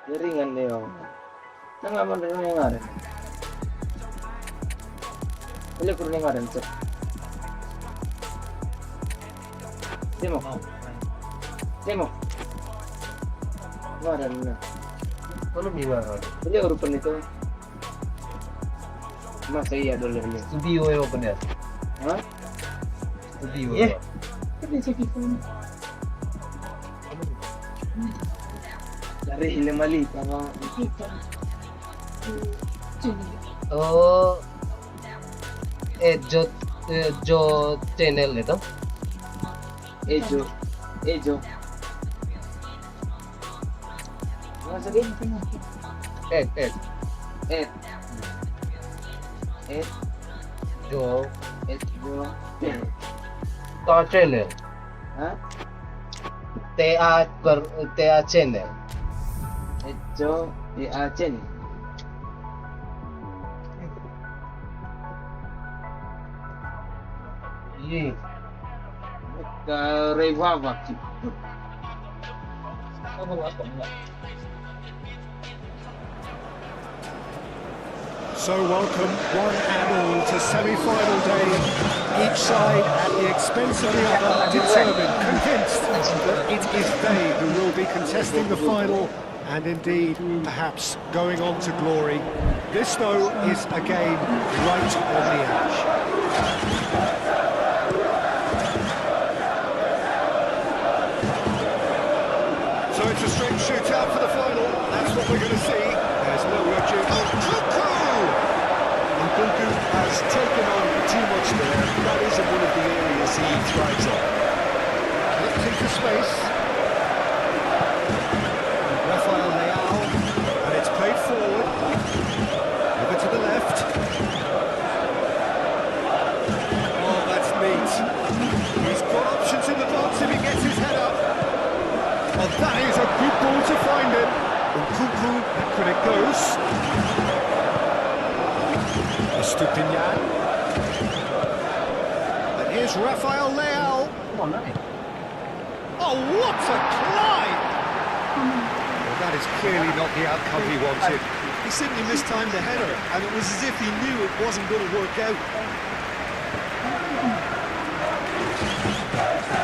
Jaringan deh om. Tengah mana yang ada? Boleh kurang yang ada cek. Demo. Mana ada? Ano bilang? Boleh urutan itu. Masa iya dulu ini. Studio yung open yan. Hah? Studio. Yeah. Dari ini mali kalau Oh, Jo channel itu. Ejo. Masa dia? Echo. Echo. Chen. Ta channel. Ha? TA channel. Echo. Chen. Ye. Rewawak. So welcome, one and all, to semi-final day. Each side, at the expense of the other, determined, convinced that it is they who will be contesting the final and indeed, perhaps, going on to glory. This, though, is a game right on the edge. So it's a straight shootout for the final. That's what we're going to see. There's no urging. Oh, Cuckoo! Nkunku has taken on too much there. That isn't one of the areas he thrives on. Flipped into space. Rafael Leao, and it's played forward. Over to the left. Oh, that's neat. He's got options in the box if he gets his head up. Oh, that is a good ball to find him. Nkunku, back when it goes. Estupinian. And here's Rafael Leao. Oh, what a climb! Well, that is clearly not the outcome he wanted. He simply mistimed the header, and it was as if he knew it wasn't going to work out.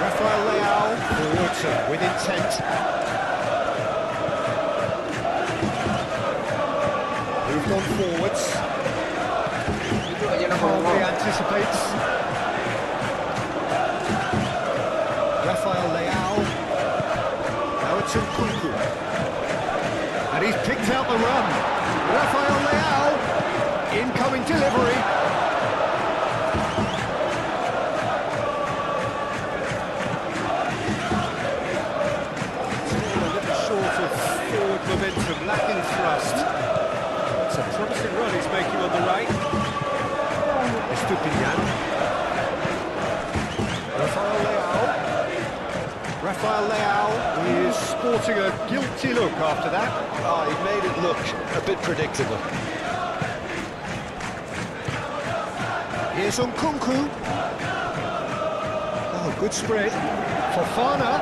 Rafael Leao forward with intent. Moved on forwards. Calmly anticipates. Rafael Leao. Now it's Nkunku. And he's picked out the run. Rafael Leao. Incoming delivery. A little short of forward momentum, lacking thrust. It's a promising run he's making on the right. Estupinian. Rafael Leao. Rafael Leao is sporting a guilty look after that. Ah, he made it look a bit predictable. Here's Nkunku. Oh, good spread. Fofana.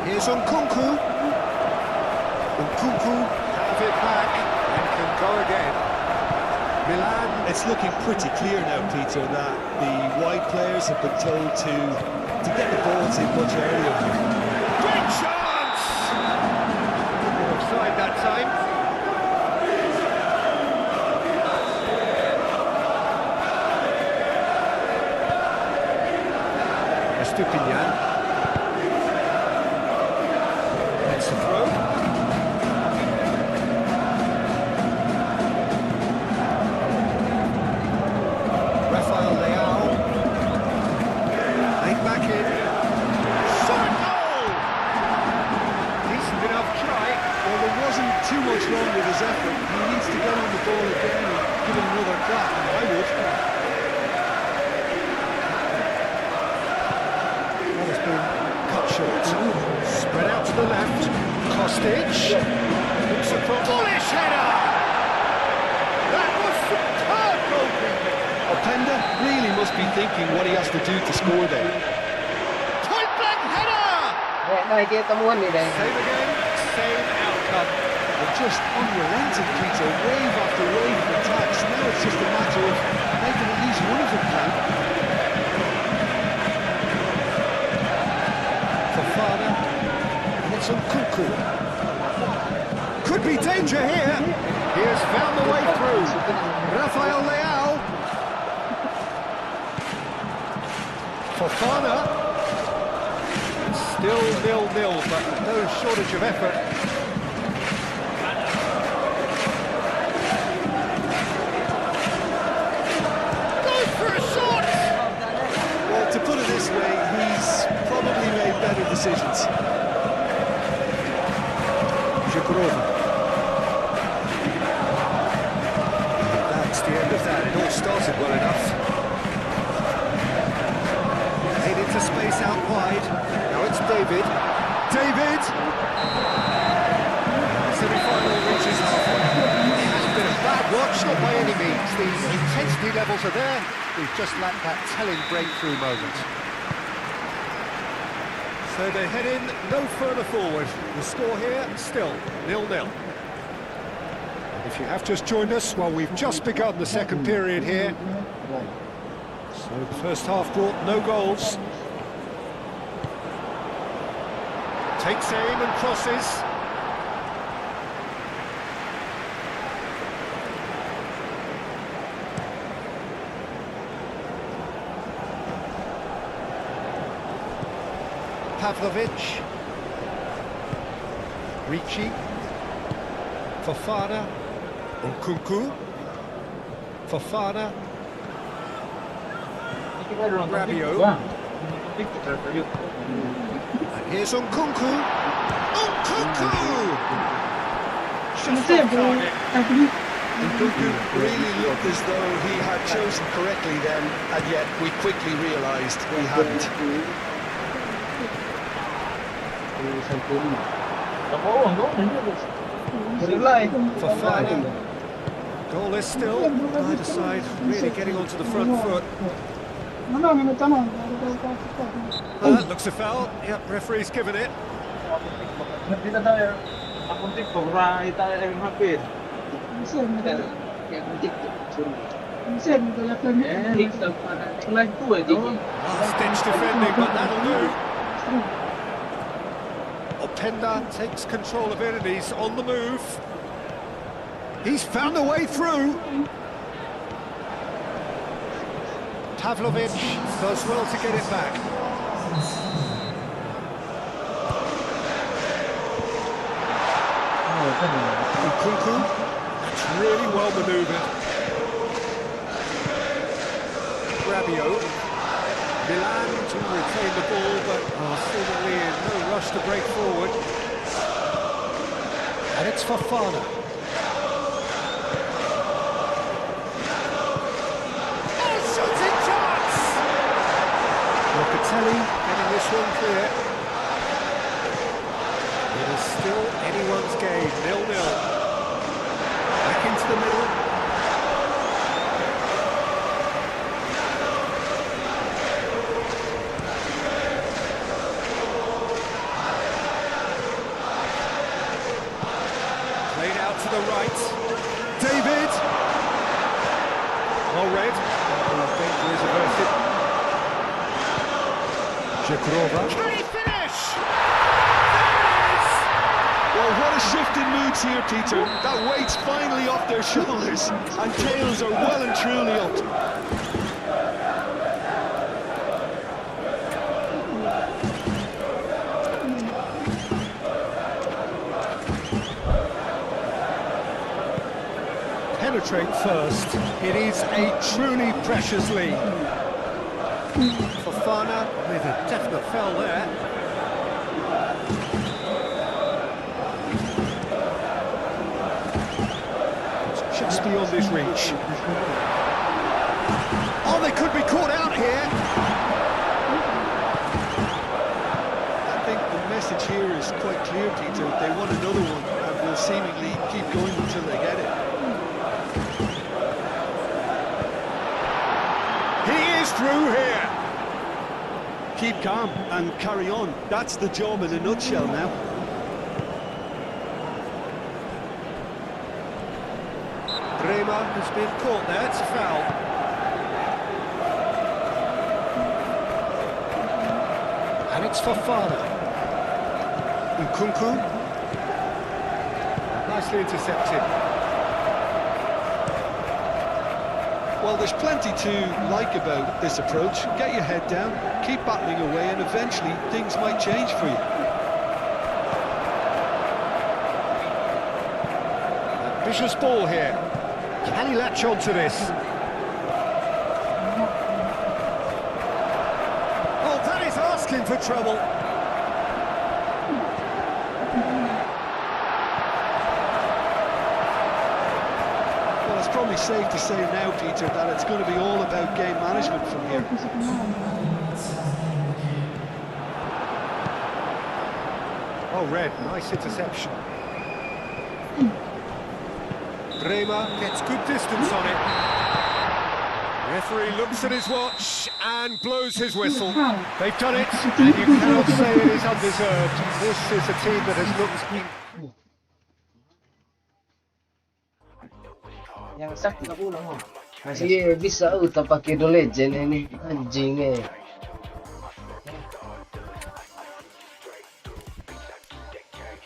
Here's Nkunku. Nkunku have it back and can go again. Milan. It's looking pretty clear now, Peter, that the wide players have been told to get the balls in much earlier. Great chance! Offside that time. Estupinian. That's the throw. Rafael Leao. Laid back in. Shot goal! Decent enough try. Well, there wasn't too much wrong with his effort. He needs to get on the ball again and give it another crack. I would. That has been cut short. Spread out to the left. Kostic. Looks across. Polish header! That was superb goalkeeping. Openda really must be thinking what he has to do to score there. Point blank header! Nakikita mo nila yun. Same again, same outcome. And just unrelenting, Peter, wave after wave of attacks. Now it's just a matter of making at least one of them count. Fofana. And it's Nkunku. Could be danger here. He has found the way through. Rafael Leao. Fofana. It's still 0-0, but no shortage of effort. Goes for a shot! Well, to put it this way, he's probably made better decisions. Jukurova. That's the end of that. It all started well enough. space out wide. Now it's David. David! The semi-final reaches halfway. It hasn't been a bad watch, not by any means. The intensity levels are there. We've just lacked that telling breakthrough moment. So they head in no further forward. The score here, still 0-0. If you have just joined us, well, we've just begun the second period here. So the first half brought no goals. Takes aim and crosses. Pavlovic. Ricci. Fofana. Nkunku. Fofana. Rabiot. And here's Nkunku. Nkunku! Nkunku really looked as though he had chosen correctly then, and yet we quickly realised we hadn't. Fofana. Goalless still. Either side really getting onto the front foot. That looks a foul. Yep, referee's given it. Last-ditch defending, but that'll do. Openda takes control of it and he's on the move. He's found a way through. Pavlovic does well to get it back. Nkunku, that's really well manoeuvred. Rabiot. Milan to retain the ball, but seemingly in no rush to break forward. And it's Fofana. Locatelli getting this one clear. It is still anyone's game, 0-0. Back into the middle. Played out to the right. David! Well read. Danger is averted. Jakurova. Can he finish? Well, what a shift in moods here, Peter. That weight's finally off their shoulders, and tails are well and truly up. Penetrate first. It is a truly precious lead. Fofana with a definite foul there. It's just beyond his reach. Oh, they could be caught out here. I think the message here is quite clear, Peter. They want another one and will seemingly keep going until they get it. He is through here. Keep calm and carry on. That's the job in a nutshell now. Bremer has been caught there, it's a foul. And it's Fofana. Nkunku. Nicely intercepted. Well, there's plenty to like about this approach. Get your head down, keep battling away, and eventually things might change for you. Vicious ball here. Can he latch on to this? Oh, that is asking for trouble. Well, it's probably safe to say now, Peter, that it's going to be all about game management from here. Well read, nice interception. Bremer gets good distance on it. Referee looks at his watch and blows his whistle. They've done it, and you cannot say it is undeserved. This is a team that has looked... Yang sakit aku ulang mo. Sige, bisa pakai do legend ini anjing eh.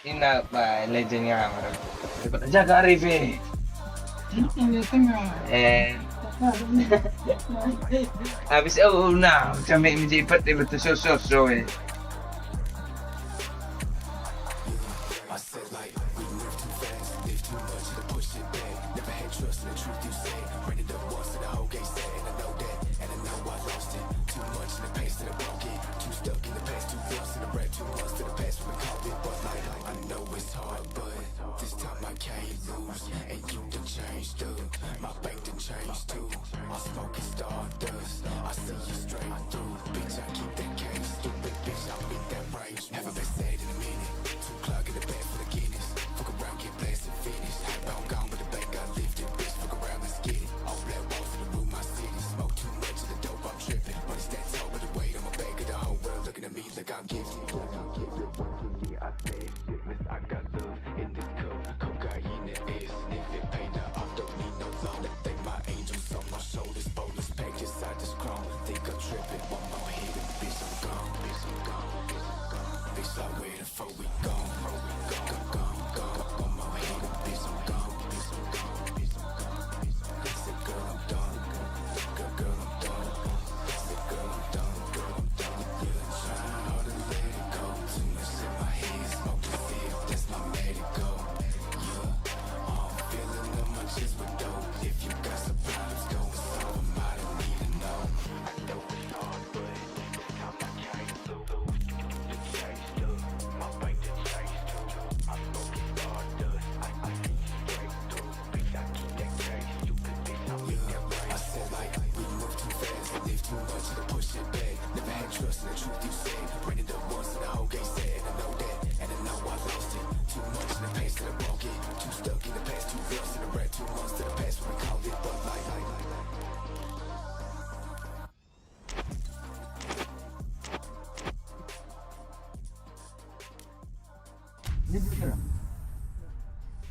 Ina ba legend nga marag. Dapat jaga Arif eh. Habis na, macam menjipat dia betul so eh.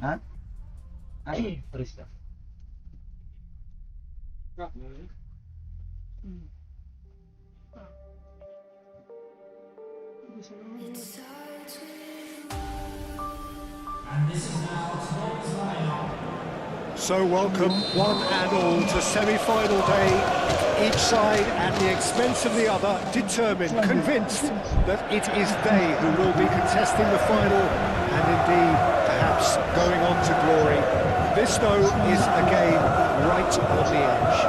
Hah? Ay, Krista. So welcome, one and all, to semi-final day. Each side, at the expense of the other, determined, convinced that it is they who will be contesting the final, and indeed, perhaps going on to glory. This, though, is a game right on the edge.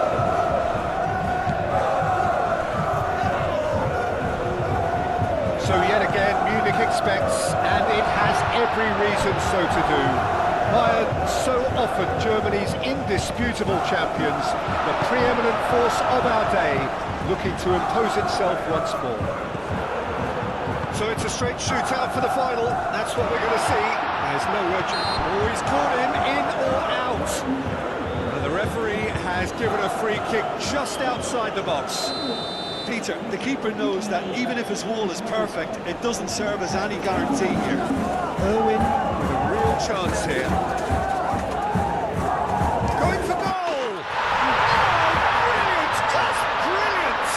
So yet again, Munich expects, and it has every reason so to do. Bayern, so often Germany's indisputable champions, the preeminent force of our day, looking to impose itself once more. So it's a straight shootout for the final, that's what we're going to see. There's no urgency. Oh, he's caught him in or out. And the referee has given a free kick just outside the box. Peter, the keeper knows that even if his wall is perfect, it doesn't serve as any guarantee here. Irwin with a real chance here. Going for goal! Oh, brilliant! Just brilliant!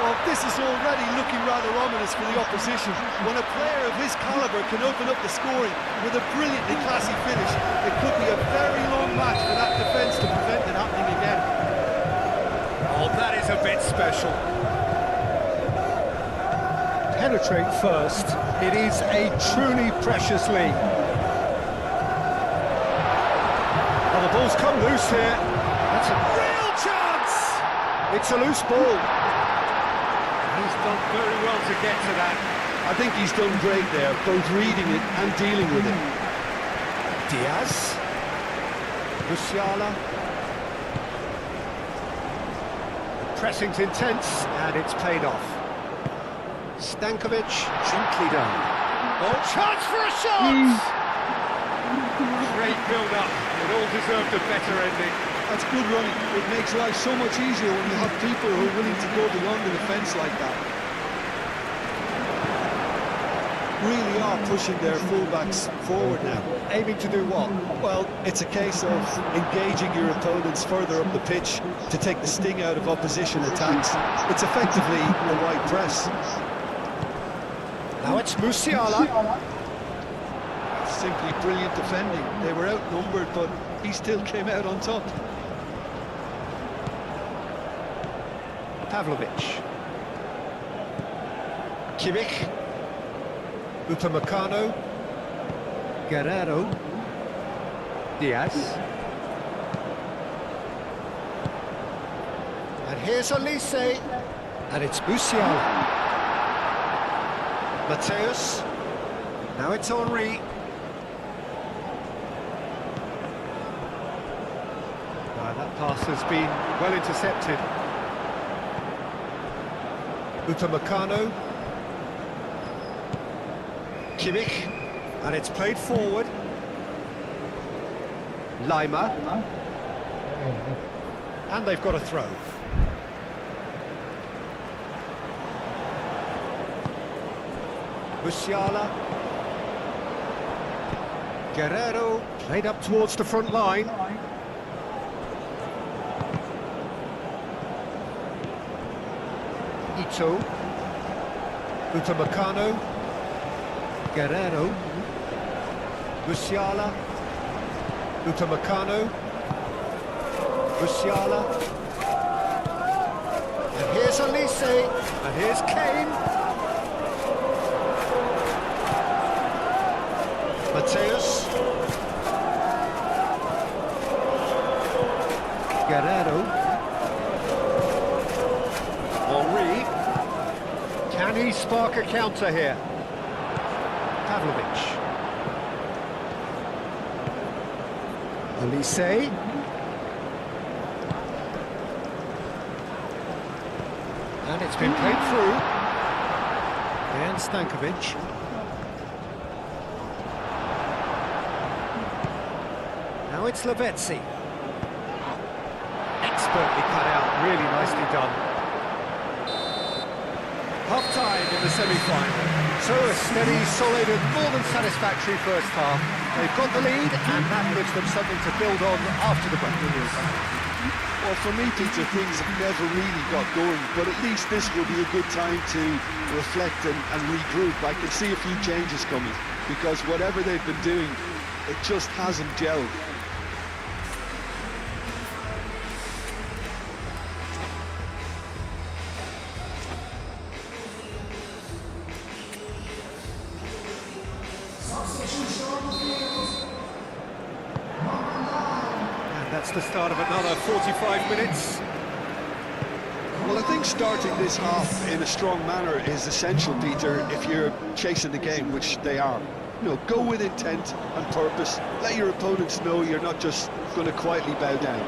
Well, this is already looking rather ominous for the opposition. When a player of his calibre can open up the scoring with a brilliantly classy finish, it could be a very long match for that defence to prevent it happening again. Oh, that is a bit special. Penetrate first. It is a truly precious lead. Well, the ball's come loose here. That's a real chance! It's a loose ball. He's done very well to get to that. I think he's done great there, both reading it and dealing with it. Diaz. Musiala. Pressing's intense, and it's paid off. Stankovic, gently done. Oh, chance for a shot! Great build-up. It all deserved a better ending. That's good running. It makes life so much easier when you have people who are willing to go beyond the defence like that. Really are pushing their fullbacks forward now. Aiming to do what? Well, it's a case of engaging your opponents further up the pitch to take the sting out of opposition attacks. It's effectively a wide press. Now it's Musiala. Simply brilliant defending. They were outnumbered, but he still came out on top. Pavlovic. Kimmich. Upamecano. Guerrero. Diaz. And here's Elise. And it's Musiala. Mateus. Now it's Henry. That pass has been well intercepted. Upamecano. Kimmich. And it's played forward. Lima. And they've got a throw. Musiala. Guerrero. Played up towards the front line. Ito. Upamecano. Guerrero. Musiala. Upamecano. Musiala. And here's Elise. And here's Kane. Mateus. Guerrero. Henry. Can he spark a counter here? Pavlovic. Elise. And it's been played through. And Stankovic. Now it's Lavezzi. Expertly cut out, really nicely done. Half-time in the semi-final. So a steady, solid and more than satisfactory first half. They've got the lead and that gives them something to build on after the break. Well, for me, Peter, things have never really got going, but at least this will be a good time to reflect and regroup. I can see a few changes coming, because whatever they've been doing, it just hasn't gelled. That's the start of another 45 minutes. Well, I think starting this half in a strong manner is essential, Peter, if you're chasing the game, which they are. You know, go with intent and purpose. Let your opponents know you're not just going to quietly bow down.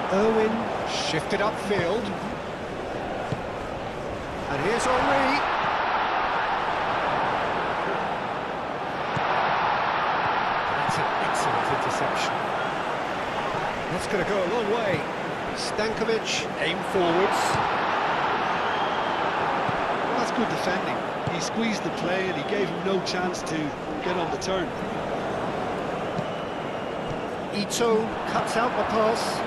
Owen shifted upfield. And here's Henry. That's an excellent interception. That's going to go a long way. Stankovic, aim forwards. Well, that's good defending. He squeezed the play and he gave him no chance to get on the turn. Ito cuts out the pass.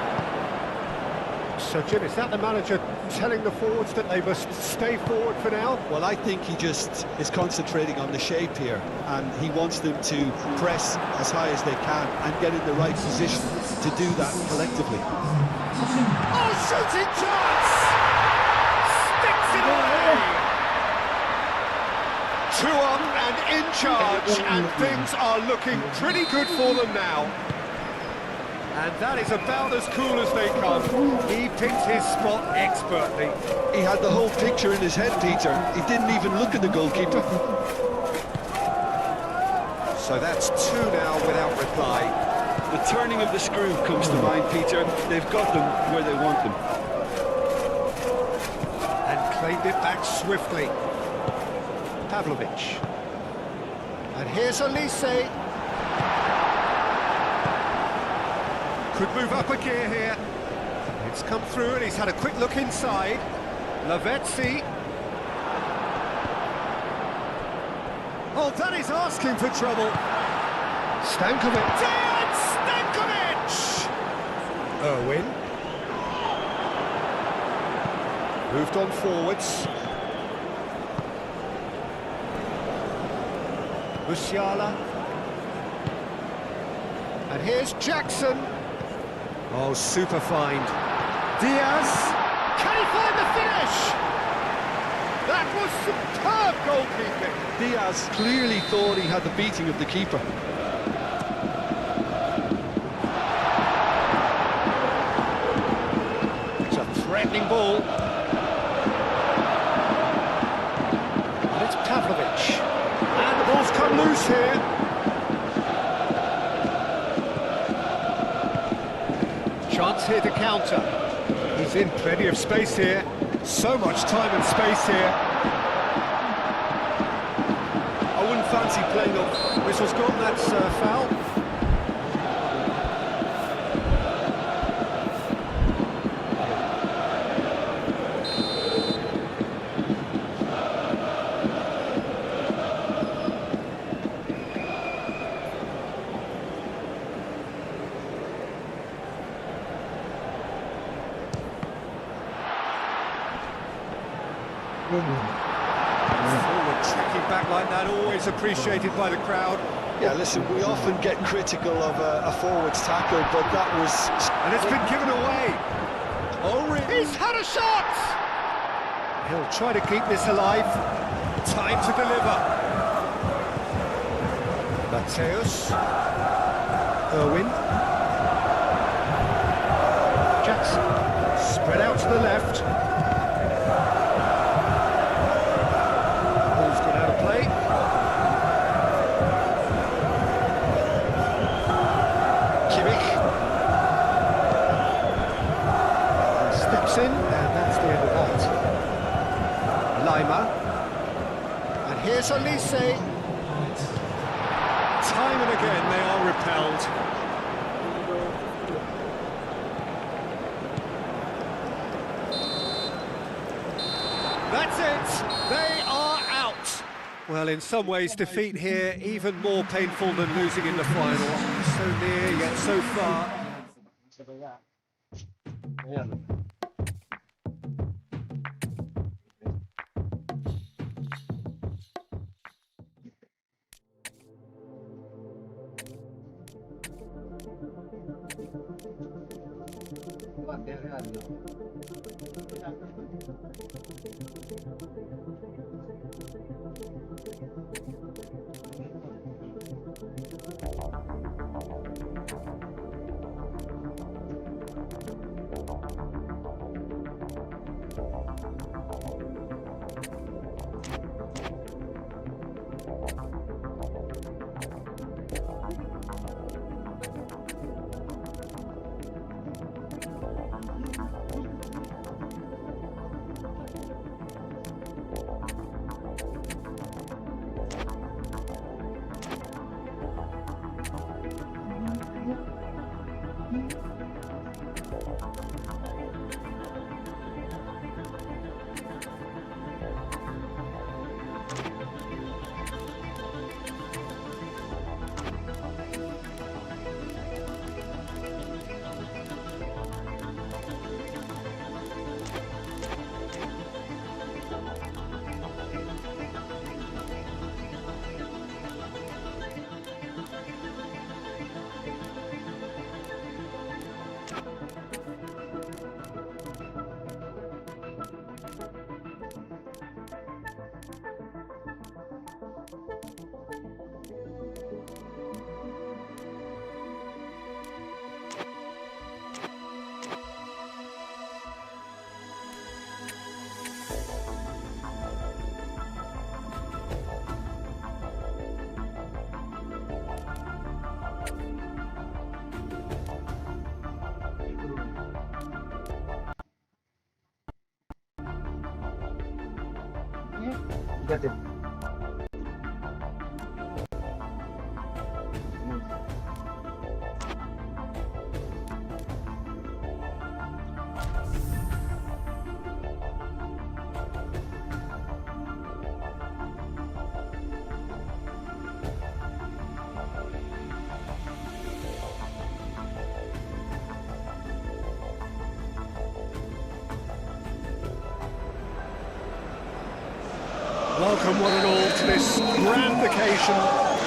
So, Jim, is that the manager telling the forwards that they must stay forward for now? Well, I think he just is concentrating on the shape here, and he wants them to press as high as they can and get in the right position to do that collectively. Oh, shooting chance! Sticks it away! 2 up and in charge, and things are looking pretty good for them now. And that is about as cool as they come. He picked his spot expertly. He had the whole picture in his head, Peter. He didn't even look at the goalkeeper. So that's two now without reply. The turning of the screw comes to mind, Peter. They've got them where they want them. And claimed it back swiftly. Pavlovic. And here's Elise. Could move up a gear here. It's come through and he's had a quick look inside. Lavezzi. Oh, that is asking for trouble. Stankovic. Dejan Stankovic! Irwin. Moved on forwards. Musiala. And here's Jackson. Oh, super find. Diaz. Can he find the finish? That was superb goalkeeping. Diaz clearly thought he had the beating of the keeper. It's a threatening ball. And it's Pavlovic. And the ball's come loose here. Chance here to counter. He's in plenty of space here. So much time and space here. I wouldn't fancy playing up. Whistle's gone, that's foul. Forward tracking back like that, always appreciated by the crowd. Yeah, listen, we often get critical of a forward's tackle, but that was... And it's been given away. Oh, really? He's had a shot! He'll try to keep this alive. Time to deliver. Mateus. Irwin. Jackson. Spread out to the left. Ball's gone out of play. Kimmich. Steps in, and that's the end of that. Lima. And here's Elise. Time and again they are repelled. That's it! They are out! Well, in some ways, defeat here even more painful than losing in the final. So near, yet so far. Ikatin. Welcome one and all to this grand occasion,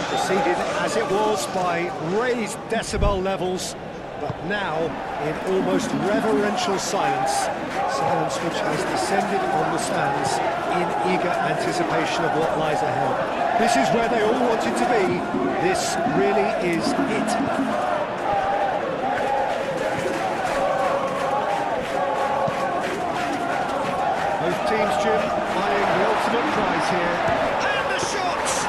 preceded as it was by raised decibel levels, but now in almost reverential silence, silence which has descended on the stands in eager anticipation of what lies ahead. This is where they all wanted to be. This really is it. Both teams, Jim, eyeing the ultimate prize here. And the shots!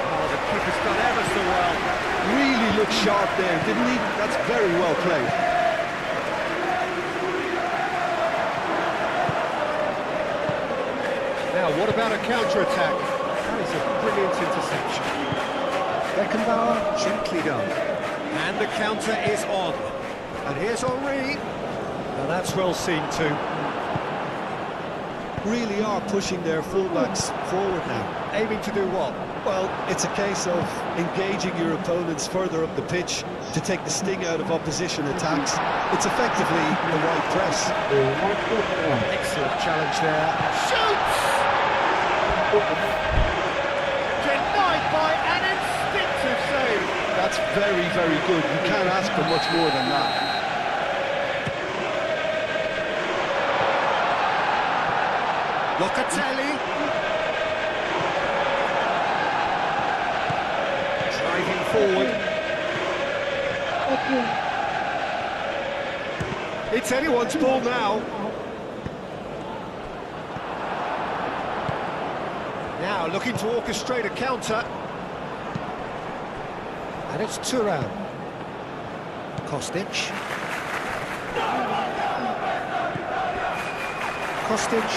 Oh, the keeper's done ever so well. Really looked sharp there, didn't he? That's very well played. Now, what about a counter-attack? That is a brilliant interception. Beckenbauer, gently done. And the counter is on. And here's Henry. Now that's well seen too. Really are pushing their fullbacks forward now. Aiming to do what? Well, it's a case of engaging your opponents further up the pitch to take the sting out of opposition attacks. It's effectively a wide press. Excellent challenge there. Shoots! Denied by an instinctive save. That's very, very good. You can't ask for much more than that. Locatelli. Driving forward. It's anyone's ball now. Now looking to orchestrate a counter. And it's Thuram. Kostic. Kostic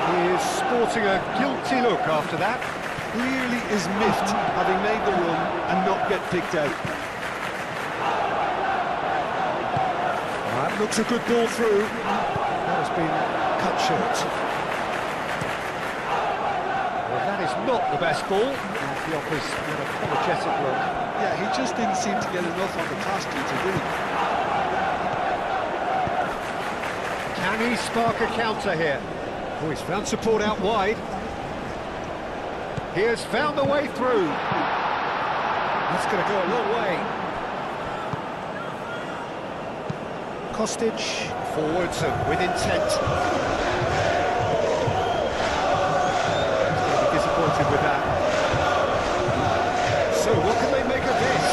is sporting a guilty look after that. Clearly is miffed having made the run and not get picked out. That looks a good ball through. That has been cut short. Well, that is not the best ball. And he offers an apologetic look. Yeah, he just didn't seem to get enough on the pass, Peter, did he? Can he spark a counter here? Oh, he's found support out wide. He has found the way through. That's going to go a long way. Kostic, forwards and with intent. He's going to be disappointed with that. So what can they make of this?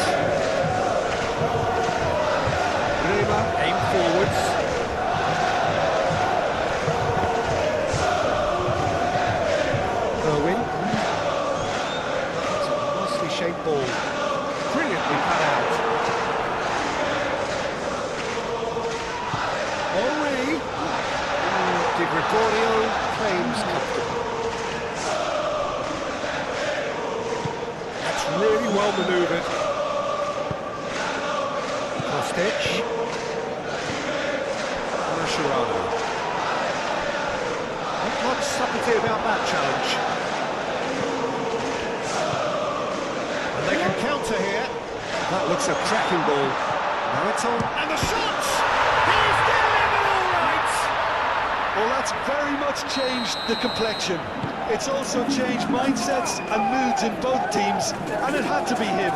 Rema aimed forwards. Irwin. It's a nicely shaped ball. Brilliantly cut out. Henry. Di Gregorio claims comfortable. That's really well manoeuvred. Kostic. Mascherano. Not much subtlety about that challenge. And they can counter here. That looks a cracking ball. Now it's on. And the shots! He's delivered all right! Well, that's very much changed the complexion. It's also changed mindsets and moods in both teams, and it had to be him.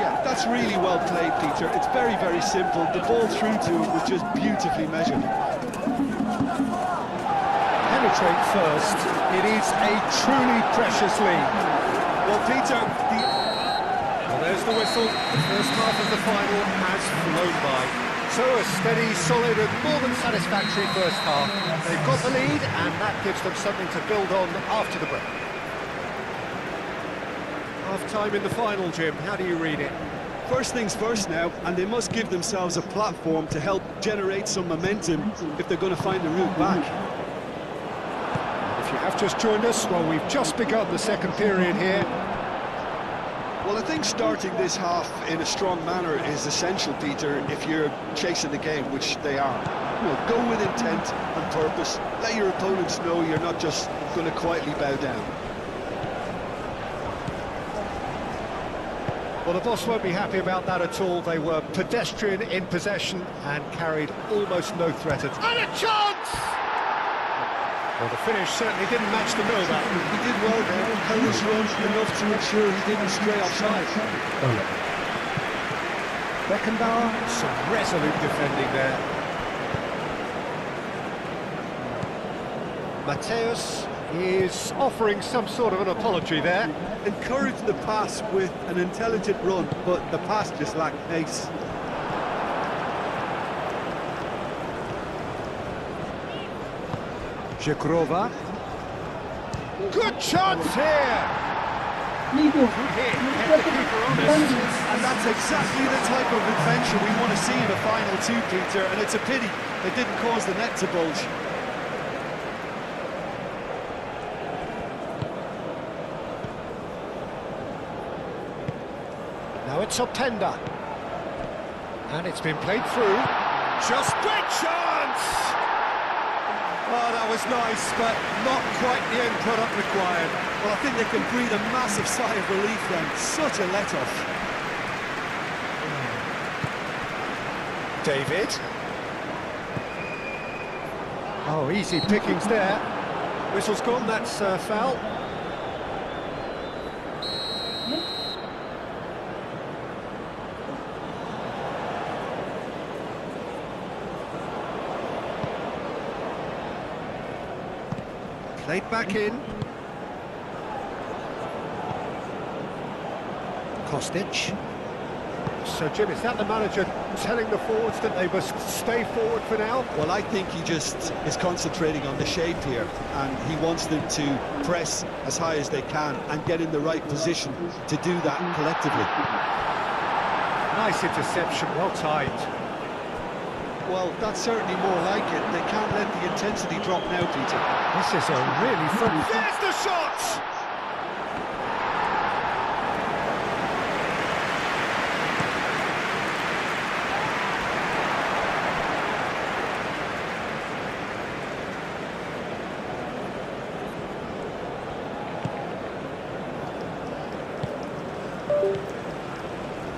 Yeah, that's really well played, Peter. It's very, very simple. The ball through to him was just beautifully measured. Penetrate first. It is a truly precious lead. Well, Peter, Well, there's the whistle. The first half of the final has flown by. So a steady, solid and more than satisfactory first half. They've got the lead and that gives them something to build on after the break. Half-time in the final, Jim. How do you read it? first things first now, and they must give themselves a platform to help generate some momentum if they're going to find a route back. If you have just joined us, well, we've just begun the second period here. Well, I think starting this half in a strong manner is essential, Peter, if you're chasing the game, which they are. You know, go with intent and purpose. Let your opponents know you're not just going to quietly bow down. Well, the boss won't be happy about that at all. They were pedestrian in possession and carried almost no threat at... And a chance! Well, the finish certainly didn't match the mill, that. He did well there, held his run enough to ensure he didn't stray offside. Beckenbauer, some resolute defending there. Mateus is offering some sort of an apology there. Encouraged the pass with an intelligent run, but the pass just lacked pace. Żegrova. Good chance here! Ligo. Hit, kept the keeper honest. And that's exactly the type of adventure we want to see in a final two, Peter, and it's a pity it didn't cause the net to bulge. Now it's Openda. And it's been played through. Just great chance! Oh, that was nice, but not quite the end product required. Well, I think they can breathe a massive sigh of relief then. Such a let-off. David. Oh, easy pickings there. Whistle's gone, that's foul. Played back in. Kostic. So, Jim, is that the manager telling the forwards that they must stay forward for now? Well, I think he just is concentrating on the shape here, and he wants them to press as high as they can and get in the right position to do that collectively. Nice interception, well timed. Well, that's certainly more like it. They can't let the intensity drop now, Peter. This is a really fun... There's the shot!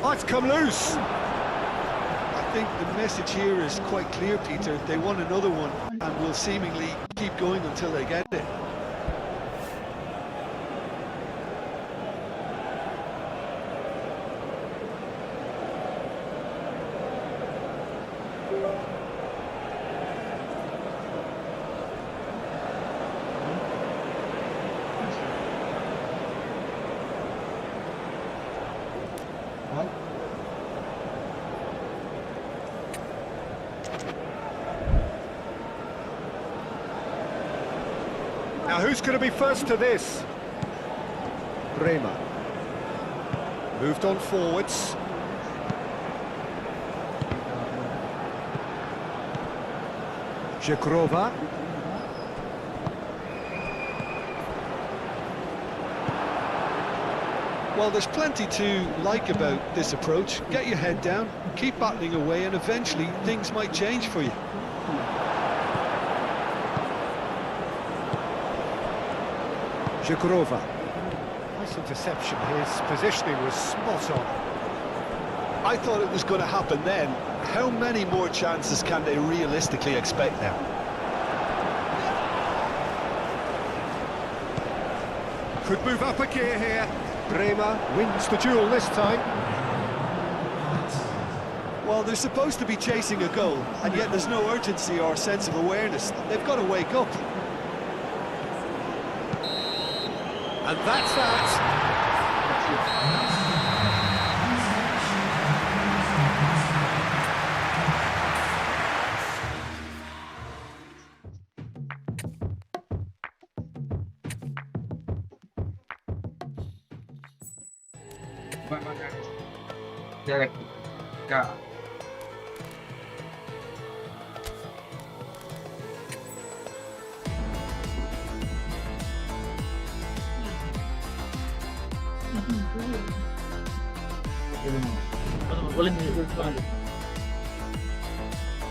Oh, it's come loose. I think the message here is quite clear, Peter. They want another one and will seemingly keep going until they get it. Now who's going to be first to this? Bremer. Moved on forwards. Żegrova. Well, there's plenty to like about this approach. Get your head down, keep battling away, and eventually things might change for you. Żegrova. Nice interception. His positioning was spot on. I thought it was going to happen then. How many more chances can they realistically expect now? Could move up a gear here. Bremer wins the duel this time. Well, they're supposed to be chasing a goal, and yet there's no urgency or sense of awareness. They've got to wake up. And that's that. Dialektika. Boleh ni, boleh.